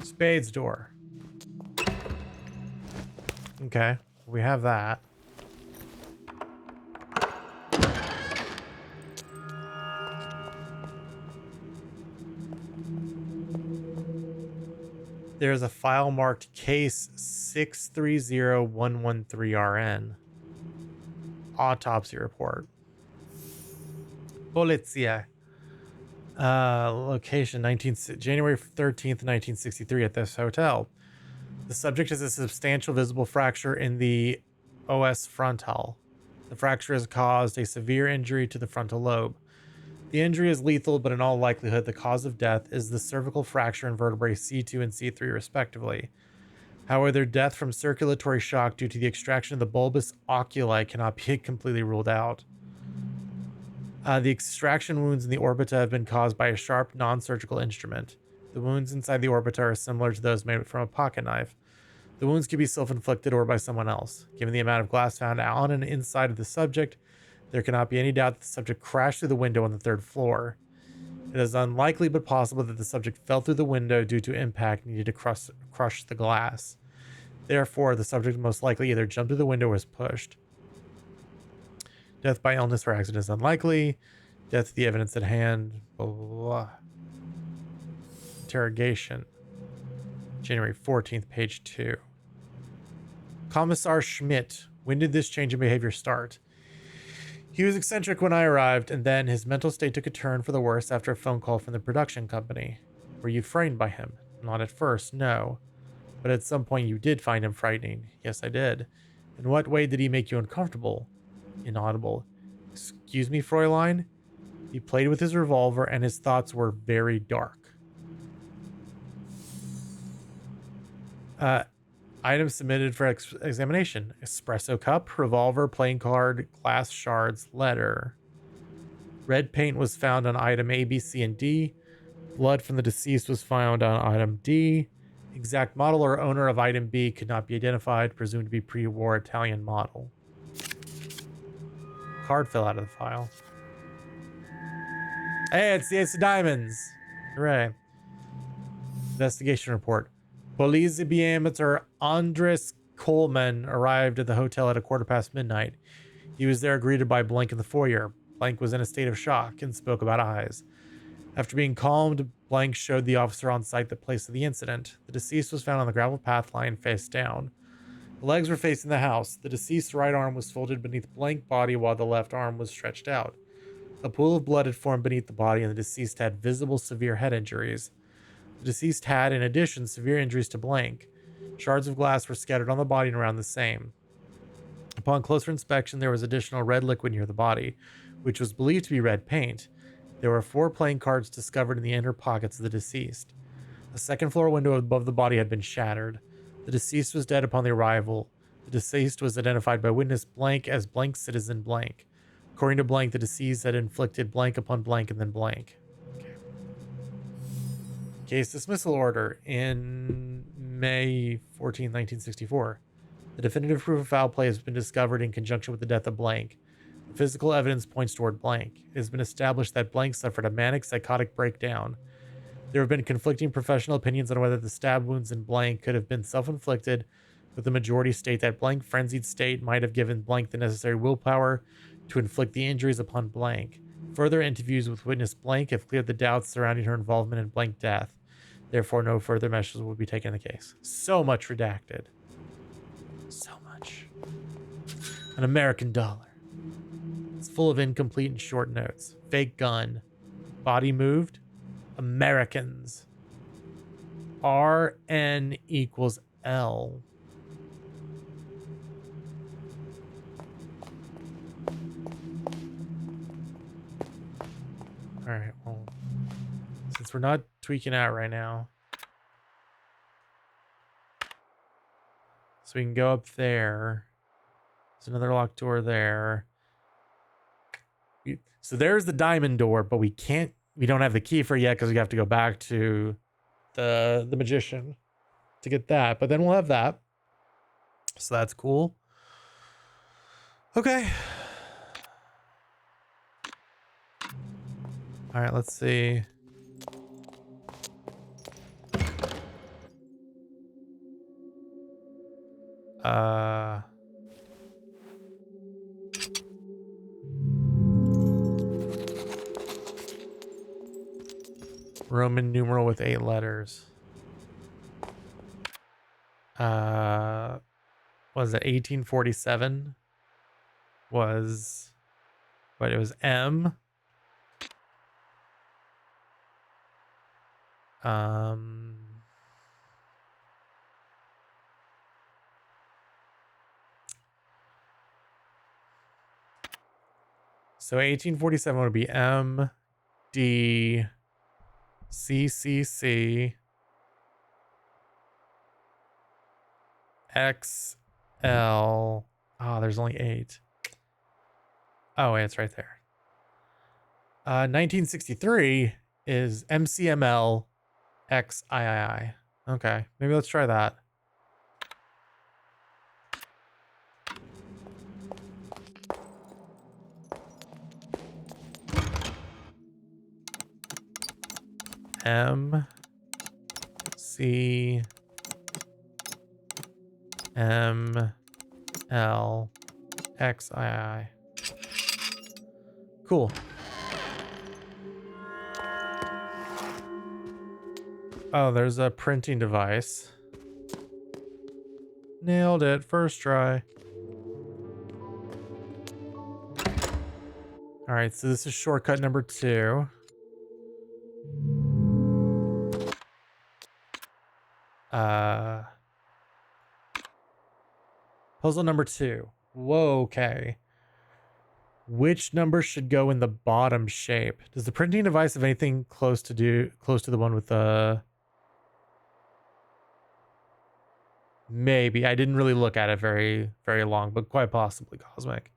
Spades door. Okay, we have that. There's a file marked case 630113RN. Autopsy report. Polizia. Location January 13th, 1963 at this hotel. The subject has a substantial visible fracture in the os frontal. The fracture has caused a severe injury to the frontal lobe. The injury is lethal, but in all likelihood, the cause of death is the cervical fracture in vertebrae C2 and C3, respectively. However, death from circulatory shock due to the extraction of the bulbous oculi cannot be completely ruled out. The extraction wounds in the orbita have been caused by a sharp, non-surgical instrument. The wounds inside the orbita are similar to those made from a pocket knife. The wounds can be self-inflicted or by someone else. Given the amount of glass found on and inside of the subject, there cannot be any doubt that the subject crashed through the window on the 3rd floor. It is unlikely but possible that the subject fell through the window due to impact and needed to crush the glass. Therefore, the subject most likely either jumped through the window or was pushed. Death by illness or accident is unlikely. Death to the evidence at hand. Blah, blah, blah. Interrogation. January 14th, page 2. Commissar Schmidt. When did this change in behavior start? He was eccentric when I arrived, and then his mental state took a turn for the worse after a phone call from the production company. Were you frightened by him? Not at first, no. But at some point you did find him frightening. Yes, I did. In what way did he make you uncomfortable? Inaudible. Excuse me, Fräulein? He played with his revolver and his thoughts were very dark. Items submitted for examination. Espresso cup, revolver, playing card, glass shards, letter. Red paint was found on item A, B, C, and D. Blood from the deceased was found on item D. Exact model or owner of item B could not be identified, presumed to be pre-war Italian model. Card fell out of the file. Hey, it's the Ace of Diamonds. Hooray. Investigation report. Police Biameter Andres Coleman arrived at the hotel at midquarter midnight. He was there greeted by Blank in the foyer. Blank was in a state of shock and spoke about eyes. After being calmed, Blank showed the officer on site the place of the incident. The deceased was found on the gravel path lying face down. The legs were facing the house. The deceased's right arm was folded beneath Blank's body while the left arm was stretched out. A pool of blood had formed beneath the body and the deceased had visible severe head injuries. The deceased had, in addition, severe injuries to Blank. Shards of glass were scattered on the body and around the same. Upon closer inspection, there was additional red liquid near the body, which was believed to be red paint. There were 4 playing cards discovered in the inner pockets of the deceased. A second-floor window above the body had been shattered. The deceased was dead upon the arrival. The deceased was identified by witness Blank as Blank Citizen Blank. According to Blank, the deceased had inflicted blank upon blank and then blank. Okay. Case dismissal order in May 14, 1964. The definitive proof of foul play has been discovered in conjunction with the death of Blank. The physical evidence points toward Blank. It has been established that Blank suffered a manic psychotic breakdown. There have been conflicting professional opinions on whether the stab wounds in Blank could have been self-inflicted, with the majority state that Blank frenzied state might have given Blank the necessary willpower to inflict the injuries upon Blank. Further interviews with witness Blank have cleared the doubts surrounding her involvement in Blank death. Therefore, no further measures will be taken in the case. So much redacted. So much. An American dollar. It's full of incomplete and short notes. Fake gun. Body moved. Americans. RN equals L. All right, well, since we're not tweaking out right now, so we can go up there. There's another locked door there. So there's the diamond door, but we don't have the key for it yet because we have to go back to the magician to get that. But then we'll have that. So that's cool. Okay. All right, let's see. Roman numeral with 8 letters. Was it 1847? But it was M. So 1847 would be M D C C C X L. Oh, there's only 8. Oh, wait, it's right there. 1963 is MCML XIII. Okay, maybe let's try that. M C M L X I I. Cool. Oh, there's a printing device. Nailed it. First try. All right, so this is shortcut number 2. Puzzle number 2. Whoa, okay. Which number should go in the bottom shape? Does the printing device have anything close to the one with the... Maybe. I didn't really look at it very, very long, but quite possibly cosmic.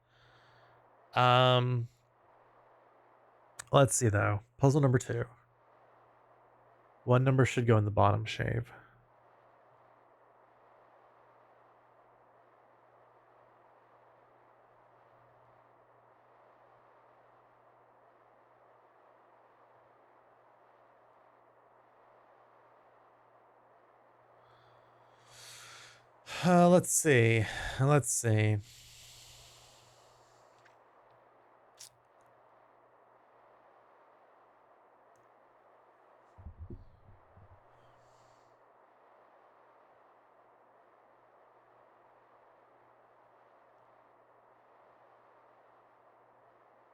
Let's see though. Puzzle number 2. One number should go in the bottom shape. Let's see. Let's see.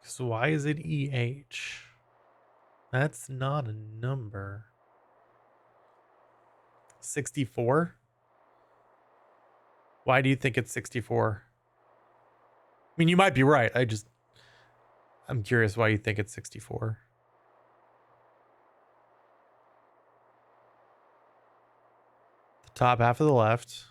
So why is it EH? That's not a number. 64? Why do you think it's 64? I mean, you might be right. I'm curious why you think it's 64. The top half of the left.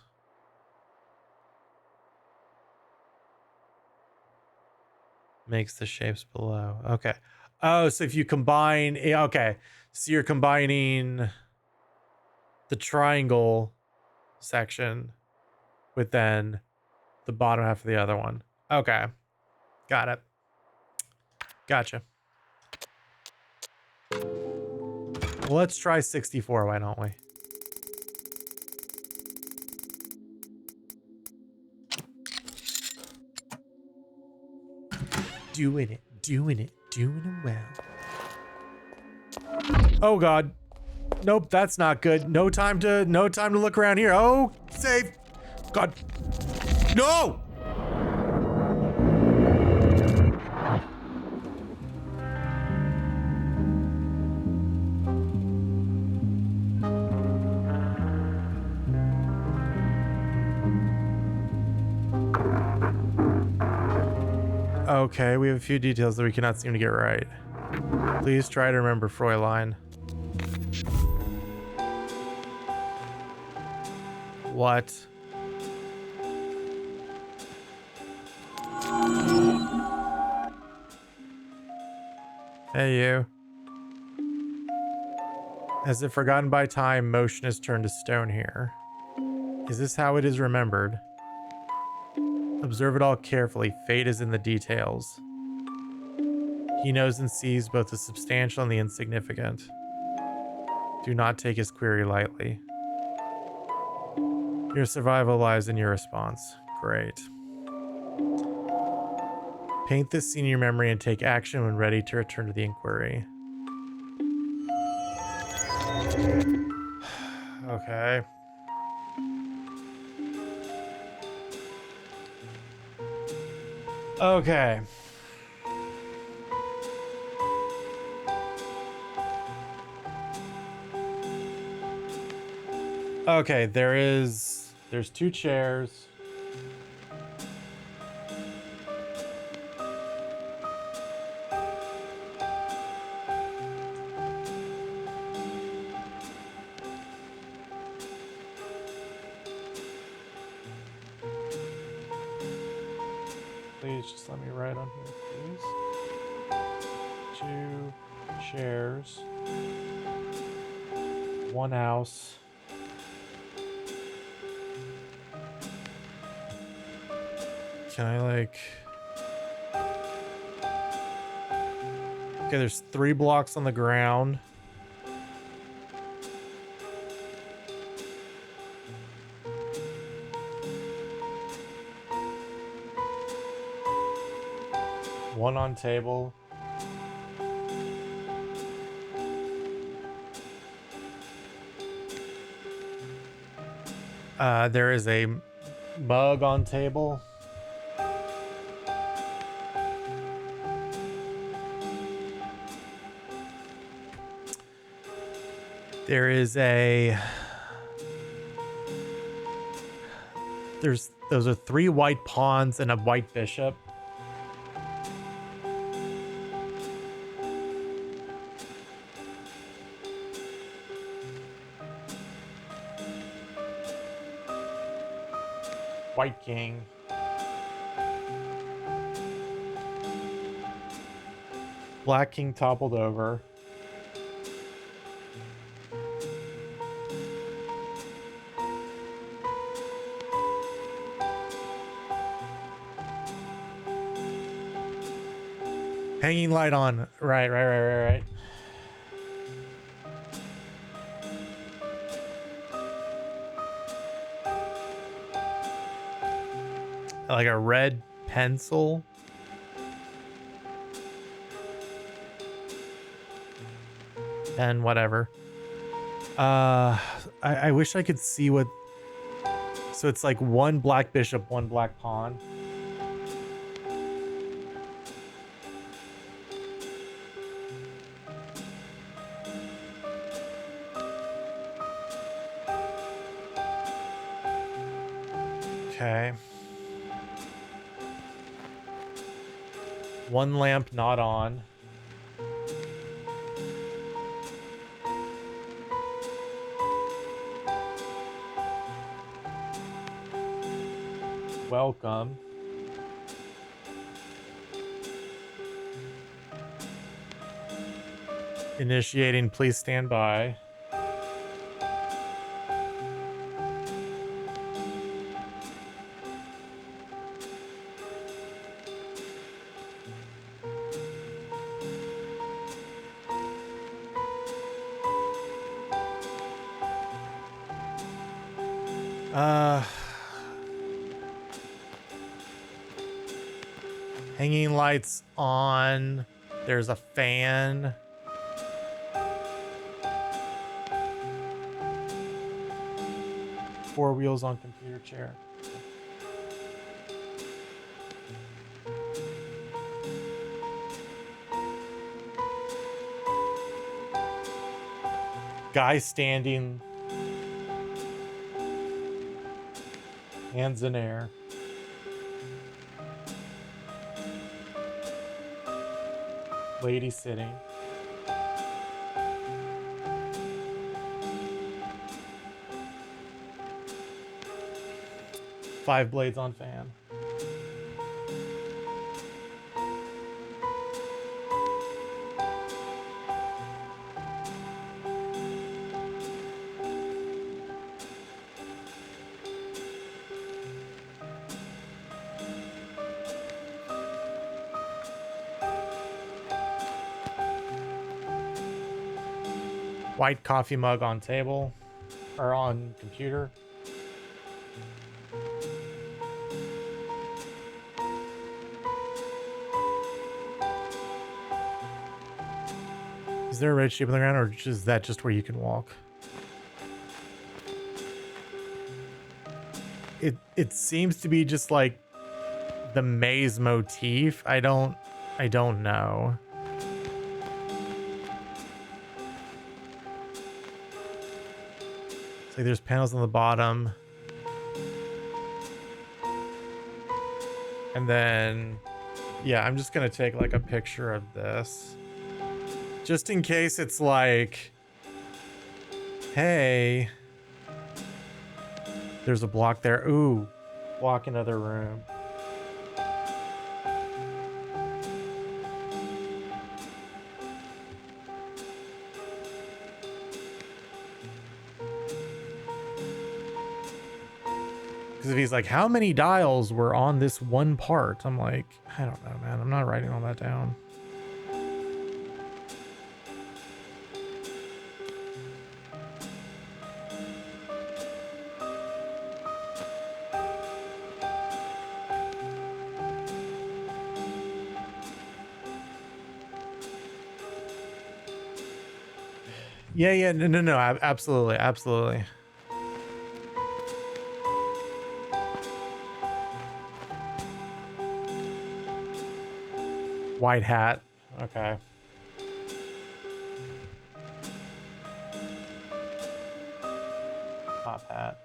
Makes the shapes below. Okay. Oh, so if you combine... Okay. So you're combining... the triangle section with then the bottom half of the other one. Okay. Got it. Gotcha. Well, let's try 64, why don't we? Doing it, doing it, doing it well. Oh god. Nope, that's not good. No time to look around here. Oh, safe. God. No! Okay, we have a few details that we cannot seem to get right. Please try to remember Fräulein. What? Hey, you. As if forgotten by time, motion has turned to stone here. Is this how it is remembered? Observe it all carefully. Fate is in the details. He knows and sees both the substantial and the insignificant. Do not take his query lightly. Your survival lies in your response. Great. Paint this scene in your memory and take action when ready to return to the inquiry. Okay. Okay. Okay, there's two chairs. Please just let me write on here, please. Two chairs. One house. Can I like... Okay, there's 3 blocks on the ground. One on table. There is a mug on table. There is a... Those are 3 white pawns and a white bishop. White king. Black king toppled over. Hanging light on. Right. Like a red pencil. And whatever. I wish I could see what... So it's like 1 black bishop, 1 black pawn. Okay. 1 lamp not on. Welcome. Initiating, please stand by. Uh, hanging lights on. There's a fan. Four wheels on computer chair. Guy standing, hands in air. Lady sitting. Five blades on fan. White coffee mug on table or on computer. Is there a red sheep on the ground, or is that just where you can walk? It seems to be just like the maze motif. I don't know. It's like there's panels on the bottom. And then yeah, I'm just gonna take like a picture of this. Just in case it's like, hey, there's a block there. Ooh, block another room. Because if he's like, how many dials were on this one part? I'm like, I don't know, man. I'm not writing all that down. Yeah, no, absolutely. White hat. Okay. Top hat.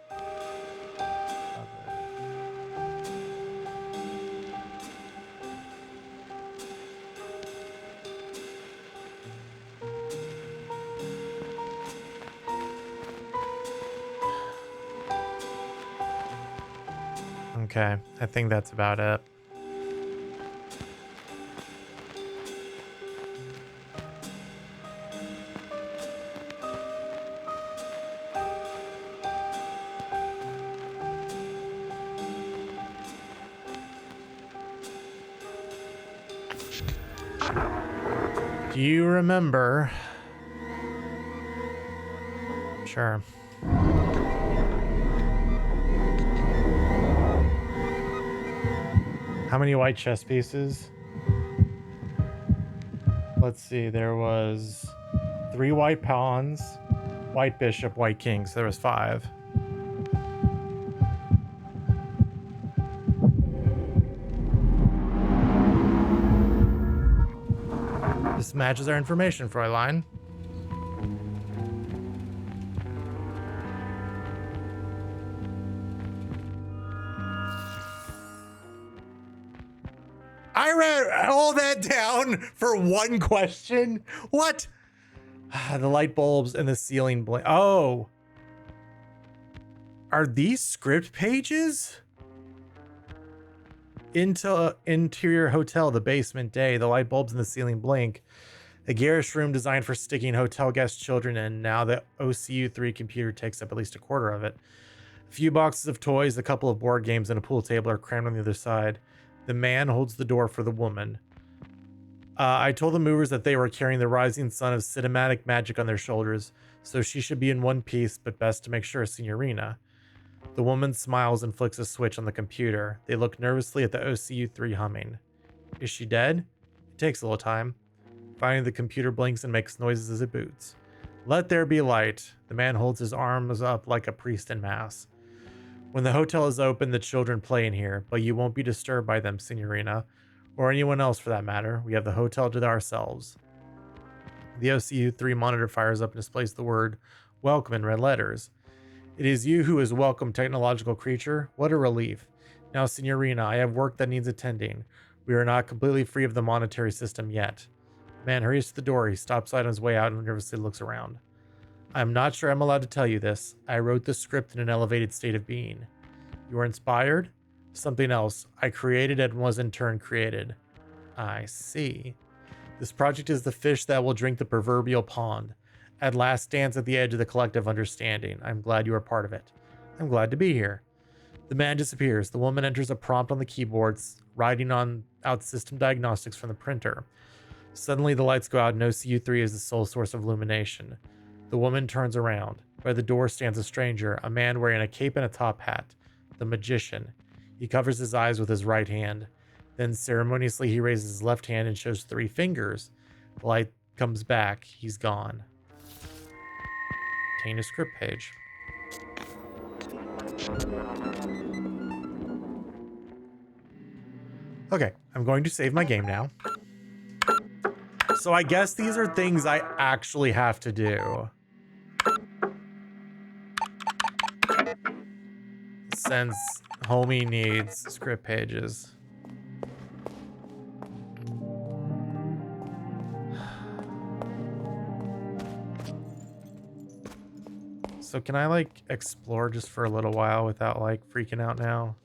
Okay, I think that's about it. Do you remember? Sure. How many white chess pieces? Let's see, there was 3 white pawns, white bishop, white king, so there was 5. This matches our information, Fräulein. I read all that down for one question. What? The light bulbs and the ceiling blank. Oh. Are these script pages? Interior hotel, the basement day, the light bulbs in the ceiling blink. A garish room designed for sticking hotel guest children in. Now the OCU3 computer takes up at least a quarter of it. A few boxes of toys, a couple of board games, and a pool table are crammed on the other side. The man holds the door for the woman. I told the movers that they were carrying the rising sun of cinematic magic on their shoulders, so she should be in one piece, but best to make sure, Signorina. The woman smiles and flicks a switch on the computer. They look nervously at the OCU-3 humming. Is she dead? It takes a little time. Finally, the computer blinks and makes noises as it boots. Let there be light. The man holds his arms up like a priest in mass. When the hotel is open, the children play in here, but you won't be disturbed by them, Signorina, or anyone else for that matter. We have the hotel to ourselves. The OCU-3 monitor fires up and displays the word welcome in red letters. It is you who is welcome, technological creature. What a relief. Now, Signorina, I have work that needs attending. We are not completely free of the monetary system yet. Man hurries to the door. He stops on his way out and nervously looks around. I'm not sure I'm allowed to tell you this. I wrote the script in an elevated state of being. You were inspired? Something else. I created and was in turn created. I see. This project is the fish that will drink the proverbial pond. At last stands at the edge of the collective understanding. I'm glad you are part of it. I'm glad to be here. The man disappears. The woman enters a prompt on the keyboards, writing out system diagnostics from the printer. Suddenly the lights go out and OCU-3 is the sole source of illumination. The woman turns around. By the door stands a stranger, a man wearing a cape and a top hat. The magician. He covers his eyes with his right hand. Then ceremoniously he raises his left hand and shows 3 fingers. The light comes back. He's gone. Obtain a script page. Okay, I'm going to save my game now. So I guess these are things I actually have to do. Since homie needs script pages. So can I like explore just for a little while without like freaking out now?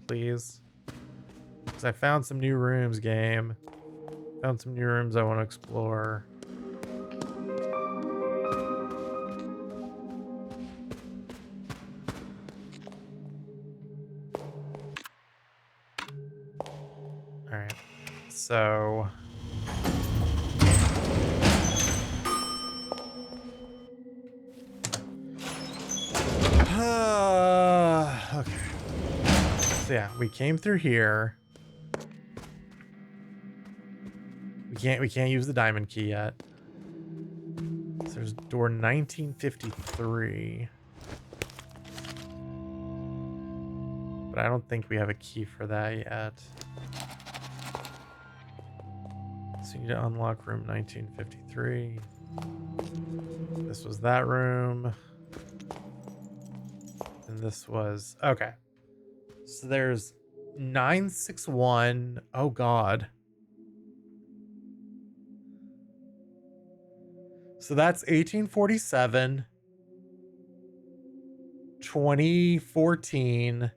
Please? Because I found some new rooms, game. Found some new rooms I want to explore. Alright. So... okay. So yeah, we came through here. We can't use the diamond key yet. So there's door 1953. But I don't think we have a key for that yet. So you need to unlock room 1953. This was that room. And this was... okay. So there's 961. Oh, God. So that's 1847, 2014,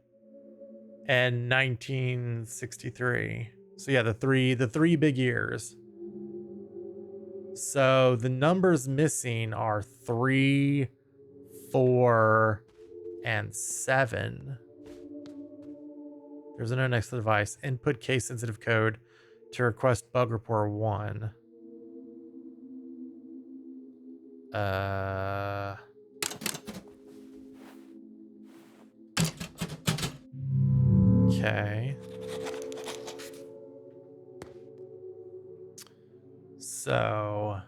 and 1963. So yeah, the three big years. So the numbers missing are 3, 4, and 7. There's a note next to the device. Input case sensitive code to request bug report 1. Okay. So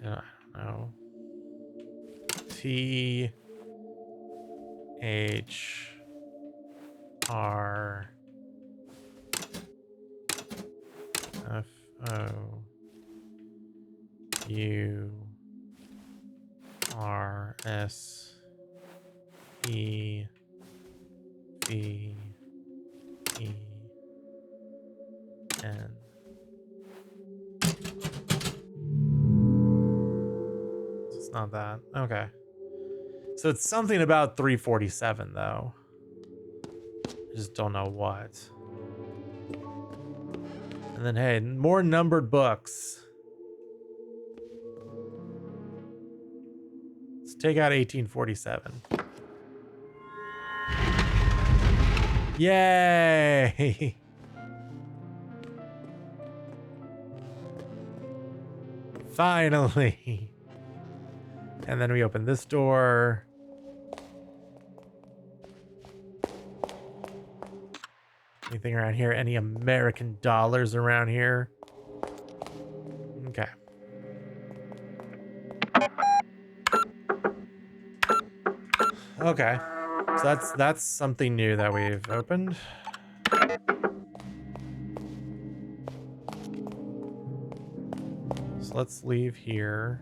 I don't know. T H R F O U R S E V E N. It's not that. Okay. So it's something about 347 though. I just don't know what. And then hey, more numbered books. Let's take out 1847. Yay! Finally! And then we open this door. Anything around here? Any American dollars around here? Okay. Okay. So that's something new that we've opened. So let's leave here.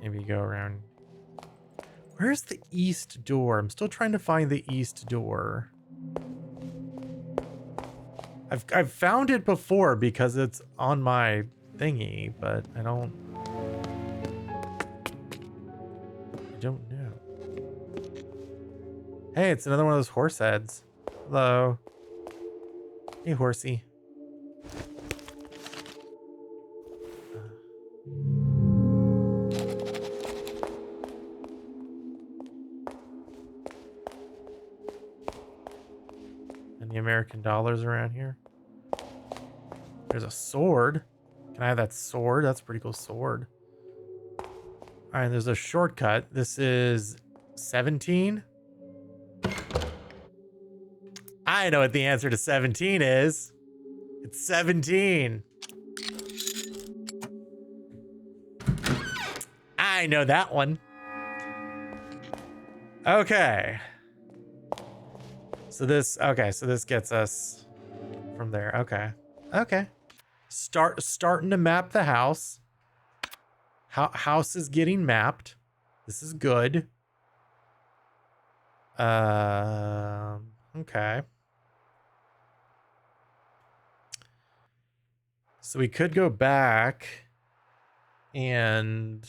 Maybe go around. Where's the east door? I'm still trying to find the east door. I've found it before because it's on my thingy, but I don't know. Hey, it's another one of those horse heads. Hello. Hey, horsey. Any American dollars around here? There's a sword. Can I have that sword? That's a pretty cool sword. All right, there's a shortcut. This is 17. I know what the answer to 17 is. It's 17. I know that one. Okay. So this gets us from there. Okay. Okay. Starting to map the house. House is getting mapped. This is good. Okay. So we could go back and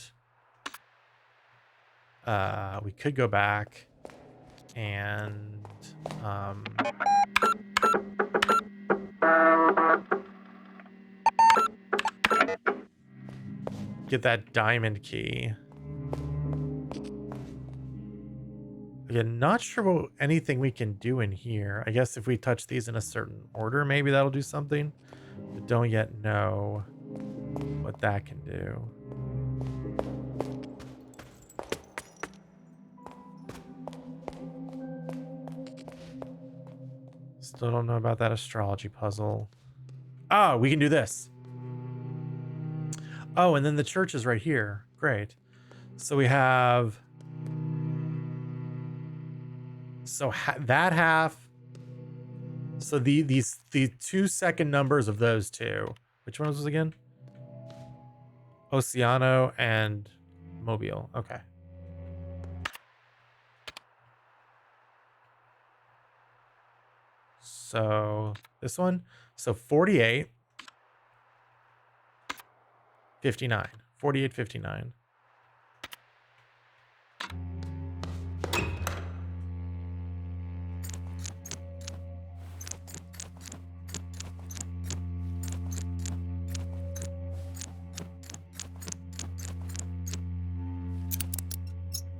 get that diamond key. Again, not sure anything we can do in here. I guess if we touch these in a certain order, maybe that'll do something. But don't yet know what that can do. Still don't know about that astrology puzzle. Oh, we can do this. Oh, and then the church is right here. Great. So we have... So that half... So the 2 second numbers of those two. Which one was this again? Oceano and Mobile. Okay. So this one. So 48. 59. 48, 59.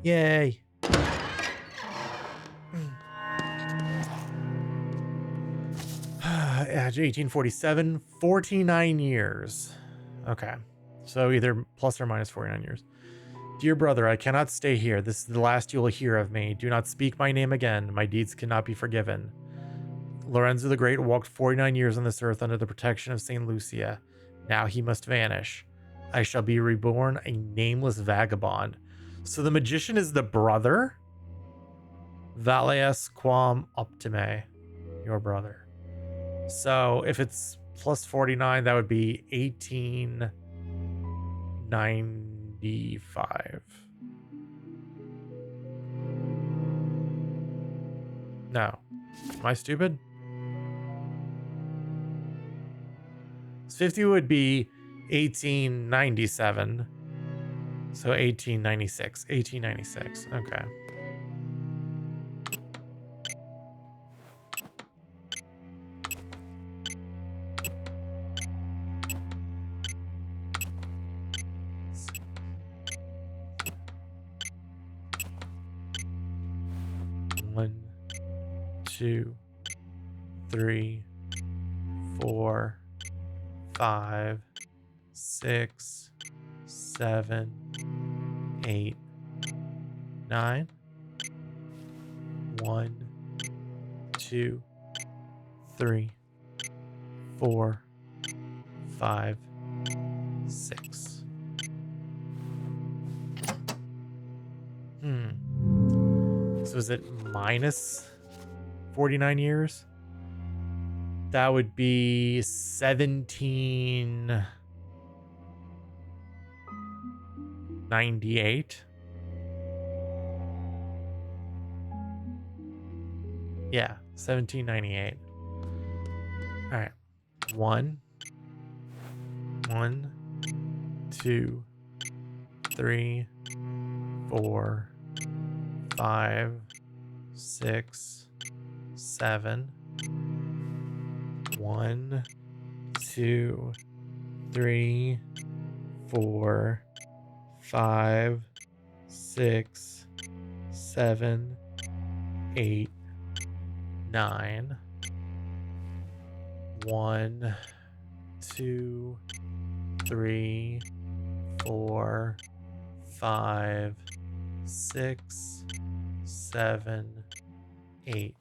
Yay. 1847, 49 years. Okay. So either plus or minus 49 years. Dear brother, I cannot stay here. This is the last you will hear of me. Do not speak my name again. My deeds cannot be forgiven. Lorenzo the Great walked 49 years on this earth under the protection of St. Lucia. Now he must vanish. I shall be reborn a nameless vagabond. So the magician is the brother? Valeas quam optime. Your brother. So if it's plus 49, that would be 1895. No. Am I stupid? 50 would be 1897. So 1896. 1896. Okay. 1, 2, 3, 4, 5, 6, 7, 8, 9. 1, 2, 3, 4, 5, 6. So is it minus 49 years? That would be 1798. Yeah, 1798. All right. 1, 2, 3, 4, 5, 6, 7. 1, 2, 3, 4, 5, 6, 7, 8, 9. 1, 2, 3, 4, 5, 6, 7, 8.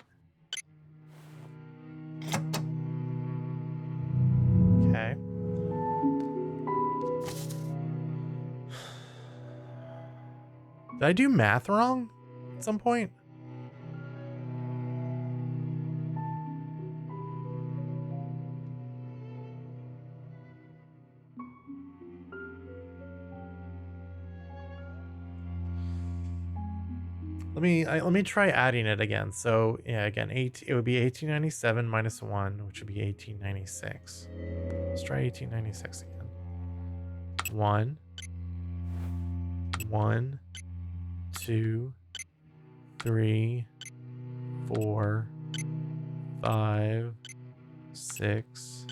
Okay. Did I do math wrong at some point? Let me try adding it again. So yeah, again, it would be 1897 minus 1, which would be 1896. Let's try 1896 again. 1, 2, 3, 4, 5, 6,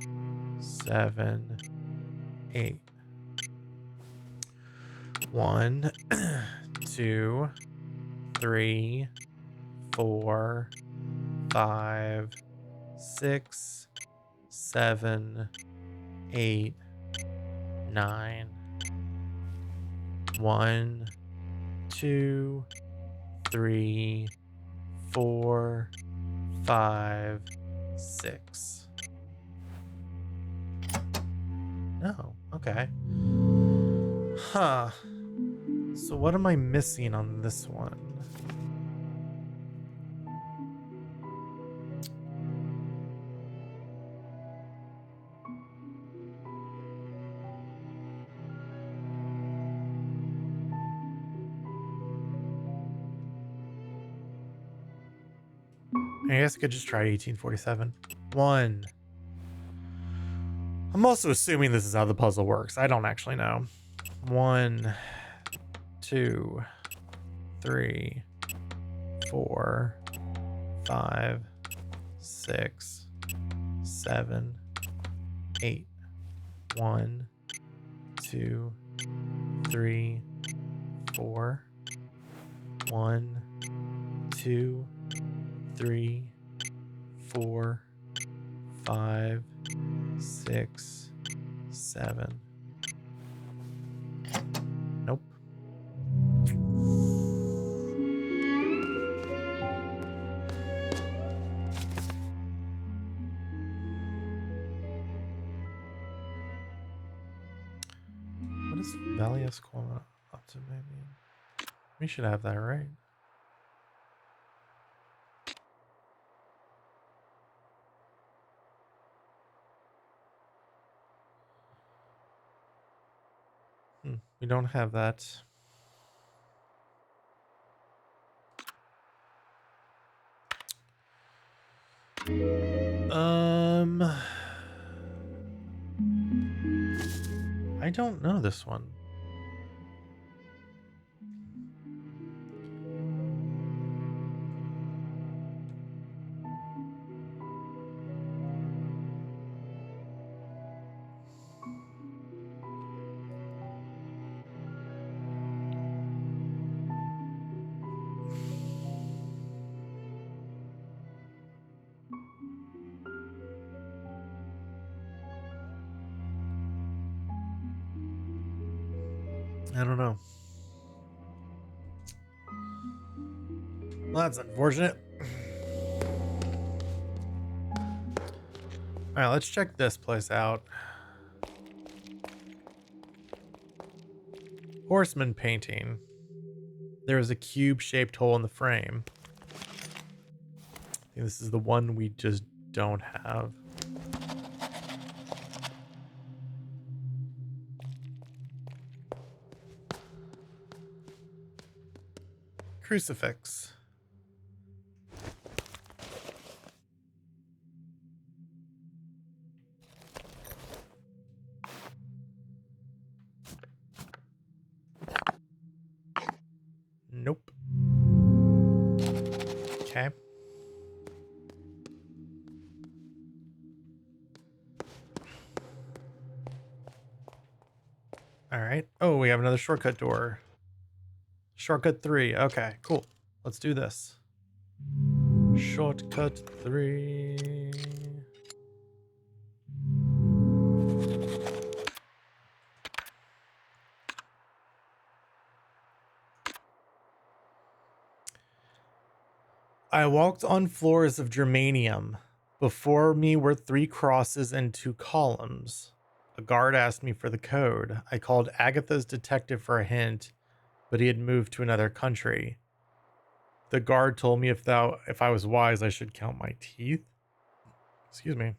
7, 8. 1, 2, 3, 4, 5, 6, 7, 8, 9. 1, 2, 3, 4, 5, 6. No, okay. Huh. So what am I missing on this one? I guess I could just try 1847. 1. I'm also assuming this is how the puzzle works. I don't actually know. 1, 2, 3, 4, 5, 6, 7, 8. 1, 2, 3, 4. 1, 2, 3, 4, 5, 6, 7. Nope. What is Valley Esquima up to, maybe? We should have that right. We don't have that. I don't know this one. I don't know. Well, that's unfortunate. All right, let's check this place out. Horseman painting. There is a cube-shaped hole in the frame. I think this is the one we just don't have. Crucifix. Nope. Okay. All right. Oh, we have another shortcut door. Shortcut 3. Okay, cool. Let's do this. Shortcut 3. I walked on floors of germanium. Before me were 3 crosses and 2 columns. A guard asked me for the code. I called Agatha's detective for a hint, but he had moved to another country. The guard told me if I was wise, I should count my teeth. Excuse me.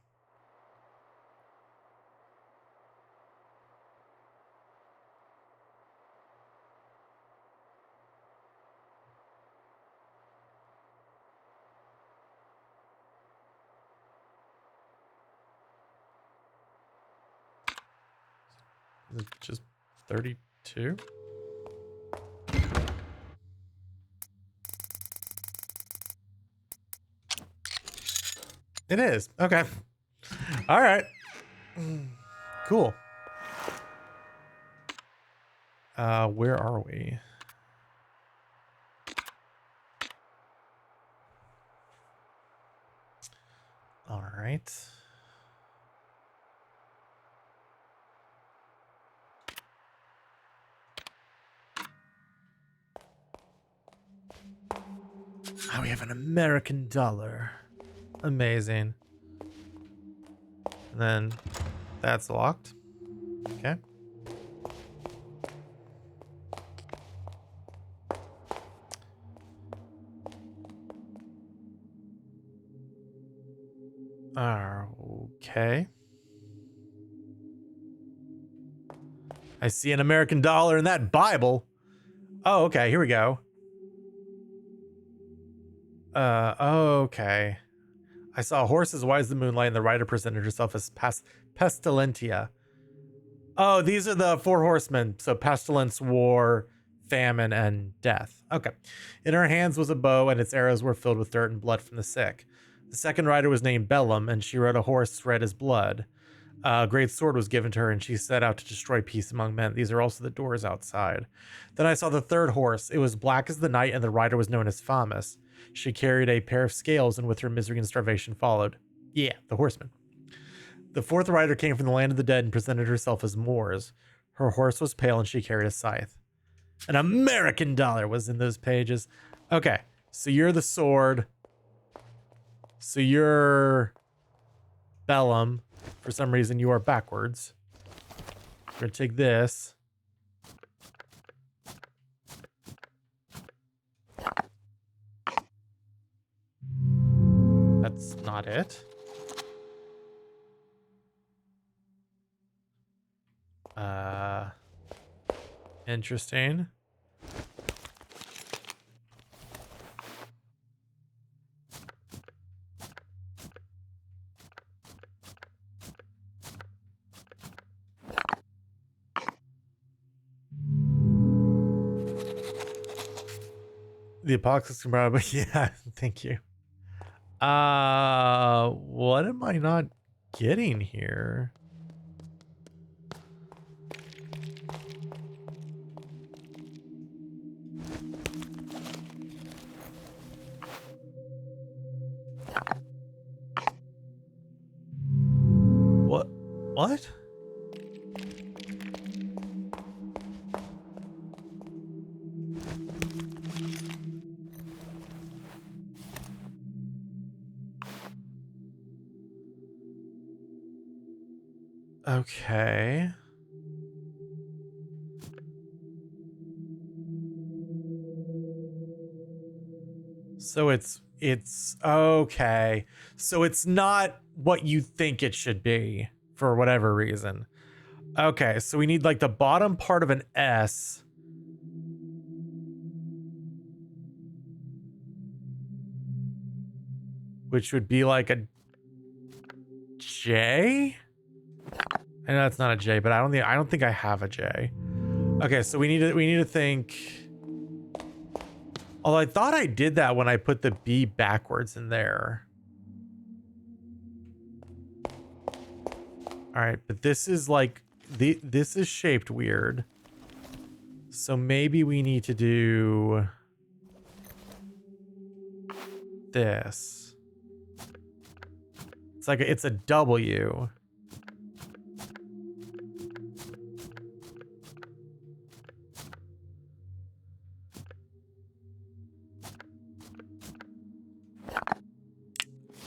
Is it just 32? It is. Okay. All right. Cool. Where are we? All right. Oh, we have an American dollar. Amazing. And then that's locked. Okay. Okay. I see an American dollar in that Bible. Oh, okay. Here we go. Okay. I saw a horse as white as the moonlight, and the rider presented herself as Pestilentia. Oh, these are the 4 horsemen. So pestilence, war, famine, and death. Okay. In her hands was a bow, and its arrows were filled with dirt and blood from the sick. The second rider was named Bellum, and she rode a horse red as blood. A great sword was given to her, and she set out to destroy peace among men. These are also the doors outside. Then I saw the third horse. It was black as the night, and the rider was known as Famus. She carried a pair of scales, and with her misery and starvation followed. Yeah, the horseman. The fourth rider came from the land of the dead and presented herself as Moors. Her horse was pale, and she carried a scythe. An American dollar was in those pages. Okay, so you're the sword. So you're Bellum. For some reason, you are backwards. We're going to take this. That's not it. Interesting. The apocalypse tomorrow, but yeah, thank you. What am I not getting here? What? Okay. So it's okay. So it's not what you think it should be for whatever reason. Okay, so we need like the bottom part of an S. Which would be like a J? I know that's not a J, but I don't think I have a J. Okay, so we need to think. Although I thought I did that when I put the B backwards in there. All right, but this is like this is shaped weird. So maybe we need to do this. It's like it's a W.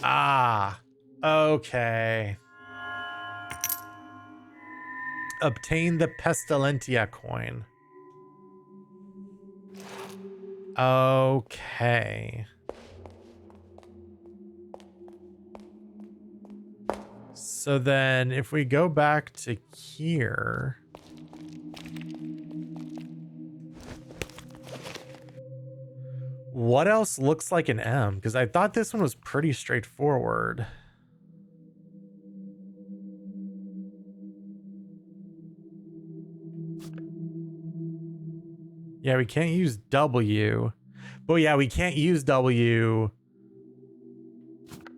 Ah, okay. Obtain the Pestilentia coin. Okay. So then if we go back to here. What else looks like an M? Because I thought this one was pretty straightforward. Yeah, we can't use W. But yeah, we can't use W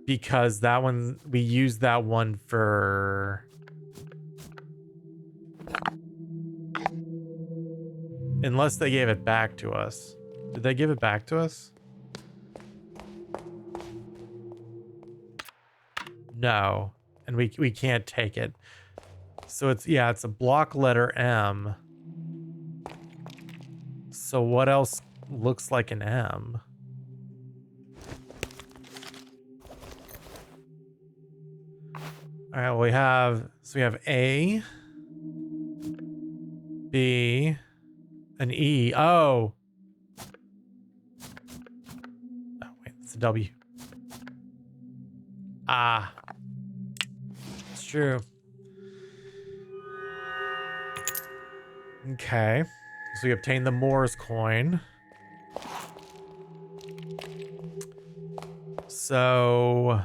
because that one, we used that one for... Unless they gave it back to us. Did they give it back to us? No. And we can't take it. So it's, yeah, it's a block letter M. So what else looks like an M? All right, well, we have A, B, an E. Oh. Oh, wait, it's a W. Ah. It's true. Okay. So we obtain the Morse coin. So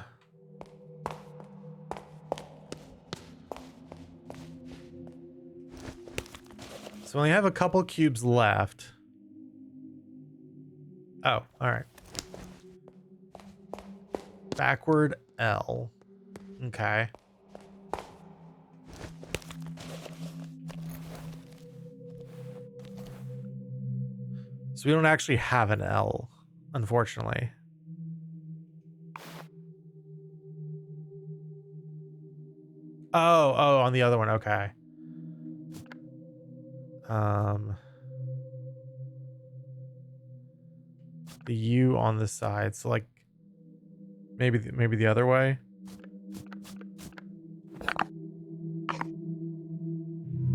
we only have a couple cubes left. Oh, all right. Backward L. Okay. So we don't actually have an L, unfortunately. Oh, on the other one, okay. The U on the side, so like maybe the other way.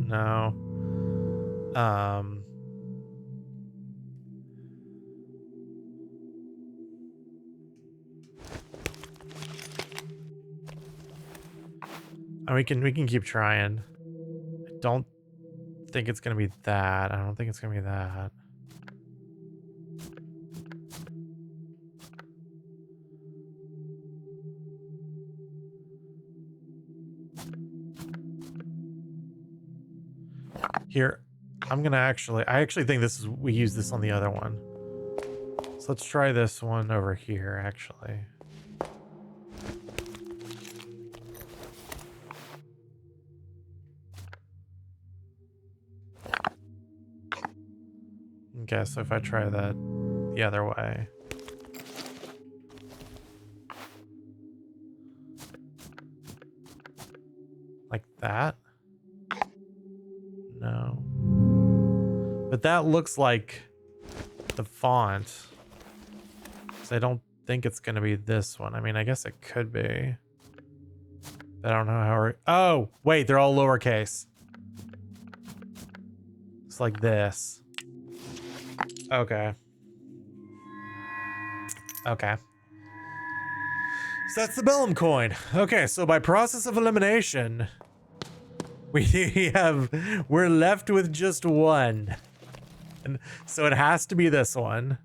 No. And we can keep trying. I don't think it's gonna be that. I don't think it's gonna be that. Here, I'm gonna I actually think this is, we use this on the other one. So let's try this one over here, actually. Okay, so if I try that the other way. Like that? No. But that looks like the font. So I don't think it's going to be this one. I mean, I guess it could be. I don't know how we're... Oh, wait, they're all lowercase. It's like this. Okay. Okay. So that's the Bellum coin. Okay, so by process of elimination, we're left with just one. And so it has to be this one.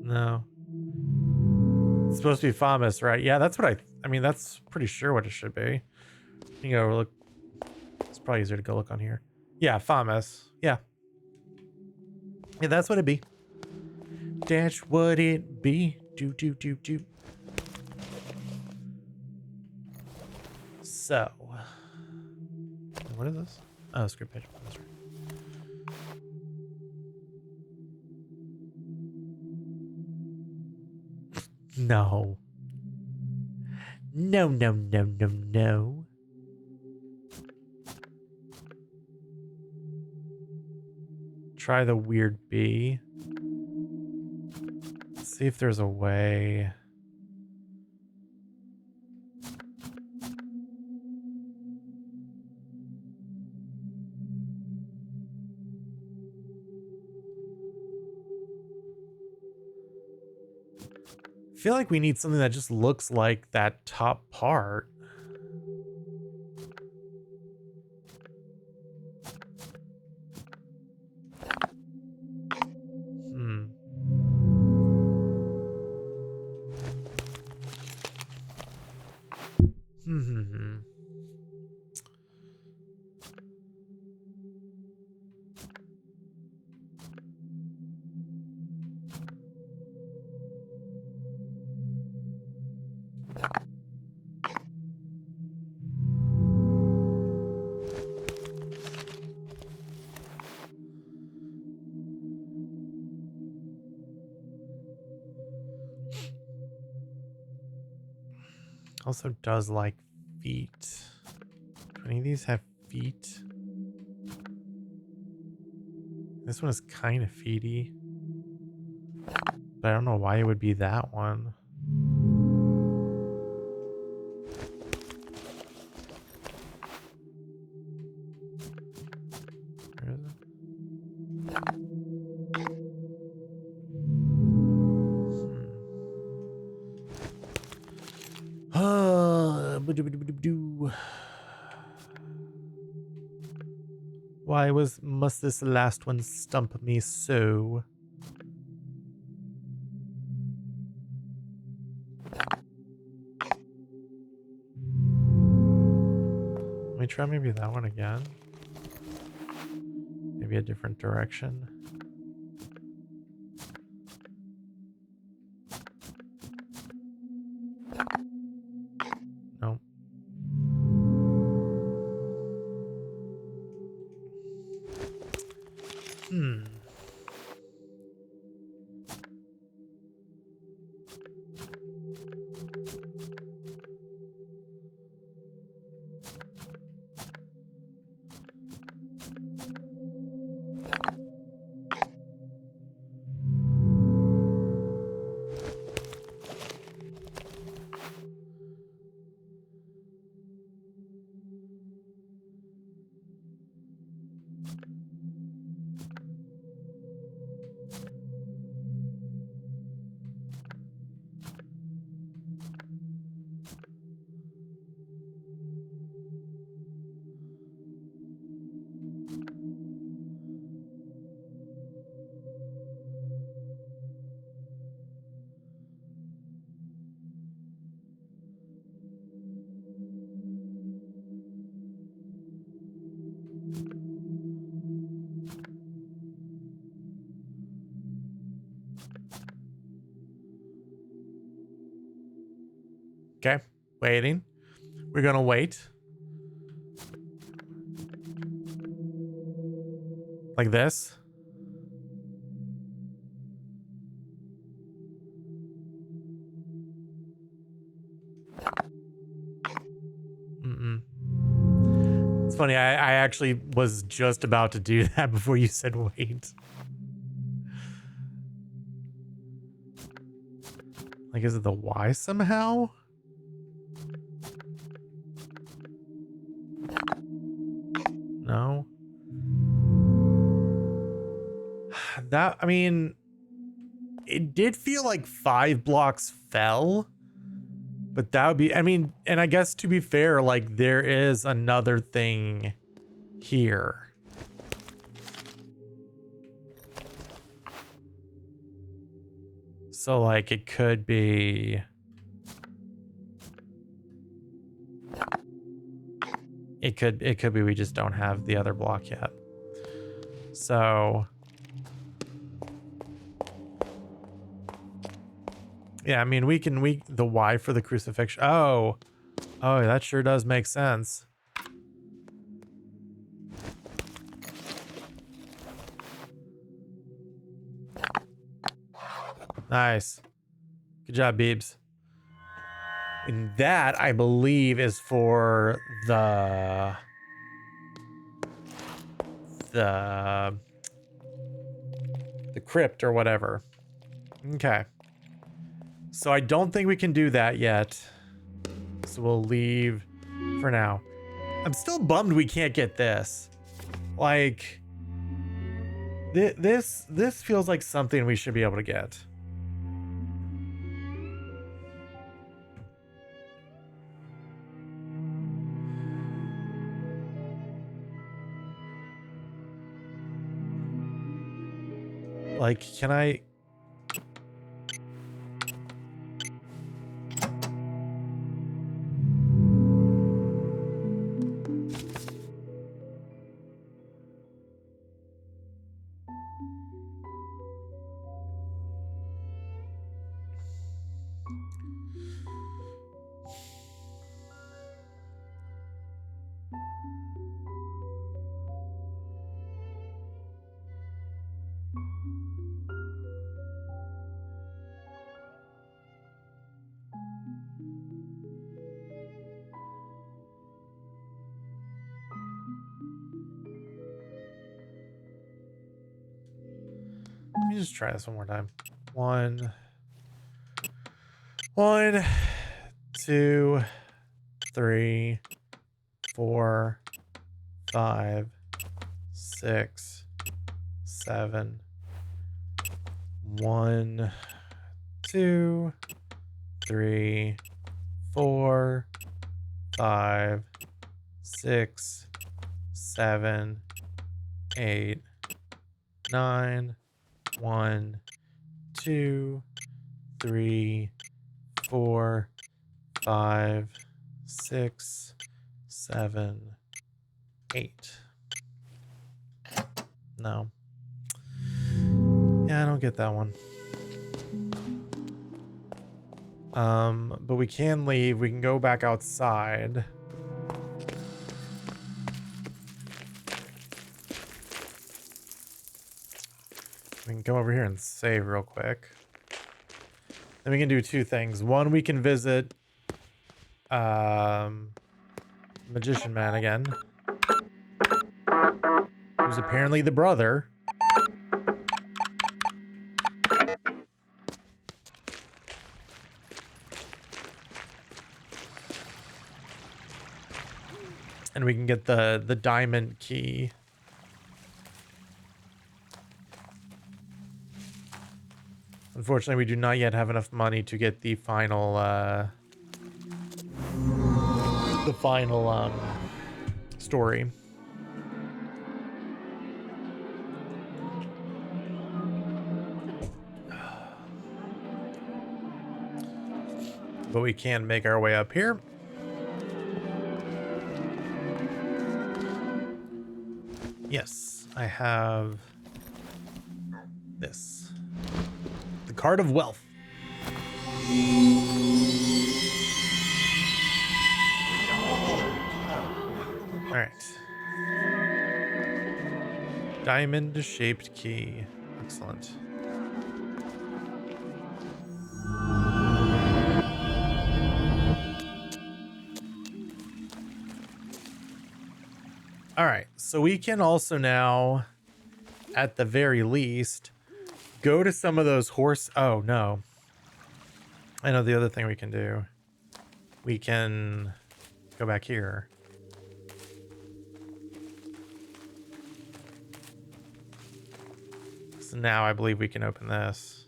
No. It's supposed to be Famas, right? Yeah, that's what I mean, that's pretty sure what it should be. You go look. It's probably easier to go look on here. Yeah, Famas. Yeah. Yeah, that's what it'd be. That's what it be. Do. So. What is this? Oh, script page. That's right. No. No. Try the weird bee. Let's see if there's a way. I feel like we need something that just looks like that top part. Also does like feet. Do any of these have feet? This one is kind of feety. But I don't know why it would be that one. Where is it? Why must this last one stump me so? Let me try maybe that one again. Maybe a different direction. Nope. Okay, waiting. We're gonna wait. Like this. I actually was just about to do that before you said wait. Like, is it the Y somehow? No. That, I mean, it did feel like 5 blocks fell, but that would be, I mean, and I guess to be fair, like there is another thing here. So like it could be, it could be we just don't have the other block yet. So yeah, I mean, the Y for the crucifixion. Oh, that sure does make sense. Nice. Good job, Beebs. And that, I believe, is for the crypt or whatever. Okay. So I don't think we can do that yet. So we'll leave for now. I'm still bummed we can't get this. Like, this feels like something we should be able to get. Like, can I... Let me just try this one more time. 1, 2, 3, 4, 5, 6, 7. 1, 2, 3, 4, 5, 6, 7, 8, 9. 1, 2, 3, 4, 5, 6, 7, 8. No. Yeah, I don't get that one. But we can leave. We can go back outside. We can come over here and save real quick. Then we can do 2 things. One, we can visit Magician Man again, who's apparently the brother. And we can get the diamond key. Unfortunately, we do not yet have enough money to get the final story. But we can make our way up here. Yes, I have this. The Card of Wealth. All right. Diamond-shaped key. Excellent. All right, so we can also now, at the very least, go to some of those horse. Oh no, I know the other thing we can do. We can go back here. So now I believe we can open this.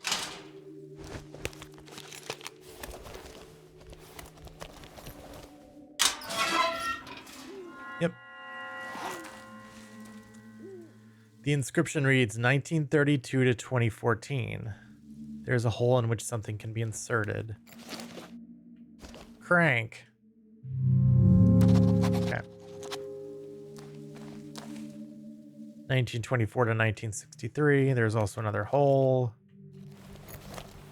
Yep. The inscription reads 1932 to 2014. There's a hole in which something can be inserted. Crank. Okay. 1924 to 1963. There's also another hole.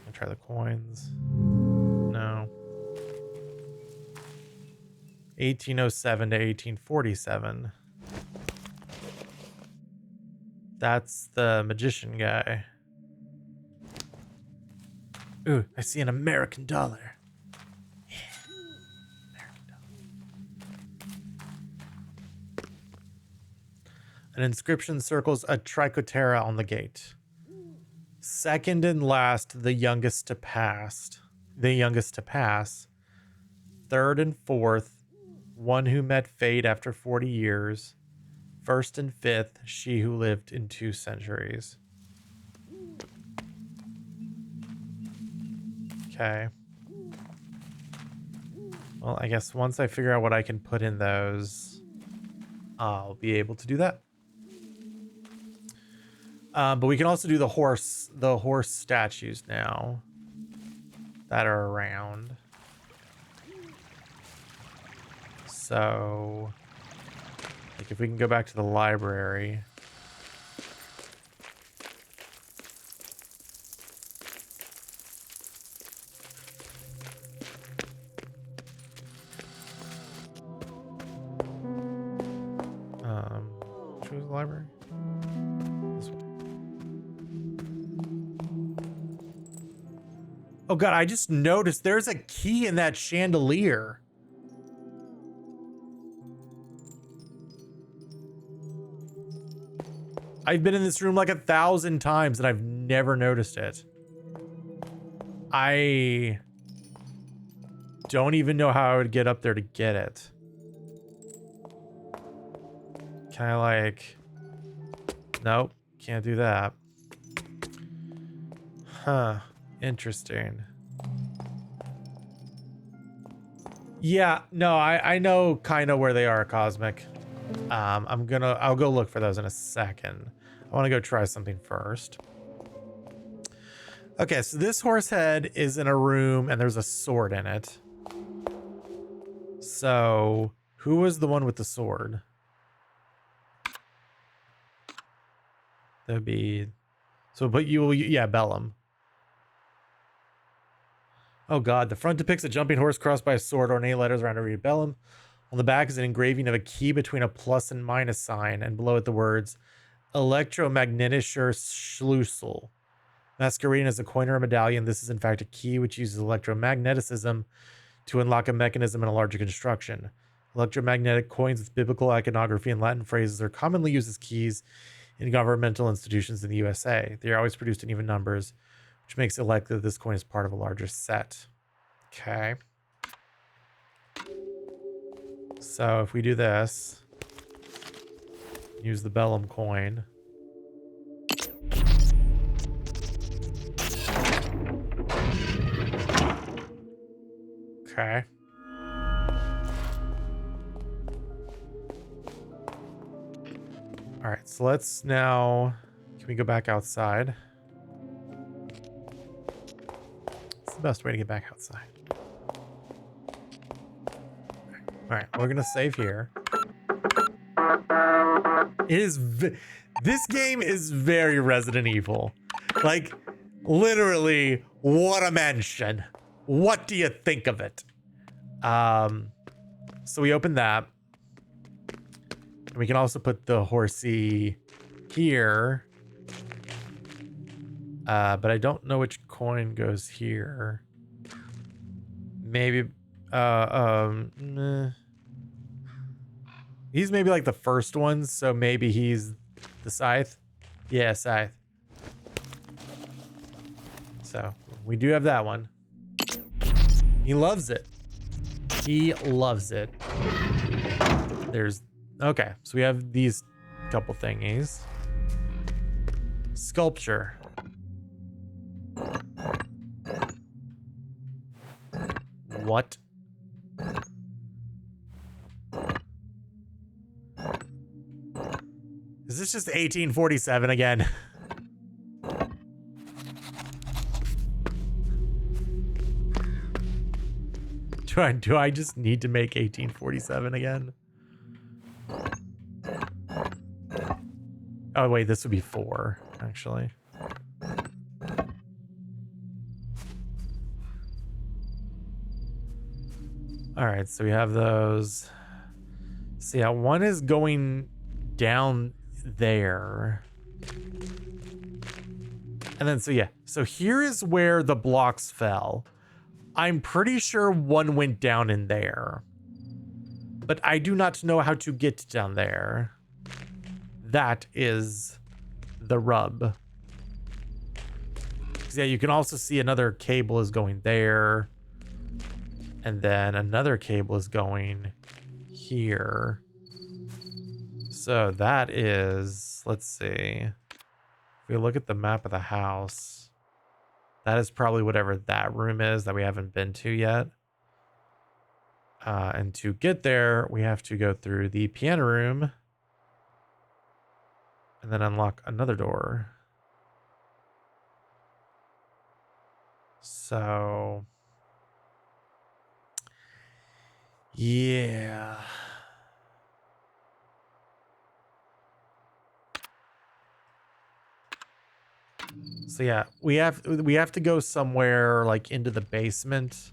I'll try the coins. No. 1807 to 1847. That's the magician guy. Ooh, I see an American dollar. Yeah. American dollar. An inscription circles a trichotera on the gate. Second and last, the youngest to pass. The youngest to pass. Third and fourth, one who met fate after 40 years. First and fifth, she who lived in 2 centuries. Okay. Well, I guess once I figure out what I can put in those, I'll be able to do that. But we can also do the horse statues now that are around. So, like, if we can go back to the library. Which was the library? This one. Oh god, I just noticed there's a key in that chandelier. I've been in this room like 1,000 times and I've never noticed it. I don't even know how I would get up there to get it. Can I like... Nope, can't do that. Huh, interesting. Yeah, no, I know kind of where they are, Cosmic. I'll go look for those in a second. I want to go try something first. Okay, so this horse head is in a room and there's a sword in it. So, who was the one with the sword? That'd be... So, but yeah, Bellum. Oh god, the front depicts a jumping horse crossed by a sword, ornate letters around every Bellum. On the back is an engraving of a key between a plus and minus sign, and below it the words Elektromagnetischer Schlüssel. Masquerading as a coin or a medallion, this is in fact a key which uses electromagnetism to unlock a mechanism in a larger construction. Electromagnetic coins with biblical iconography and Latin phrases are commonly used as keys in governmental institutions in the USA. They are always produced in even numbers, which makes it likely that this coin is part of a larger set. Okay. So if we do this, use the Bellum coin. Okay. All right, so let's now, can we go back outside? What's the best way to get back outside? All right, we're gonna save here. It is, this game is very Resident Evil. Like, literally, what a mansion. What do you think of it? So we open that. And we can also put the horsey here. But I don't know which coin goes here. Maybe, He's maybe like the first one, so maybe he's the scythe. Yeah, scythe. So we do have that one. He loves it. He loves it. There's okay, so we have these couple thingies. Sculpture. What? Is this just 1847 again? Do I just need to make 1847 again? Oh wait, this would be 4, actually. All right, so we have those. So yeah, one is going down there. And then, so yeah, so here is where the blocks fell. I'm pretty sure one went down in there. But I do not know how to get down there. That is the rub. 'Cause yeah, you can also see another cable is going there. And then another cable is going here. So that is, let's see. If we look at the map of the house, that is probably whatever that room is that we haven't been to yet. And to get there, we have to go through the piano room and then unlock another door. So, yeah. So yeah, we have to go somewhere like into the basement.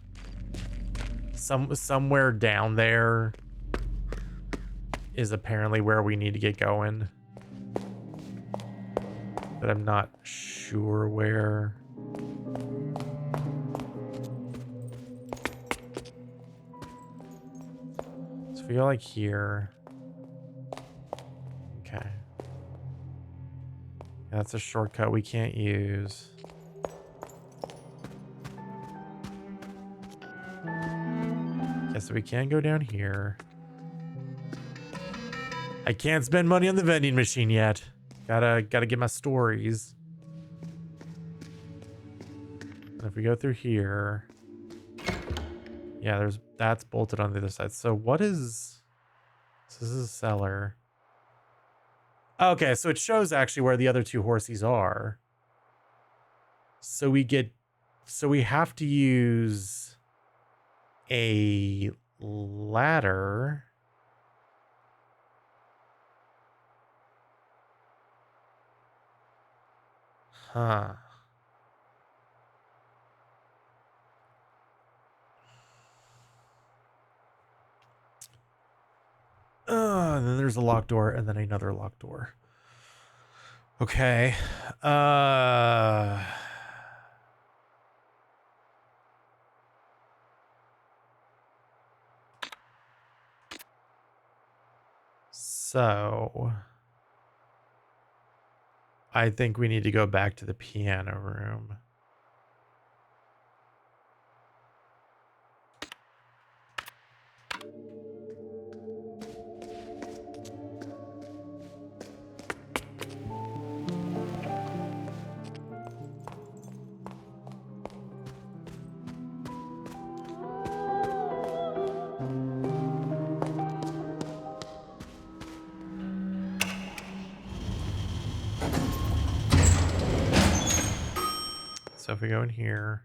Somewhere down there is apparently where we need to get going. But I'm not sure where. So if we go like here. Okay. That's a shortcut we can't use. Yeah, so we can go down here. I can't spend money on the vending machine yet. Gotta get my stories. And if we go through here, yeah, that's bolted on the other side. So what is? So this is a cellar. Okay, so it shows actually where the other 2 horsies are. So we have to use a ladder. Huh. And then there's a locked door and then another locked door. Okay. So I think we need to go back to the piano room. So if we go in here.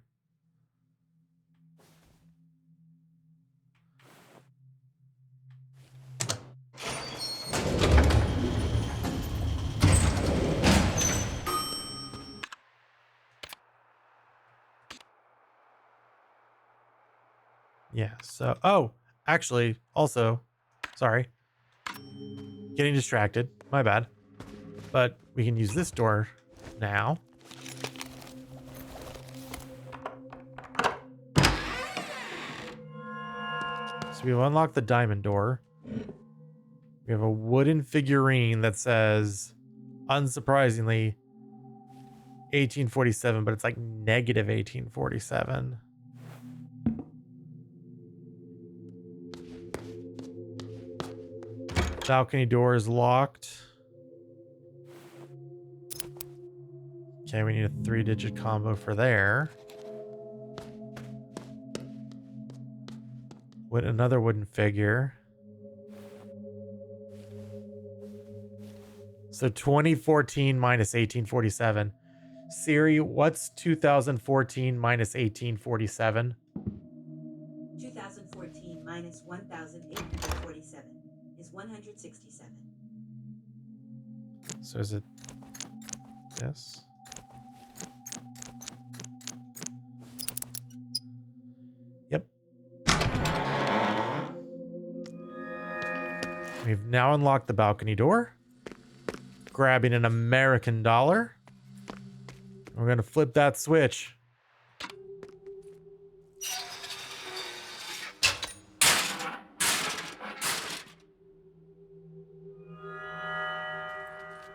Yeah, so, oh, actually, also, sorry. Getting distracted, my bad. But we can use this door now. So we unlock the diamond door. We We have a wooden figurine that says, unsurprisingly, 1847, but it's like negative 1847. Balcony door is locked. Okay, we need a 3-digit combo for there. With another wooden figure. So 2014 minus 1847. Siri, what's 2014 minus 1847? 2014 minus 1,847 is 167. So is it this? Yep. We've now unlocked the balcony door. Grabbing an American dollar. We're going to flip that switch.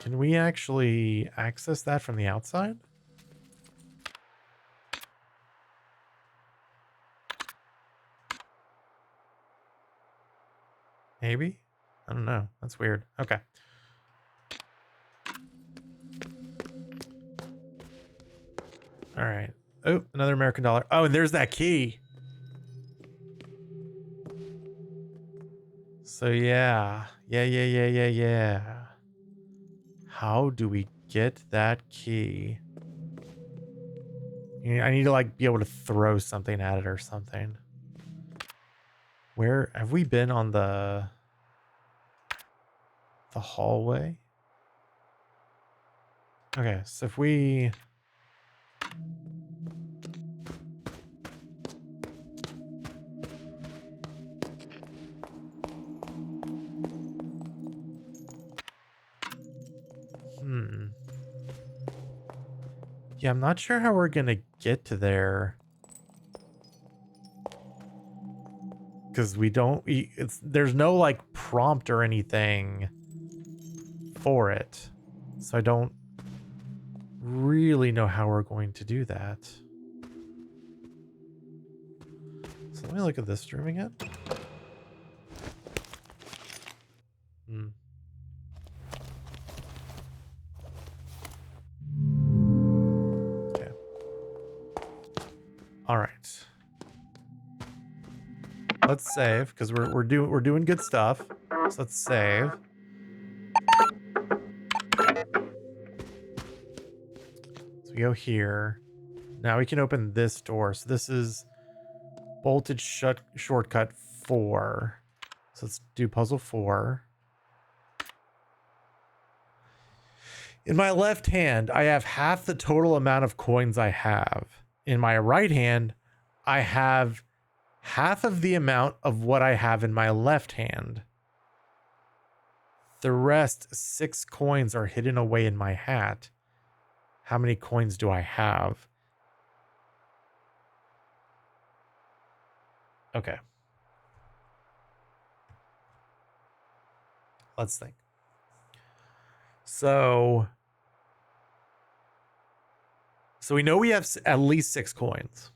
Can we actually access that from the outside? Maybe? I don't know. That's weird. Okay. All right. Oh, another American dollar. Oh, and there's that key. So yeah. Yeah. How do we get that key? I need to like be able to throw something at it or something. Where have we been on the hallway? Okay, so if we yeah, I'm not sure how we're gonna get to there. Because there's no like prompt or anything for it. So I don't really know how we're going to do that. So let me look at this room again. Okay. All right. Let's save because we're doing good stuff. So let's save. So we go here. Now we can open this door. So this is bolted shortcut 4. So let's do puzzle 4. In my left hand, I have half the total amount of coins I have. In my right hand, I have half of the amount of what I have in my left hand. The rest 6 coins are hidden away in my hat. How many coins do I have? Okay. Let's think. So we know we have at least 6 coins.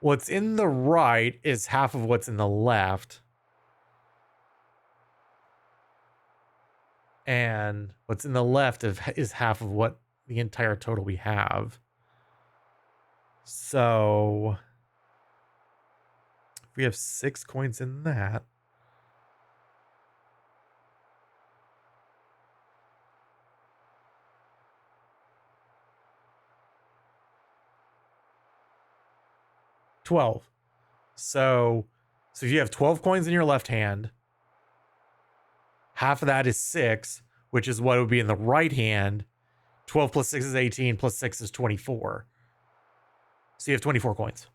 What's in the right is half of what's in the left. And what's in the left is half of what the entire total we have. So if we have 6 coins in that, $12. So if you have 12 coins in your left hand, half of that is 6, which is what would be in the right hand. 12 plus 6 is 18, plus 6 is 24. So you have 24 coins.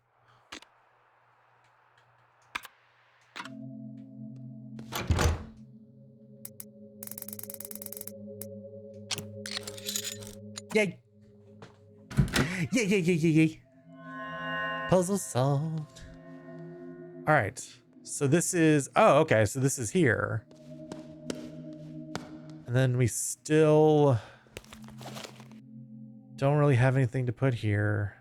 Yay. Yay. Puzzle solved. All right. So this is, oh, okay. So this is here. And then we still don't really have anything to put here.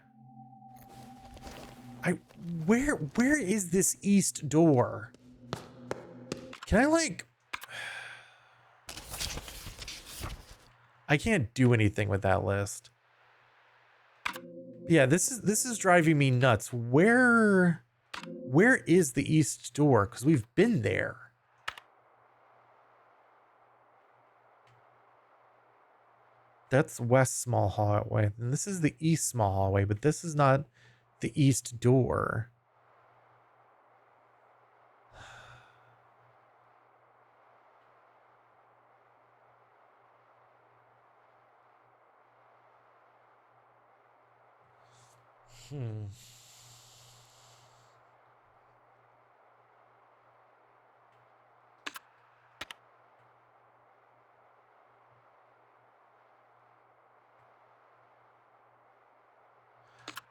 Where is this east door? Can I like, I can't do anything with that list. Yeah, this is driving me nuts. Where is the east door? Because we've been there. That's west small hallway. And this is the east small hallway, but this is not the east door.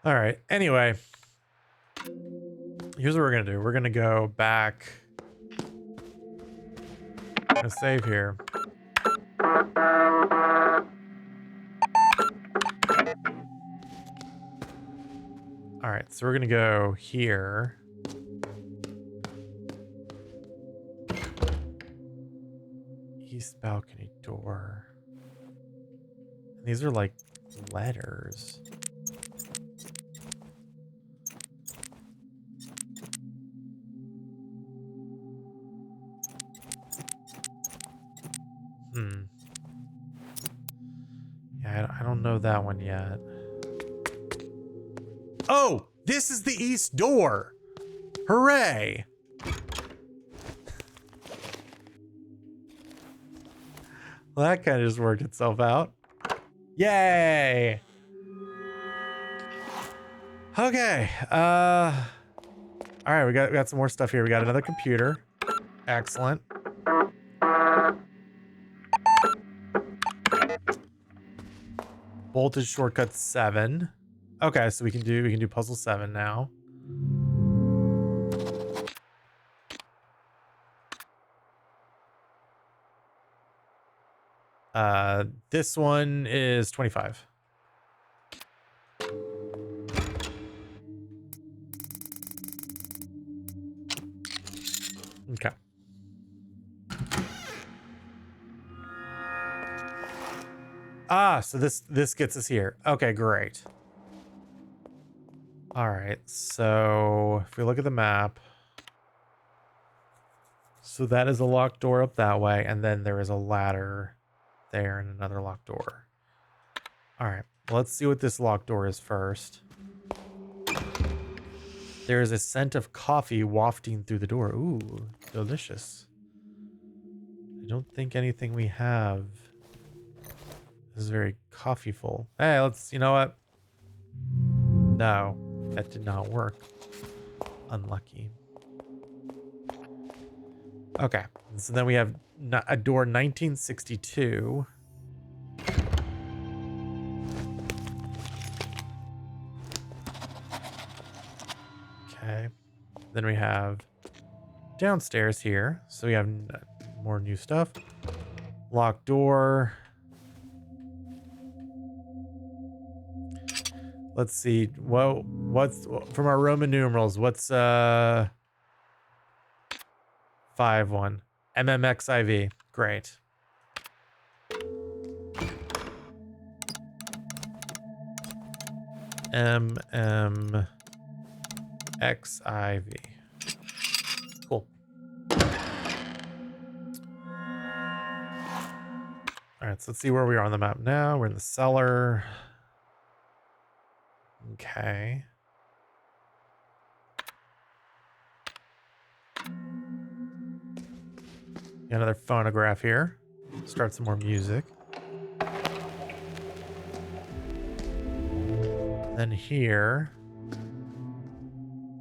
All right. Anyway, here's what we're going to do. We're going to go back. I'm going to save here. All right. So we're going to go here. East balcony door. And these are like letters. Yeah, I don't know that one yet. Oh, this is the east door. Hooray. Well, that kind of just worked itself out. Yay. Okay. All right, we got some more stuff here. We got another computer. Excellent. Voltage shortcut 7. Okay, so we can do puzzle 7 now. This one is 25. Okay. Ah, so this gets us here. Okay, great. All right, so if we look at the map, so that is a locked door up that way, and then there is a ladder there and another locked door. All right, let's see what this locked door is first. There is a scent of coffee wafting through the door. Ooh, delicious. I don't think anything we have is very coffeeful. Hey, you know what? No, that did not work. Unlucky. Okay, so then we have a door 1962. Okay, then we have downstairs here. So we have more new stuff. Locked door. Let's see. What's from our Roman numerals? What's 5-1? MMXIV. Great. MMXIV. Cool. All right, so let's see where we are on the map now. We're in the cellar. Okay. Got another phonograph here. Start some more music. Then here,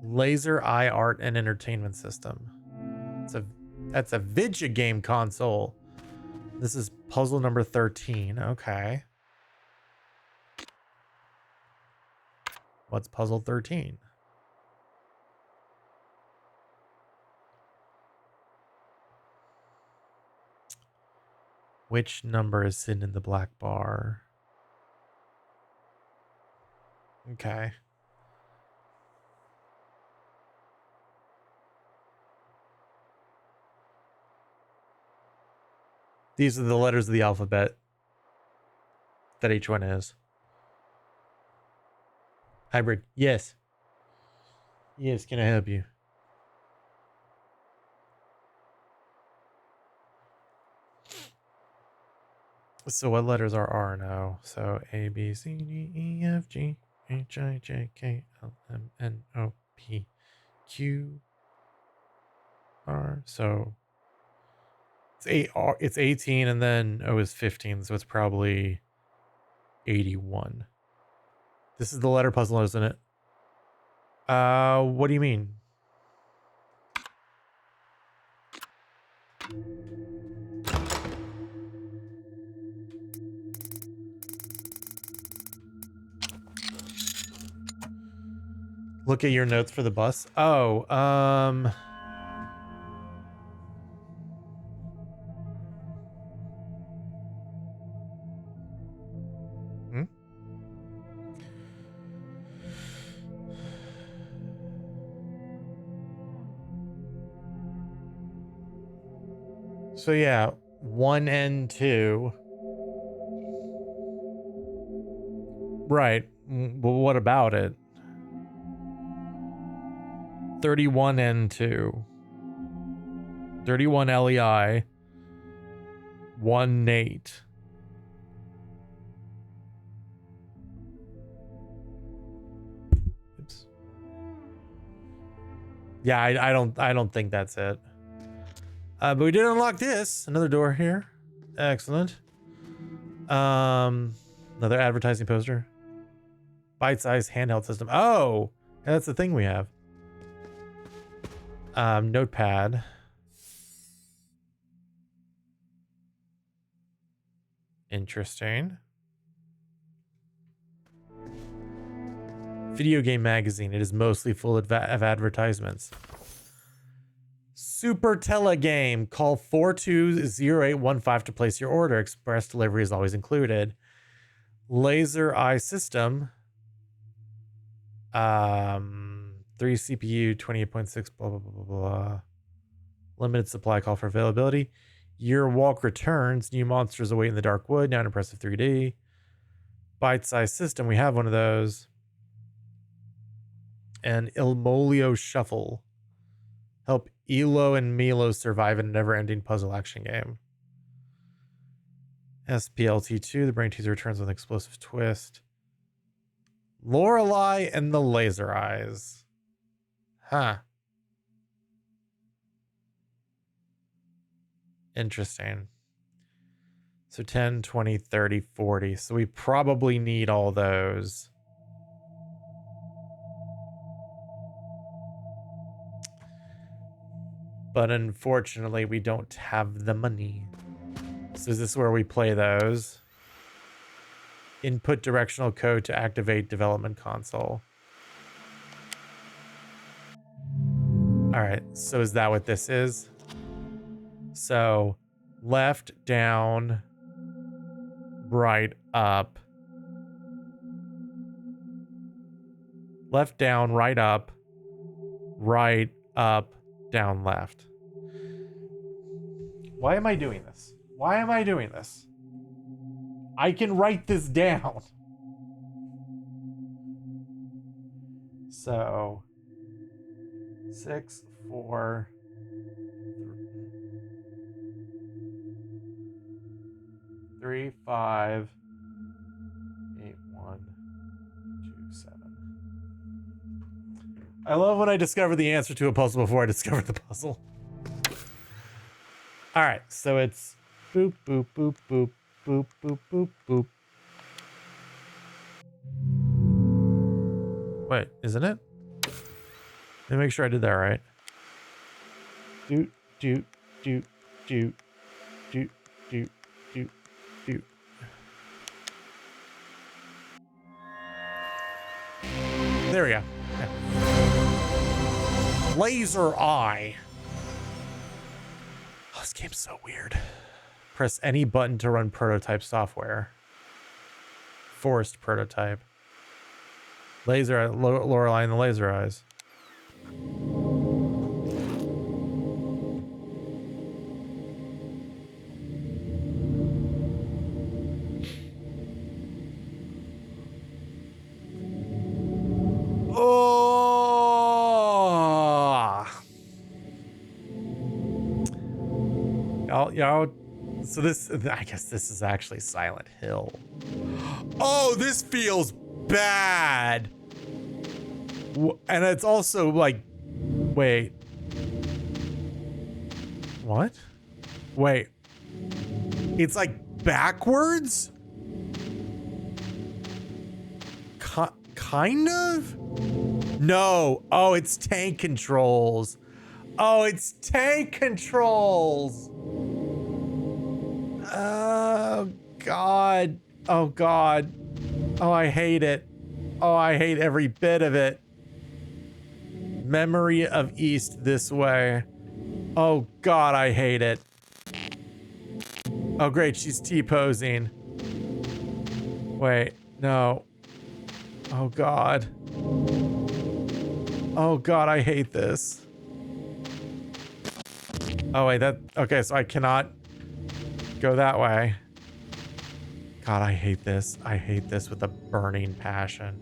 laser eye art and entertainment system. That's a video game console. This is puzzle number 13. Okay. What's puzzle 13? Which number is sitting in the black bar? Okay. These are the letters of the alphabet that each one is. Hybrid. Yes. Yes, can I help you? So what letters are R and O? So A, B, C, D, E, F, G, H, I, J, K, L, M, N, O, P, Q, R. So it's 18 and then O is 15, so it's probably 81. This is the letter puzzle, isn't it? What do you mean? Look at your notes for the bus. Oh, hmm? So yeah, 1 and 2. Right. Well, what about it? 31 and 2. 31 LEI. 1 Nate. Oops. Yeah, I don't think that's it. But we did unlock this. Another door here. Excellent. Another advertising poster. Bite-sized handheld system. Oh, that's the thing we have. Notepad. Interesting. Video game magazine. It is mostly full of advertisements. Super Telegame. Call 420815 to place your order. Express delivery is always included. Laser Eye System. 3 CPU, 28.6, blah, blah, blah, blah, blah. Limited supply, call for availability. Your walk returns. New monsters await in the dark wood. Now in impressive 3D. Bite-sized system. We have one of those. And Ilmolio Shuffle. Help Elo and Milo survive in a never-ending puzzle action game. SPLT2. The brain teaser returns with an explosive twist. Lorelei and the Laser Eyes. Huh. Interesting. So 10, 20, 30, 40. So we probably need all those. But unfortunately, we don't have the money. So is this where we play those? Input directional code to activate development console. All right, so is that what this is? So left, down, right, up. Left, down, right, up, down, left. Why am I doing this? Why am I doing this? I can write this down. So 6, 4, 3, 5, 8, 1, 2, 7. I love when I discover the answer to a puzzle before I discover the puzzle. All right, so it's boop, boop, boop, boop, boop, boop, boop, boop. Wait, isn't it? Let me make sure I did that right. Doot, doot, doot, doot, doot, doot, doot, doot. There we go. Yeah. Laser Eye. Oh, this game's so weird. Press any button to run prototype software. Forced prototype. Laser Lorelei and the laser eyes. Oh, y'all. So this, I guess this is actually Silent Hill. Oh, this feels bad. And it's also like, wait, what? Wait, it's like backwards? Kind of? No. Oh, it's tank controls. Oh, it's tank controls. Oh, God. Oh, God. Oh, I hate it. Oh, I hate every bit of it. Memory of East this way. Oh, God, I hate it. Oh, great. She's T-posing. Wait, no. Oh, God. Oh, God, I hate this. Oh, wait, okay, so I cannot go that way. God, I hate this. I hate this with a burning passion.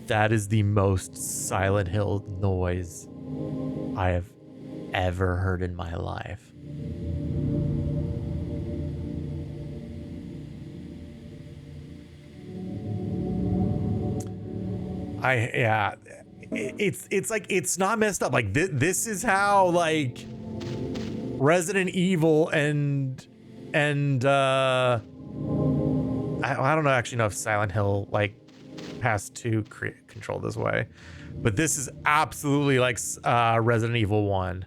That is the most Silent Hill noise I have ever heard in my life. Yeah, it's like, it's not messed up. Like this is how like Resident Evil and I don't actually know if Silent Hill like has to control this way, but this is absolutely like Resident Evil 1.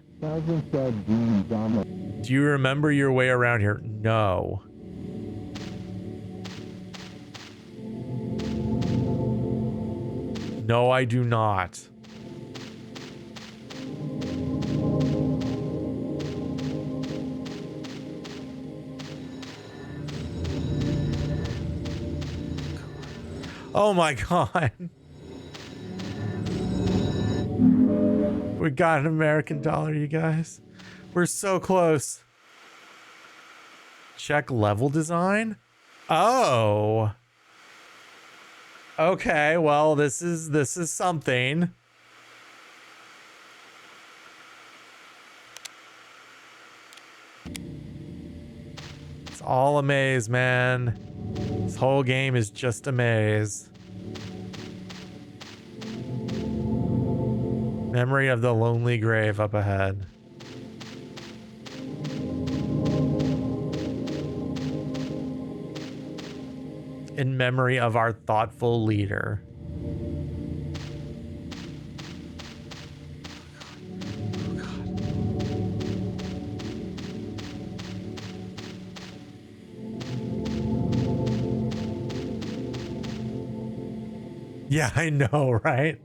Do you remember your way around here? No. No, I do not. Oh my God. We got an American dollar, you guys. We're so close. Check level design? Oh. Okay, well, this is something. It's all a maze, man. This whole game is just a maze. Memory of the lonely grave up ahead. In memory of our thoughtful leader. Oh God. Yeah, I know, right?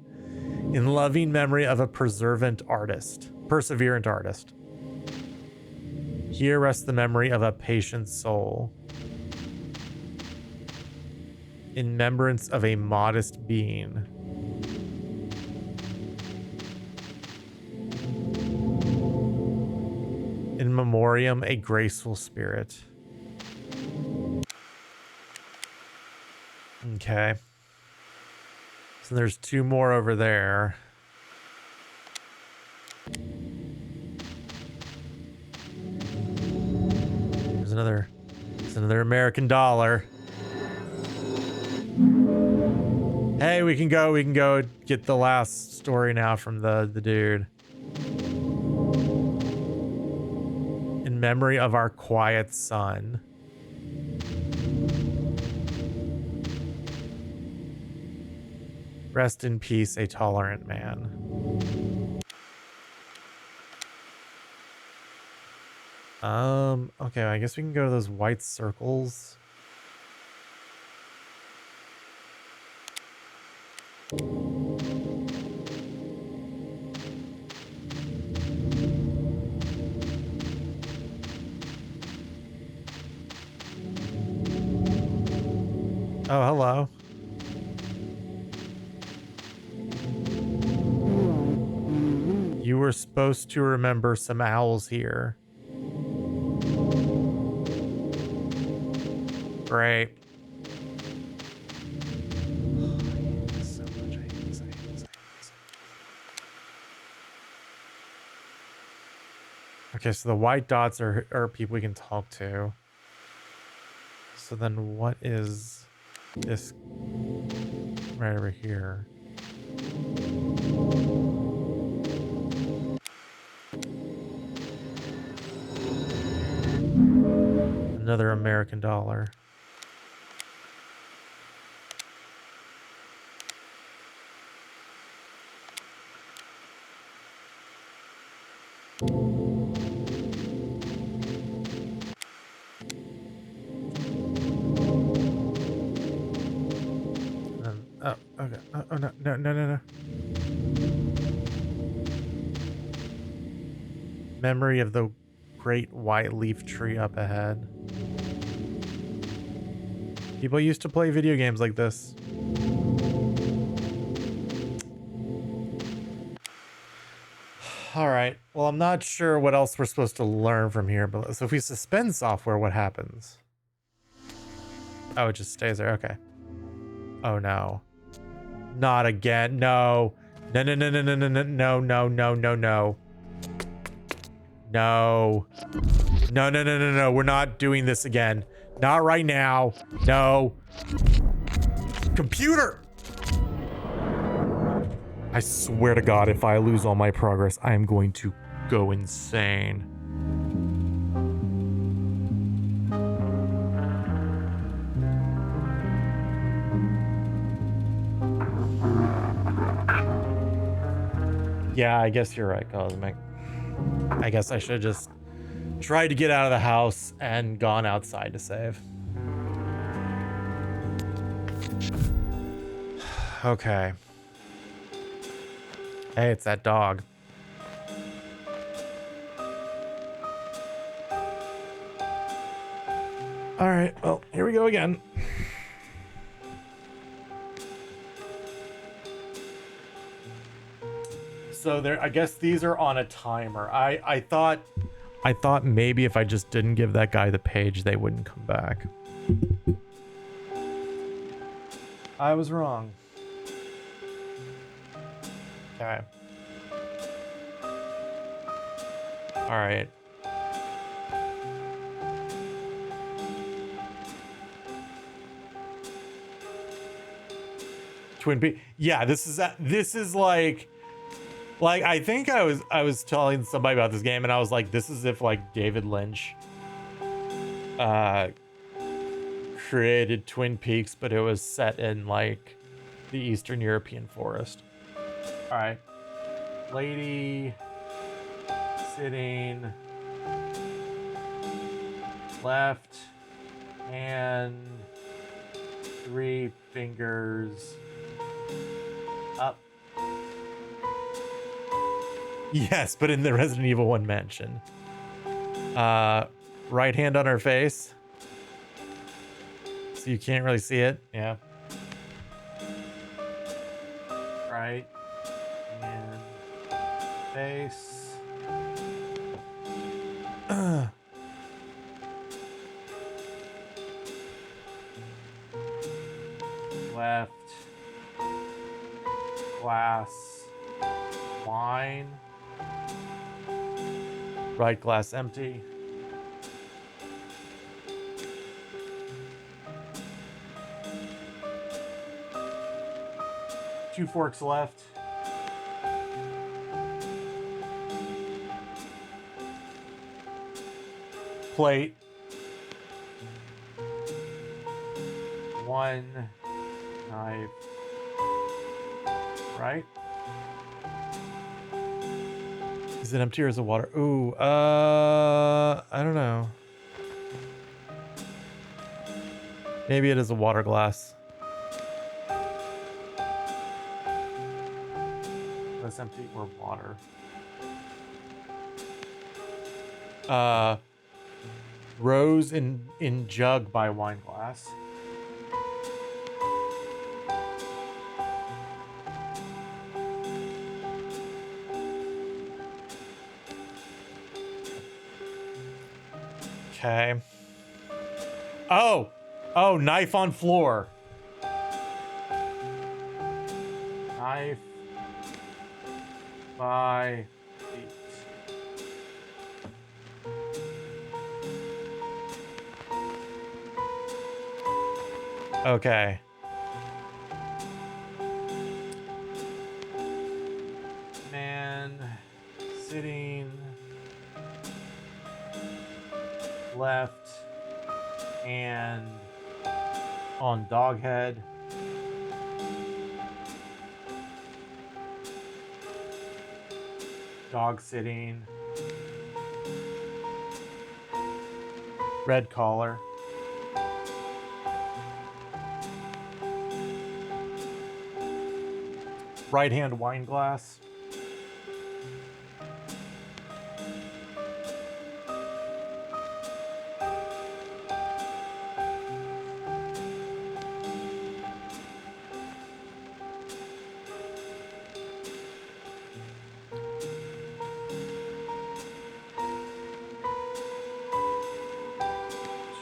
In loving memory of a perseverant artist. Here rests the memory of a patient soul. In remembrance of a modest being. In memoriam, a graceful spirit. Okay. So there's two more over there. There's another American dollar. Hey, we can go get the last story now from the dude. In memory of our quiet son. Rest in peace, a tolerant man. Okay, I guess we can go to those white circles. Oh, hello. You were supposed to remember some owls here. Great. Okay, so the white dots are people we can talk to. So then what is this right over here? Another American dollar. Oh, okay. Oh, no, no, no, no, no. Memory of the great white leaf tree up ahead. People used to play video games like this. All right. Well, I'm not sure what else we're supposed to learn from here, but so if we suspend software, what happens? Oh, it just stays there. Okay. Oh no. Not again. No. No, no, no, no, no, no, no, no, no, no, no, no. No. No, no, no, no, no. We're not doing this again. Not right now. No. Computer! I swear to God, if I lose all my progress, I am going to go insane. Yeah, I guess you're right, Cosmic. I guess I should just try to get out of the house and gone outside to save. Okay. Hey, it's that dog. All right, well, here we go again. So there, I guess these are on a timer. I thought maybe if I just didn't give that guy the page, they wouldn't come back. I was wrong. Okay. All right. Twin Peaks. Yeah, this is like I think I was telling somebody about this game and I was like, this is if like David Lynch created Twin Peaks, but it was set in like the Eastern European forest. All right. Lady sitting left hand, 3 fingers up. Yes, but in the Resident Evil 1 mansion. Right hand on her face. So you can't really see it. Yeah. Right. And face. Left. Glass. Wine. Right glass empty. Two forks left. Plate. 1 knife. Right? Is it empty or is it water? Ooh, I don't know. Maybe it is a water glass. That's empty or water. Rose in jug by wine glass. Okay. Oh! Oh, knife on floor. Knife by feet. Okay. Man sitting left hand on dog head. Dog sitting. Red collar. Right hand wine glass.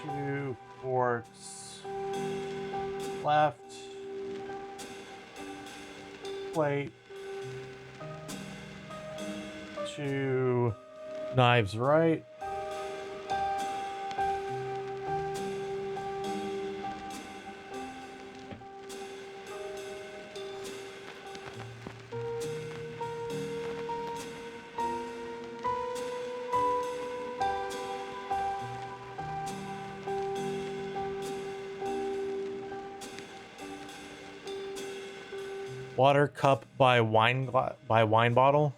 Two forks left. Plate. Two knives right. Water cup by wine bottle.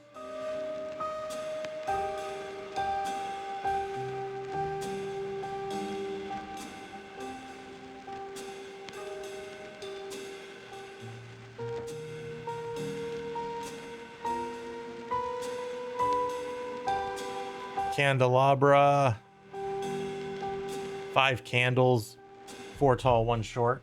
Candelabra. 5 candles. 4 tall, 1 short.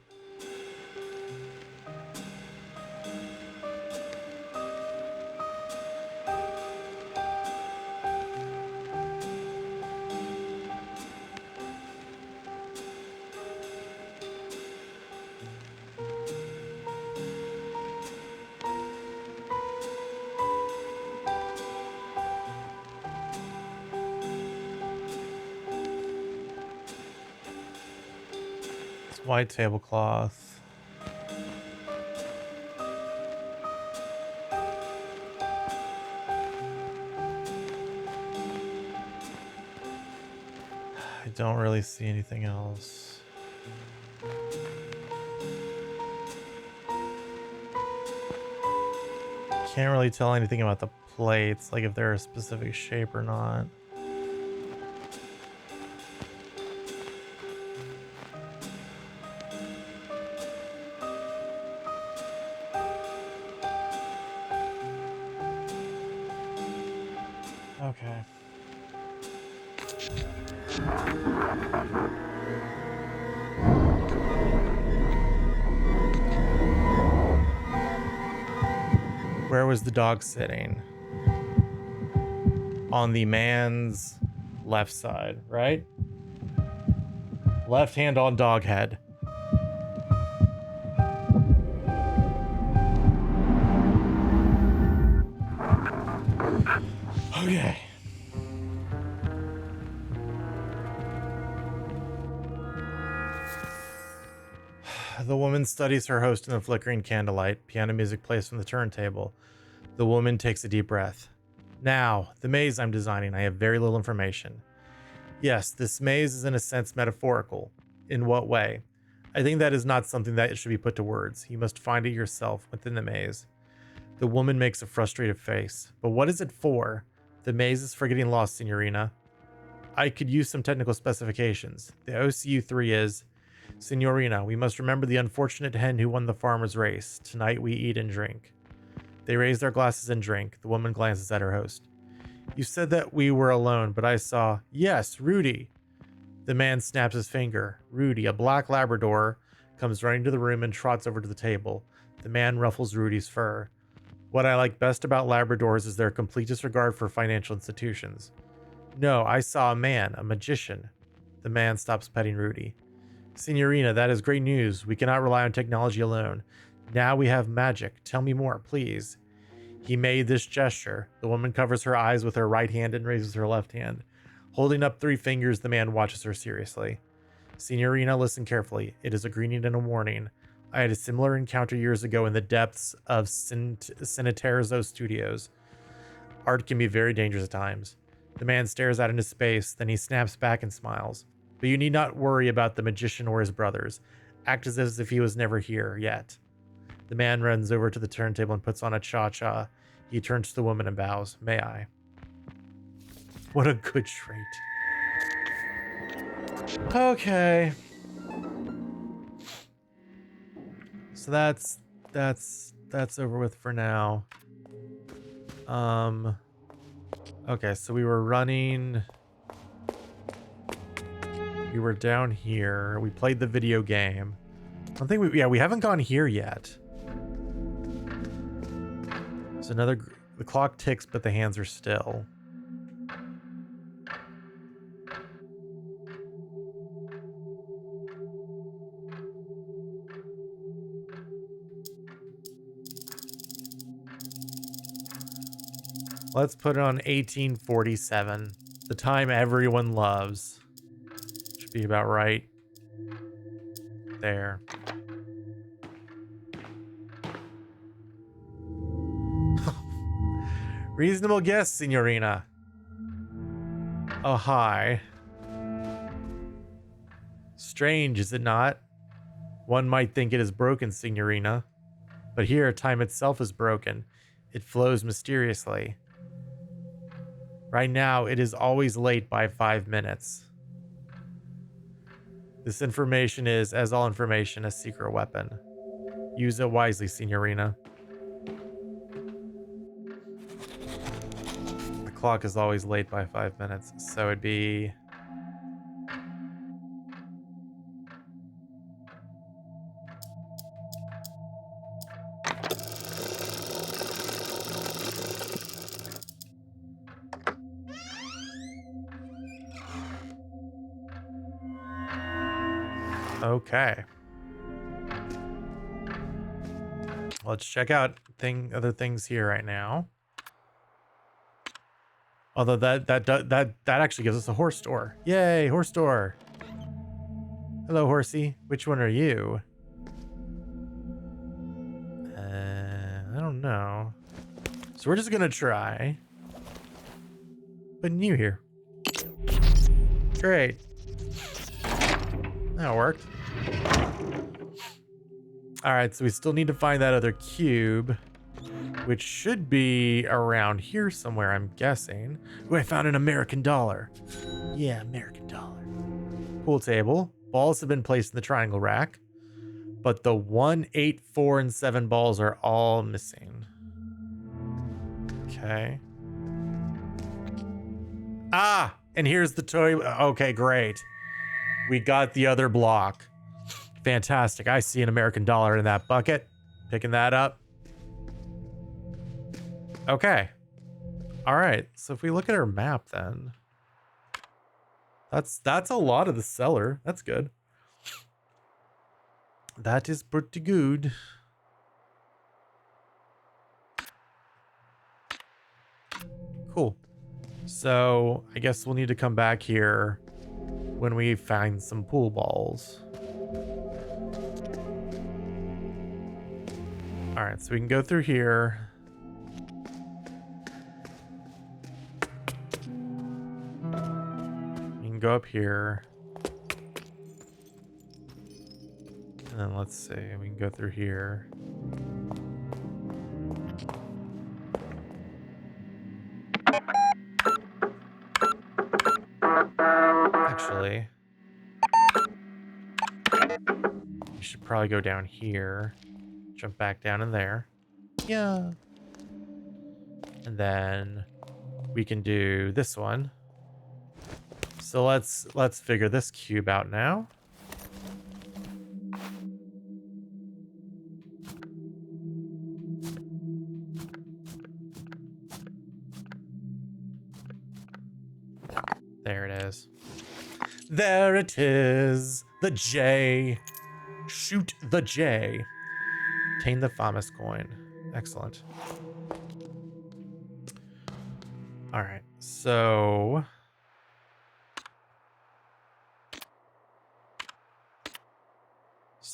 White tablecloth. I don't really see anything else. Can't really tell anything about the plates, like if they're a specific shape or not. Okay. Where was the dog sitting? On the man's left side, right? Left hand on dog head. Okay. The woman studies her host in the flickering candlelight. Piano music plays from the turntable. The woman takes a deep breath. Now, the maze I'm designing, I have very little information. Yes, this maze is in a sense metaphorical. In what way? I think that is not something that should be put to words. You must find it yourself within the maze. The woman makes a frustrated face. But what is it for? The maze is for getting lost, Signorina. I could use some technical specifications. The OCU3 is, Signorina, we must remember the unfortunate hen who won the farmer's race. Tonight we eat and drink. They raise their glasses and drink. The woman glances at her host. You said that we were alone, but I saw, yes, Rudy. The man snaps his finger. Rudy, a black Labrador, comes running to the room and trots over to the table. The man ruffles Rudy's fur. What I like best about Labradors is their complete disregard for financial institutions. No, I saw a man, a magician. The man stops petting Rudy. Signorina, that is great news. We cannot rely on technology alone. Now we have magic. Tell me more, please. He made this gesture. The woman covers her eyes with her right hand and raises her left hand. Holding up 3 fingers, the man watches her seriously. Signorina, listen carefully. It is a greeting and a warning. I had a similar encounter years ago in the depths of Cineterzo Studios. Art can be very dangerous at times. The man stares out into space, then he snaps back and smiles. But you need not worry about the magician or his brothers. Act as if he was never here yet. The man runs over to the turntable and puts on a cha-cha. He turns to the woman and bows. May I? What a good trait. Okay. So that's over with for now. Okay, so we were running. We were down here. We played the video game. I think we haven't gone here yet. There's another. The clock ticks, but the hands are still. Let's put it on 1847. The time everyone loves. Should be about right there. Reasonable guess, Signorina. Oh, hi. Strange, is it not? One might think it is broken, Signorina. But here, time itself is broken. It flows mysteriously. Right now, it is always late by 5 minutes. This information is, as all information, a secret weapon. Use it wisely, Signorina. The clock is always late by 5 minutes, so it'd be... Okay. Let's check out other things here right now. Although that actually gives us a horse store. Yay, horse store. Hello, horsey. Which one are you? I don't know. So we're just gonna try putting you here. Great. That worked. All right, so we still need to find that other cube, which should be around here somewhere, I'm guessing. Ooh, I found an American dollar. Yeah, American dollar. Pool table. Balls have been placed in the triangle rack, but the 1, 8, 4, and 7 balls are all missing. Okay. Ah, and here's the toy. Okay, great. We got the other block. Fantastic. I see an American dollar in that bucket. Picking that up. Okay. All right. So if we look at our map then. That's a lot of the cellar. That's good. That is pretty good. Cool. So I guess we'll need to come back here when we find some pool balls. All right, so we can go through here. We can go up here. And then let's see, we can go through here. Actually, we should probably go down here. Jump back down in there. Yeah. And then we can do this one. So let's figure this cube out now. There it is. There it is. The J. Shoot the J. Obtain the Famas coin. Excellent. All right. So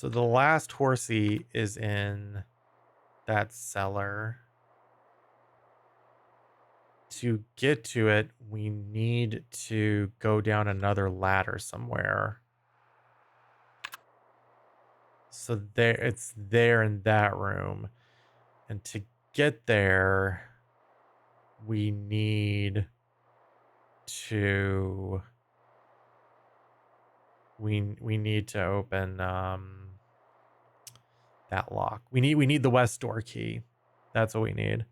the last horsey is in that cellar. To get to it, we need to go down another ladder somewhere. So there, it's there in that room. And to get there, we need to we need to open that lock. We need the west door key. That's what we need.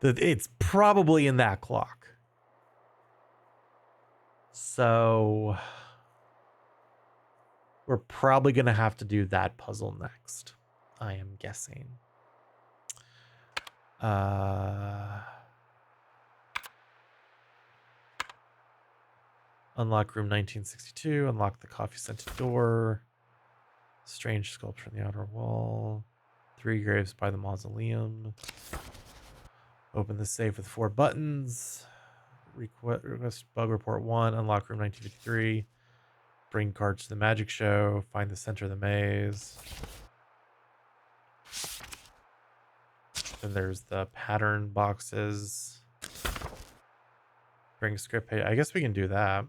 It's probably in that clock. So we're probably going to have to do that puzzle next, I am guessing. Unlock room 1962. Unlock the coffee-scented door. Strange sculpture on the outer wall. 3 graves by the mausoleum. Open the safe with 4 buttons. Request bug report 1. Unlock room 1953. Bring cards to the magic show. Find the center of the maze. Then there's the pattern boxes. Bring script page. I guess we can do that.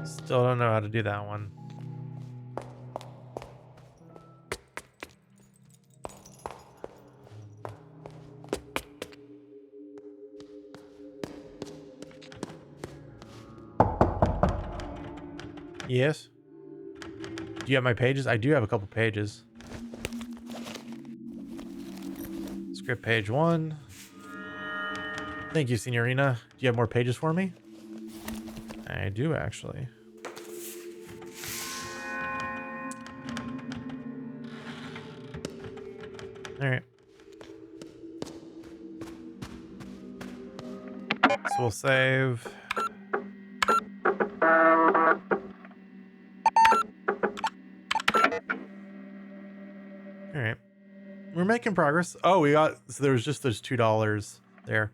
Still don't know how to do that one. Yes. Do you have my pages? I do have a couple pages. Script page 1. Thank you, Signorina. Do you have more pages for me? I do, actually. All right. So we'll save. All right. We're making progress. Oh, we got, so there was just those $2 there.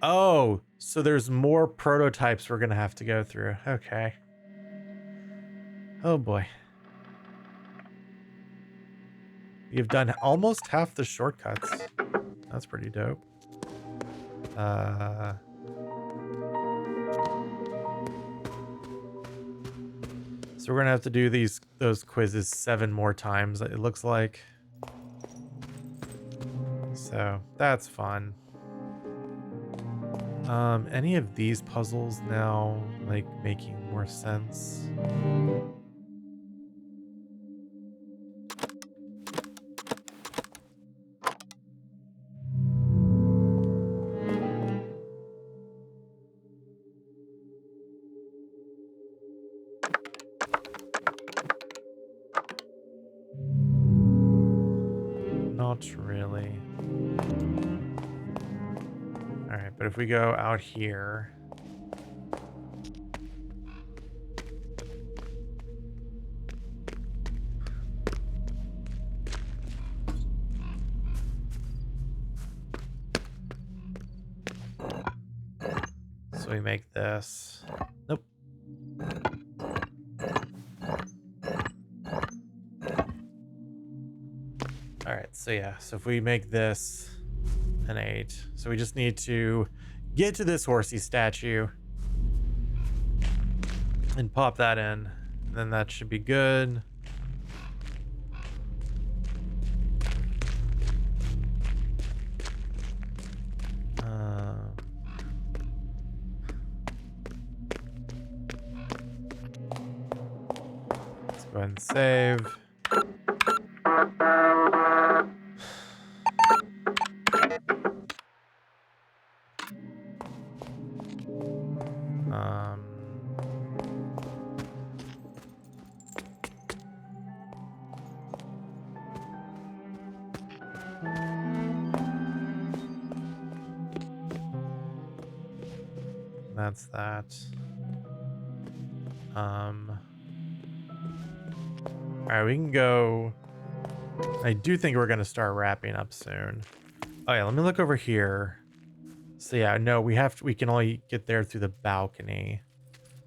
Oh, so there's more prototypes we're going to have to go through. Okay. Oh boy. You've done almost half the shortcuts. That's pretty dope. So we're gonna have to do those quizzes 7 more times, it looks like. So that's fun. Any of these puzzles now like making more sense? Not really. All right, but if we go out here, so we make this. Nope. All right, so yeah, so if we make this an 8, so we just need to get to this horsey statue and pop that in, and then that should be good. Let's go ahead and save. that's that. Alright, we can go. I do think we're gonna start wrapping up soon. Oh yeah, let me look over here. So yeah, no, we can only get there through the balcony.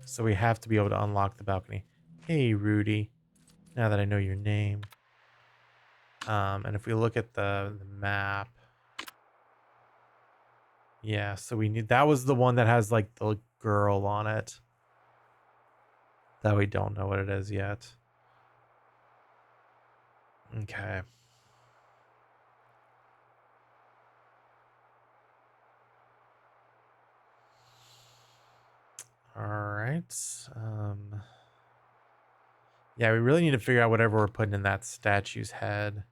So we have to be able to unlock the balcony. Hey Rudy. Now that I know your name. And if we look at the map. Yeah, so we need, that was the one that has like the girl on it. That we don't know what it is yet. Okay. All right. Yeah, we really need to figure out whatever we're putting in that statue's head.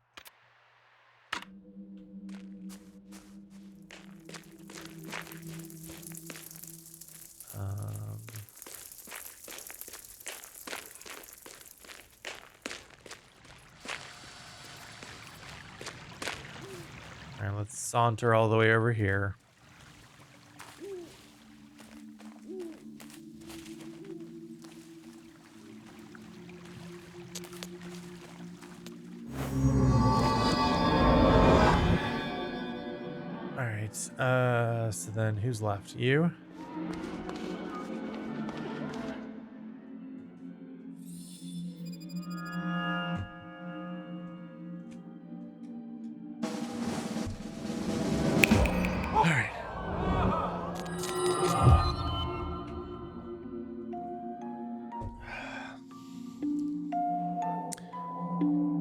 All right, let's saunter all the way over here. All right. So then who's left? You? All right.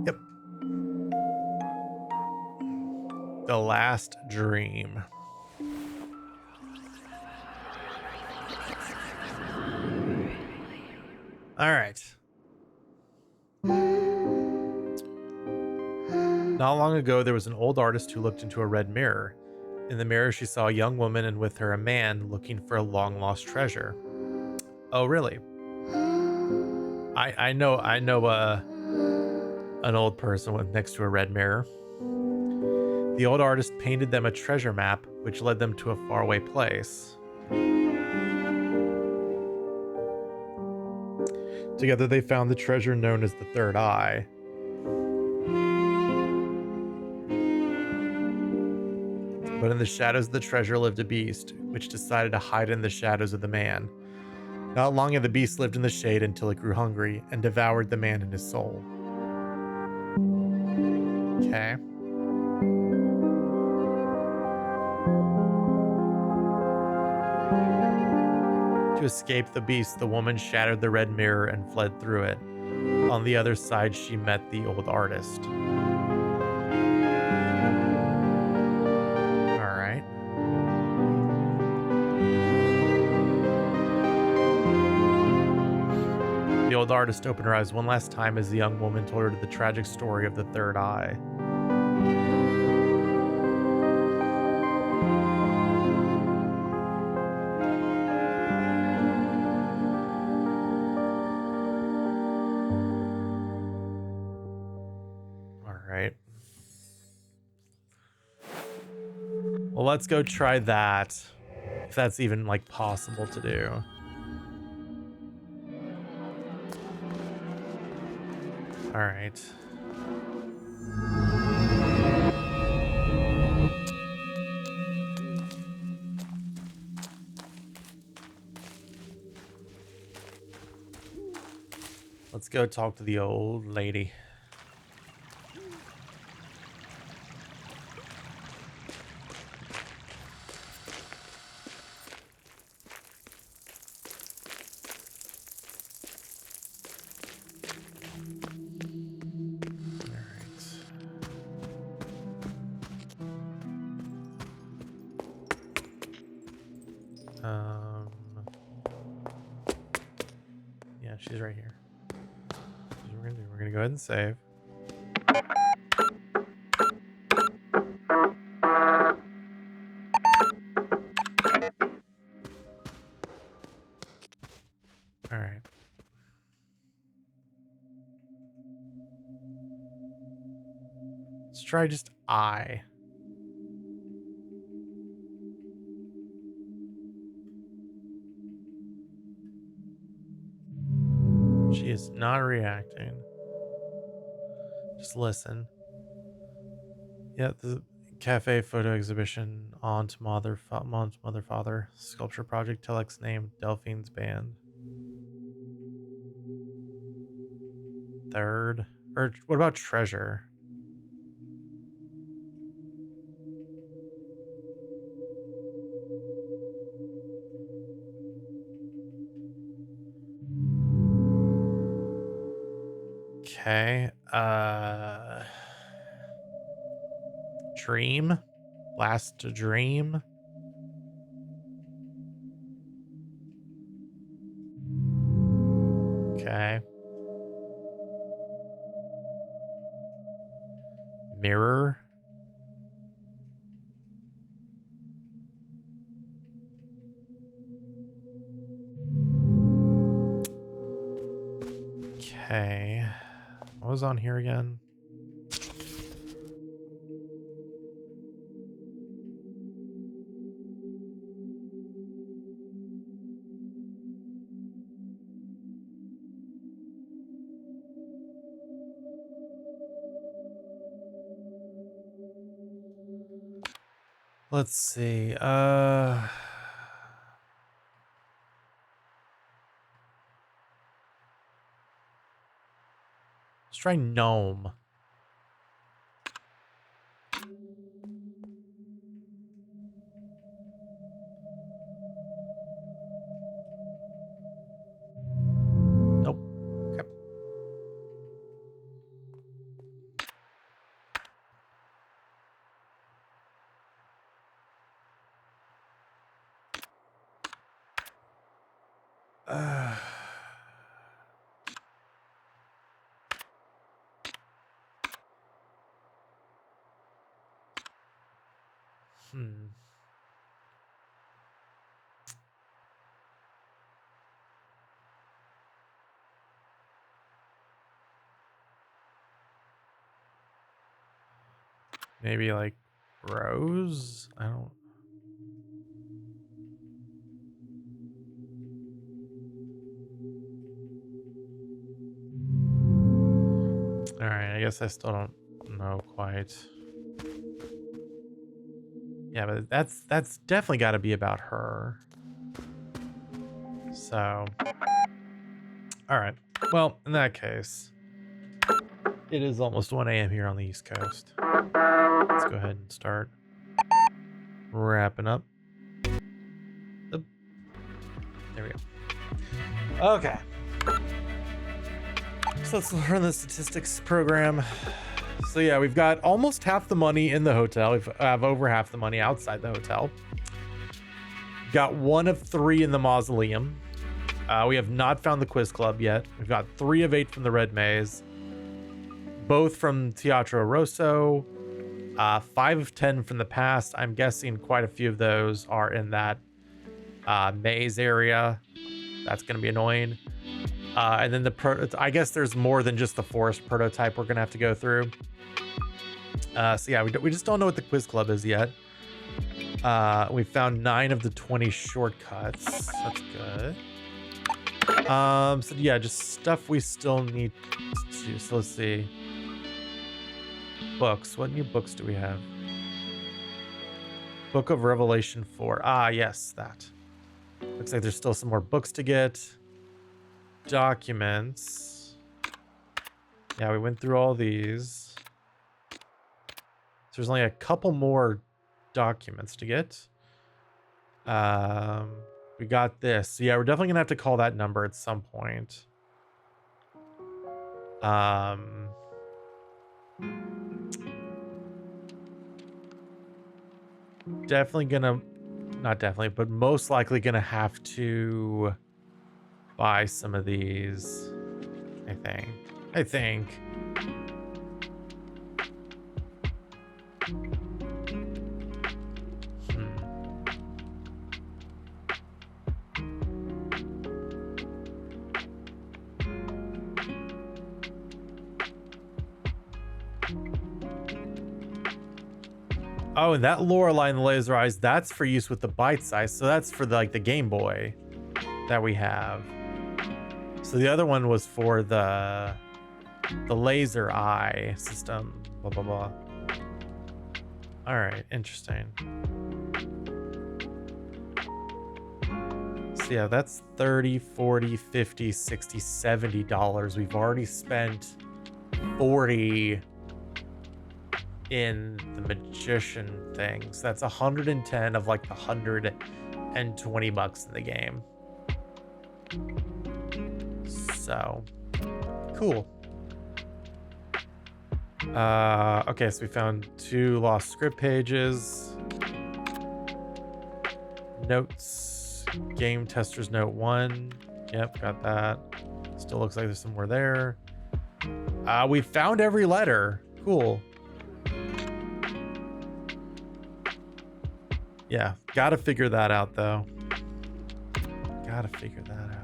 Yep. The last dream. All right. Not long ago, there was an old artist who looked into a red mirror. In the mirror, she saw a young woman and with her a man looking for a long lost treasure. Oh, really? I know an old person with next to a red mirror. The old artist painted them a treasure map, which led them to a faraway place. Together, they found the treasure known as the Third Eye. But in the shadows of the treasure lived a beast, which decided to hide in the shadows of the man. Not long had the beast lived in the shade until it grew hungry and devoured the man and his soul. Okay. To escape the beast, the woman shattered the red mirror and fled through it. On the other side, she met the old artist. All right. The old artist opened her eyes one last time as the young woman told her the tragic story of the Third Eye. Well, let's go try that. If that's even like possible to do. All right. Let's go talk to the old lady. Yeah, she's right here. We're gonna go ahead and save. All right. Let's try just I. Not reacting. Just listen. Yeah, the cafe photo exhibition on to Mom's Mother Father sculpture project. Telex name Delphine's band. Third, or what about treasure? Okay. Dream. Last to dream. Okay. Mirror. Okay. What was on here again? Let's see. Let's try gnome. Nope. Okay. Uh, hmm. Maybe like rose? I don't. All right. I guess I still don't know quite. Yeah, but that's definitely got to be about her. So, all right. Well, in that case, it is almost 1 a.m. here on the East Coast. Let's go ahead and start wrapping up. Oop. There we go. Okay. So let's run the statistics program. So yeah, we've got almost half the money in the hotel. We have over half the money outside the hotel. Got 1 of 3 in the mausoleum. We have not found the quiz club yet. We've got 3 of 8 from the Red Maze, both from Teatro Rosso. 5 of 10 from the past. I'm guessing quite a few of those are in that maze area. That's going to be annoying. And then I guess there's more than just the forest prototype we're going to have to go through. So yeah, we just don't know what the quiz club is yet. We found 9 of the 20 shortcuts. That's good. So yeah, just stuff we still need to do. So let's see. Books. What new books do we have? Book of Revelation 4. Ah, yes, that. Looks like there's still some more books to get. Documents. Yeah, we went through all these. So there's only a couple more documents to get. We got this. So yeah, we're definitely gonna have to call that number at some point. Definitely gonna, not definitely, but most likely gonna have to buy some of these. I think. Oh, and that Lorelei and the laser eyes, that's for use with the bite size. So that's for the Game Boy that we have. So the other one was for the laser eye system. Blah blah blah. All right, interesting. So yeah, that's 30, 40, 50, 60, 70 dollars. We've already spent 40 in the magician things. That's 110 of like the 120 bucks in the game. So cool. Okay, so we found 2 lost script pages, notes, game testers note 1. Yep, got that. Still looks like there's some more there. We found every letter. Cool. Yeah, gotta figure that out though. Gotta figure that out.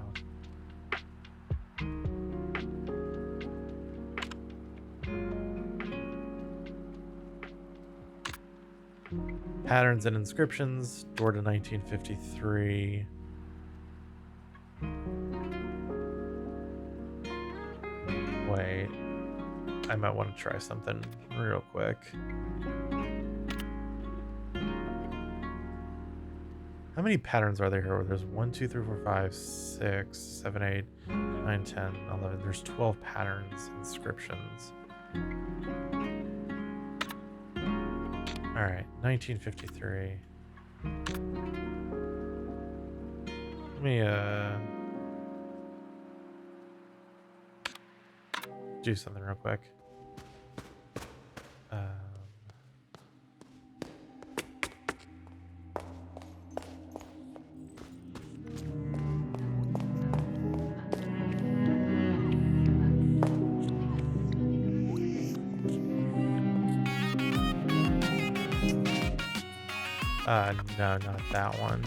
Patterns and inscriptions, door to 1953. Wait, I might want to try something real quick. How many patterns are there here? There's 1, 2, 3, 4, 5, 6, 7, 8, 9, 10, 11. There's 12 patterns, inscriptions. All right, 1953. Let me do something real quick. No, not that one.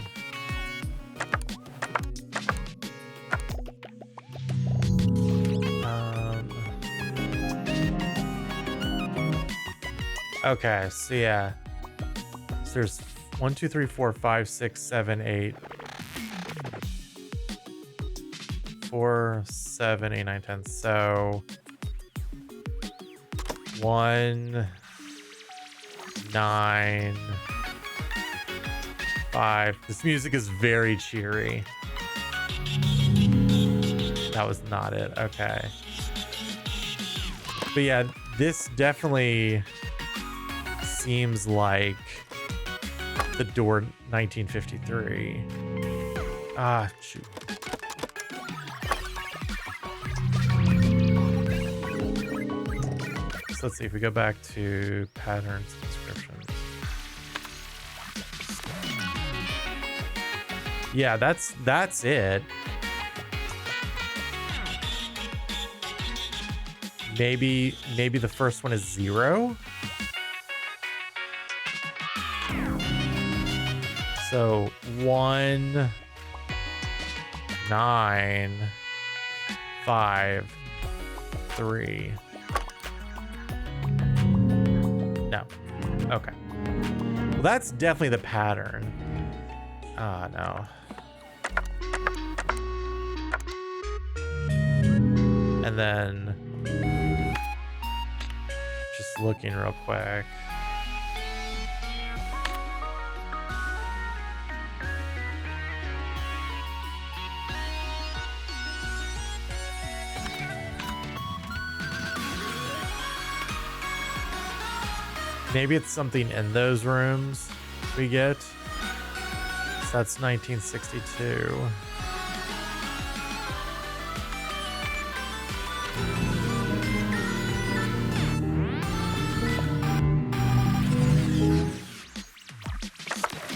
Okay, so yeah. So there's 1, 2, 3, 4, 5, 6, 7, 8. 4, 7, 8, 9, 10. So 1, 9, 5. This music is very cheery. That was not it. Okay. But yeah, this definitely seems like the door 1953. Ah, shoot. So let's see if we go back to patterns descriptions. Yeah, that's it. Maybe the first one is 0. So 1, 9, 5, 3. No. Okay. Well, that's definitely the pattern. Ah, no. And then just looking real quick. Maybe it's something in those rooms we get. So that's 1962.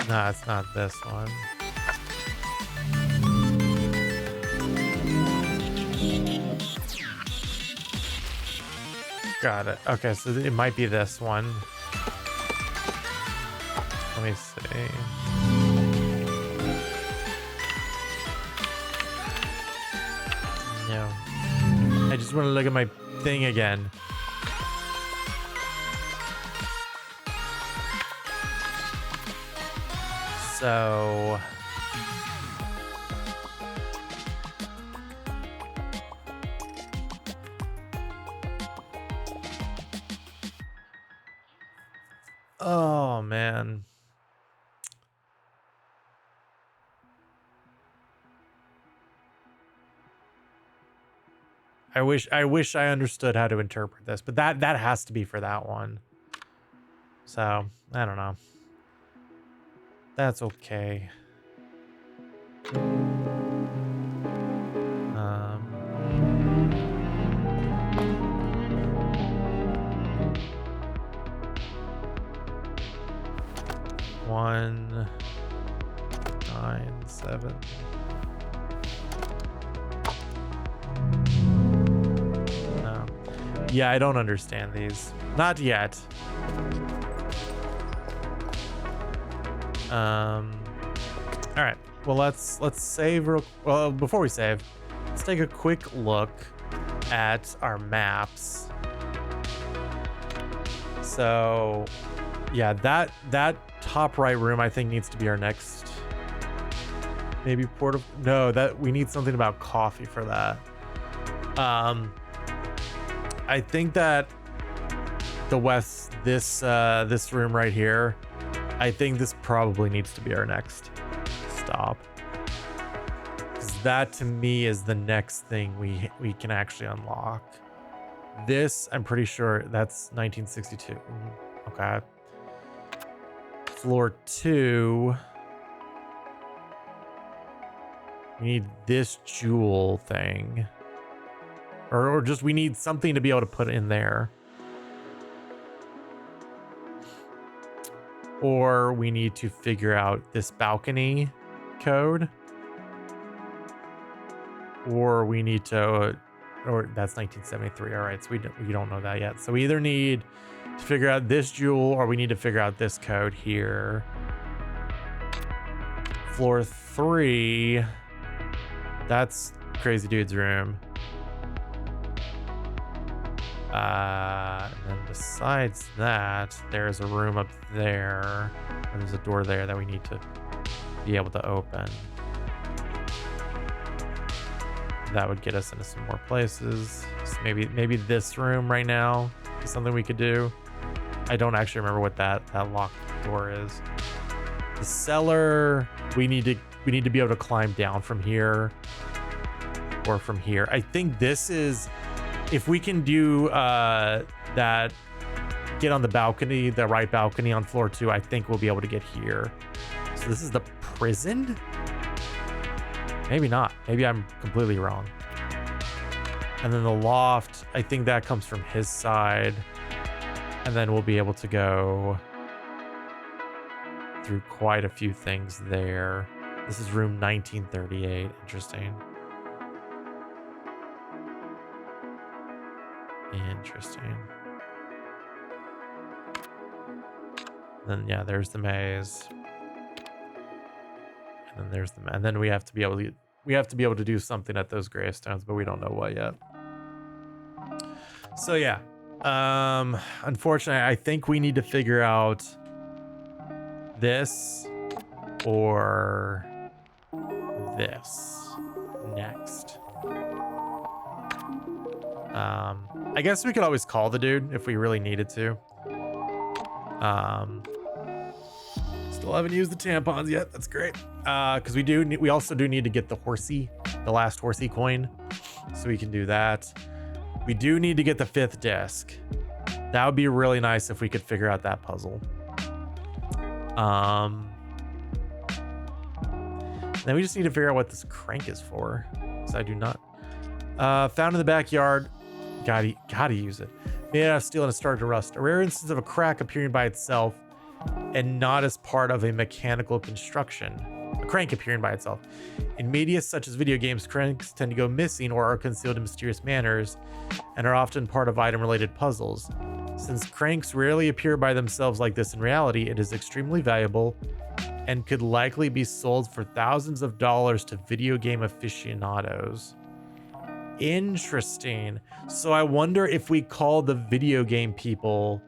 No, it's not this one. Got it. Okay, so it might be this one. Let me see. No. I just want to look at my thing again. So Oh man. I wish I understood how to interpret this, but that has to be for that one. So, I don't know. That's okay. One, 9, 7. No. Yeah, I don't understand these. Not yet. All right. Well, let's save. Well, before we save, let's take a quick look at our maps. So, yeah, that top right room I think needs to be our next. Maybe port of no, that we need something about coffee for that. I think that the west this room right here, I think this probably needs to be our next stop. 'Cause that to me is the next thing we can actually unlock. This, I'm pretty sure that's 1962. Okay. Floor 2. We need this jewel thing. Or just we need something to be able to put in there. Or we need to figure out this balcony code. Or we need to, or that's 1973. All right, so we don't know that yet. So we either need to figure out this jewel or we need to figure out this code here. Floor 3. That's Crazy Dude's room. And then besides that, there's a room up there. And there's a door there that we need to be able to open. That would get us into some more places. So maybe this room right now is something we could do. I don't actually remember what that locked door is. The cellar, we need to be able to climb down from here or from here. I think this is, if we can do that, get on the balcony, the right balcony on floor 2, I think we'll be able to get here. So this is the prison? Maybe not. Maybe I'm completely wrong. And then the loft, I think that comes from his side. And then we'll be able to go through quite a few things there. This is room 1938. Interesting. Interesting. Then yeah, there's the maze. And then there's and then we have to be able to do something at those gravestones, but we don't know what yet. So yeah. Unfortunately, I think we need to figure out this or this next. I guess we could always call the dude if we really needed to. Still haven't used the tampons yet. That's great. Because we also do need to get the last horsey coin, so we can do that. We do need to get the 5th disc. That would be really nice if we could figure out that puzzle. Then we just need to figure out what this crank is for, because I do not. Found in the backyard. Gotta use it. Made out of steel and it started to rust. A rare instance of a crack appearing by itself and not as part of a mechanical construction. A crank appearing by itself. In media such as video games, cranks tend to go missing or are concealed in mysterious manners and are often part of item-related puzzles. Since cranks rarely appear by themselves like this in reality, it is extremely valuable and could likely be sold for thousands of dollars to video game aficionados. Interesting. So I wonder if we call the video game people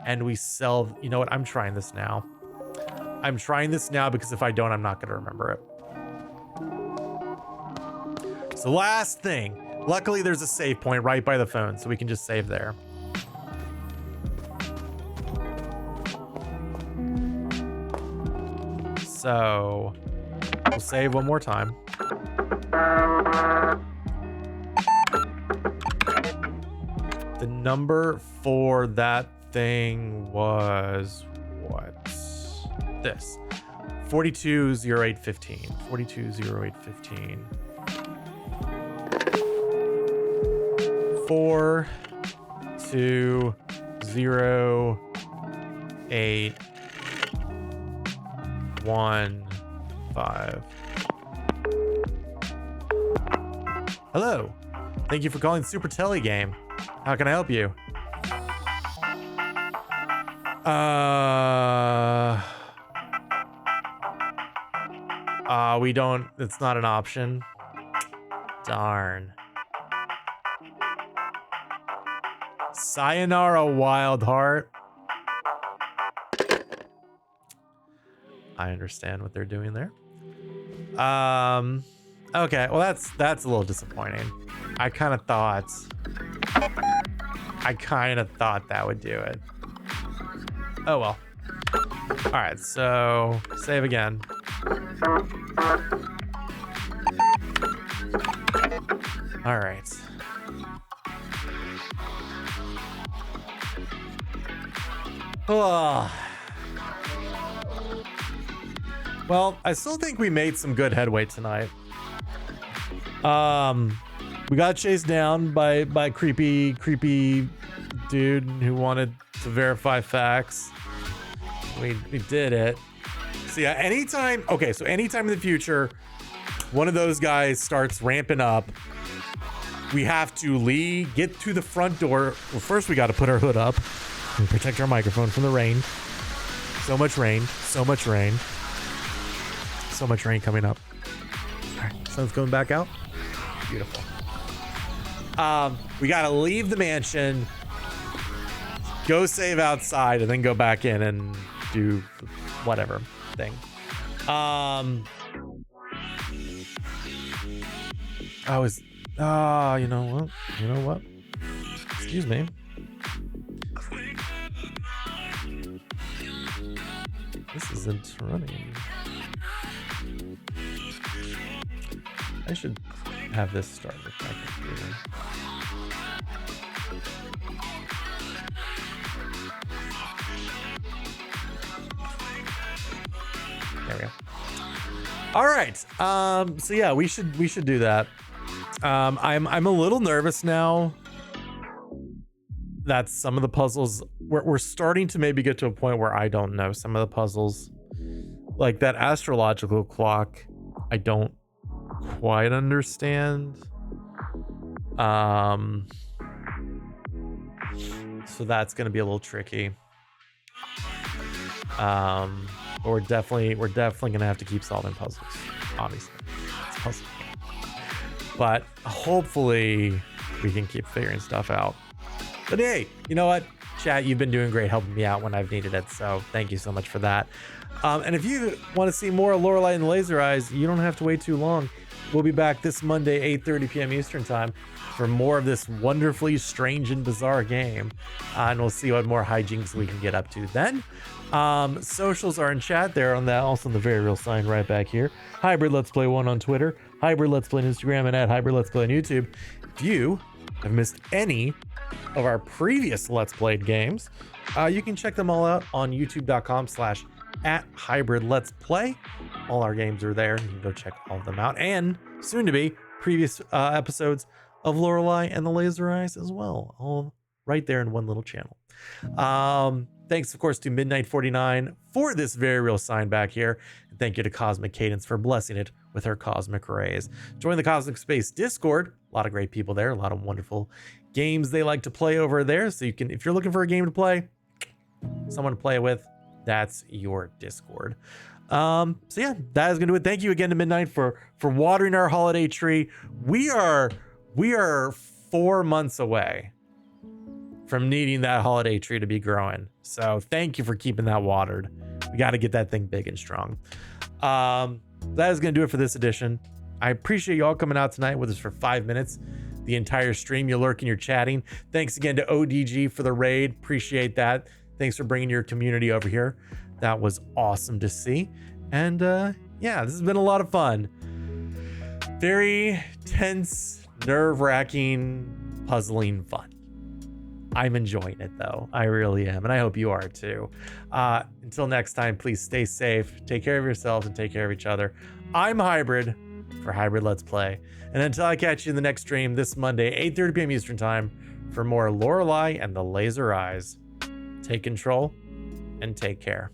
and we sell, you know what? I'm trying this now. Because if I don't, I'm not going to remember it. So last thing. Luckily, there's a save point right by the phone, so we can just save there. So we'll save one more time. The number for that thing was what? This. 420815. 420815. 4 2 0 8 1 5. Hello. Thank you for calling Super Telly Game. How can I help you? We don't, it's not an option. Darn. Sayonara Wild Heart. I understand what they're doing there. Okay, well that's a little disappointing. I kind of thought that would do it. Oh well. All right, so save again. All right. Oh. Well, I still think we made some good headway tonight. We got chased down by creepy dude who wanted to verify facts. We did it. So yeah, anytime in the future one of those guys starts ramping up, we have to get to the front door. Well, first we got to put our hood up and protect our microphone from the rain. So much rain coming up. All right, sun's going back out. Beautiful. We gotta leave the mansion, go save outside, and then go back in and do whatever thing. You know what? Excuse me. This isn't running. I should have this start with my computer. There we go. All right. So yeah, we should do that. I'm a little nervous now that some of the puzzles we're starting to maybe get to a point where I don't know some of the puzzles, like that astrological clock. I don't quite understand. So that's going to be a little tricky. We're definitely going to have to keep solving puzzles. Obviously, it's a puzzle game. But hopefully we can keep figuring stuff out. But hey, you know what? Chat, you've been doing great helping me out when I've needed it. So thank you so much for that. And if you want to see more of Lorelei and the Laser Eyes, you don't have to wait too long. We'll be back this Monday, 8:30 p.m. Eastern time for more of this wonderfully strange and bizarre game. And we'll see what more hijinks we can get up to then. Socials are in chat. They're on that, also on the very real sign right back here. Hybrid Let's Play 1 on Twitter, Hybrid Let's Play on Instagram, and at Hybrid Let's Play on YouTube. If you have missed any of our previous Let's Played games, you can check them all out on youtube.com/@Hybrid Let's Play. All our games are there. You can go check all of them out. And soon to be previous episodes of Lorelei and the Laser Eyes as well. All right there in one little channel. Thanks, of course, to Midnight49 for this very real sign back here. And thank you to Cosmic Cadence for blessing it with her cosmic rays. Join the Cosmic Space Discord. A lot of great people there. A lot of wonderful games they like to play over there. So you can, if you're looking for a game to play, someone to play it with, that's your Discord. So yeah, that is gonna do it. Thank you again to Midnight for watering our holiday tree. We are 4 months away from needing that holiday tree to be growing. So thank you for keeping that watered. We got to get that thing big and strong. That is gonna do it for this edition. I appreciate you all coming out tonight with us for 5 minutes. The entire stream, you lurking, you're chatting. Thanks again to ODG for the raid. Appreciate that. Thanks for bringing your community over here. That was awesome to see. And yeah, this has been a lot of fun. Very tense, nerve-wracking, puzzling fun. I'm enjoying it though. I really am. And I hope you are too. Until next time, please stay safe, take care of yourselves, and take care of each other. I'm Hybrid for Hybrid Let's Play. And until I catch you in the next stream this Monday, 8:30 p.m. Eastern Time, for more Lorelei and the Laser Eyes. Take control and take care.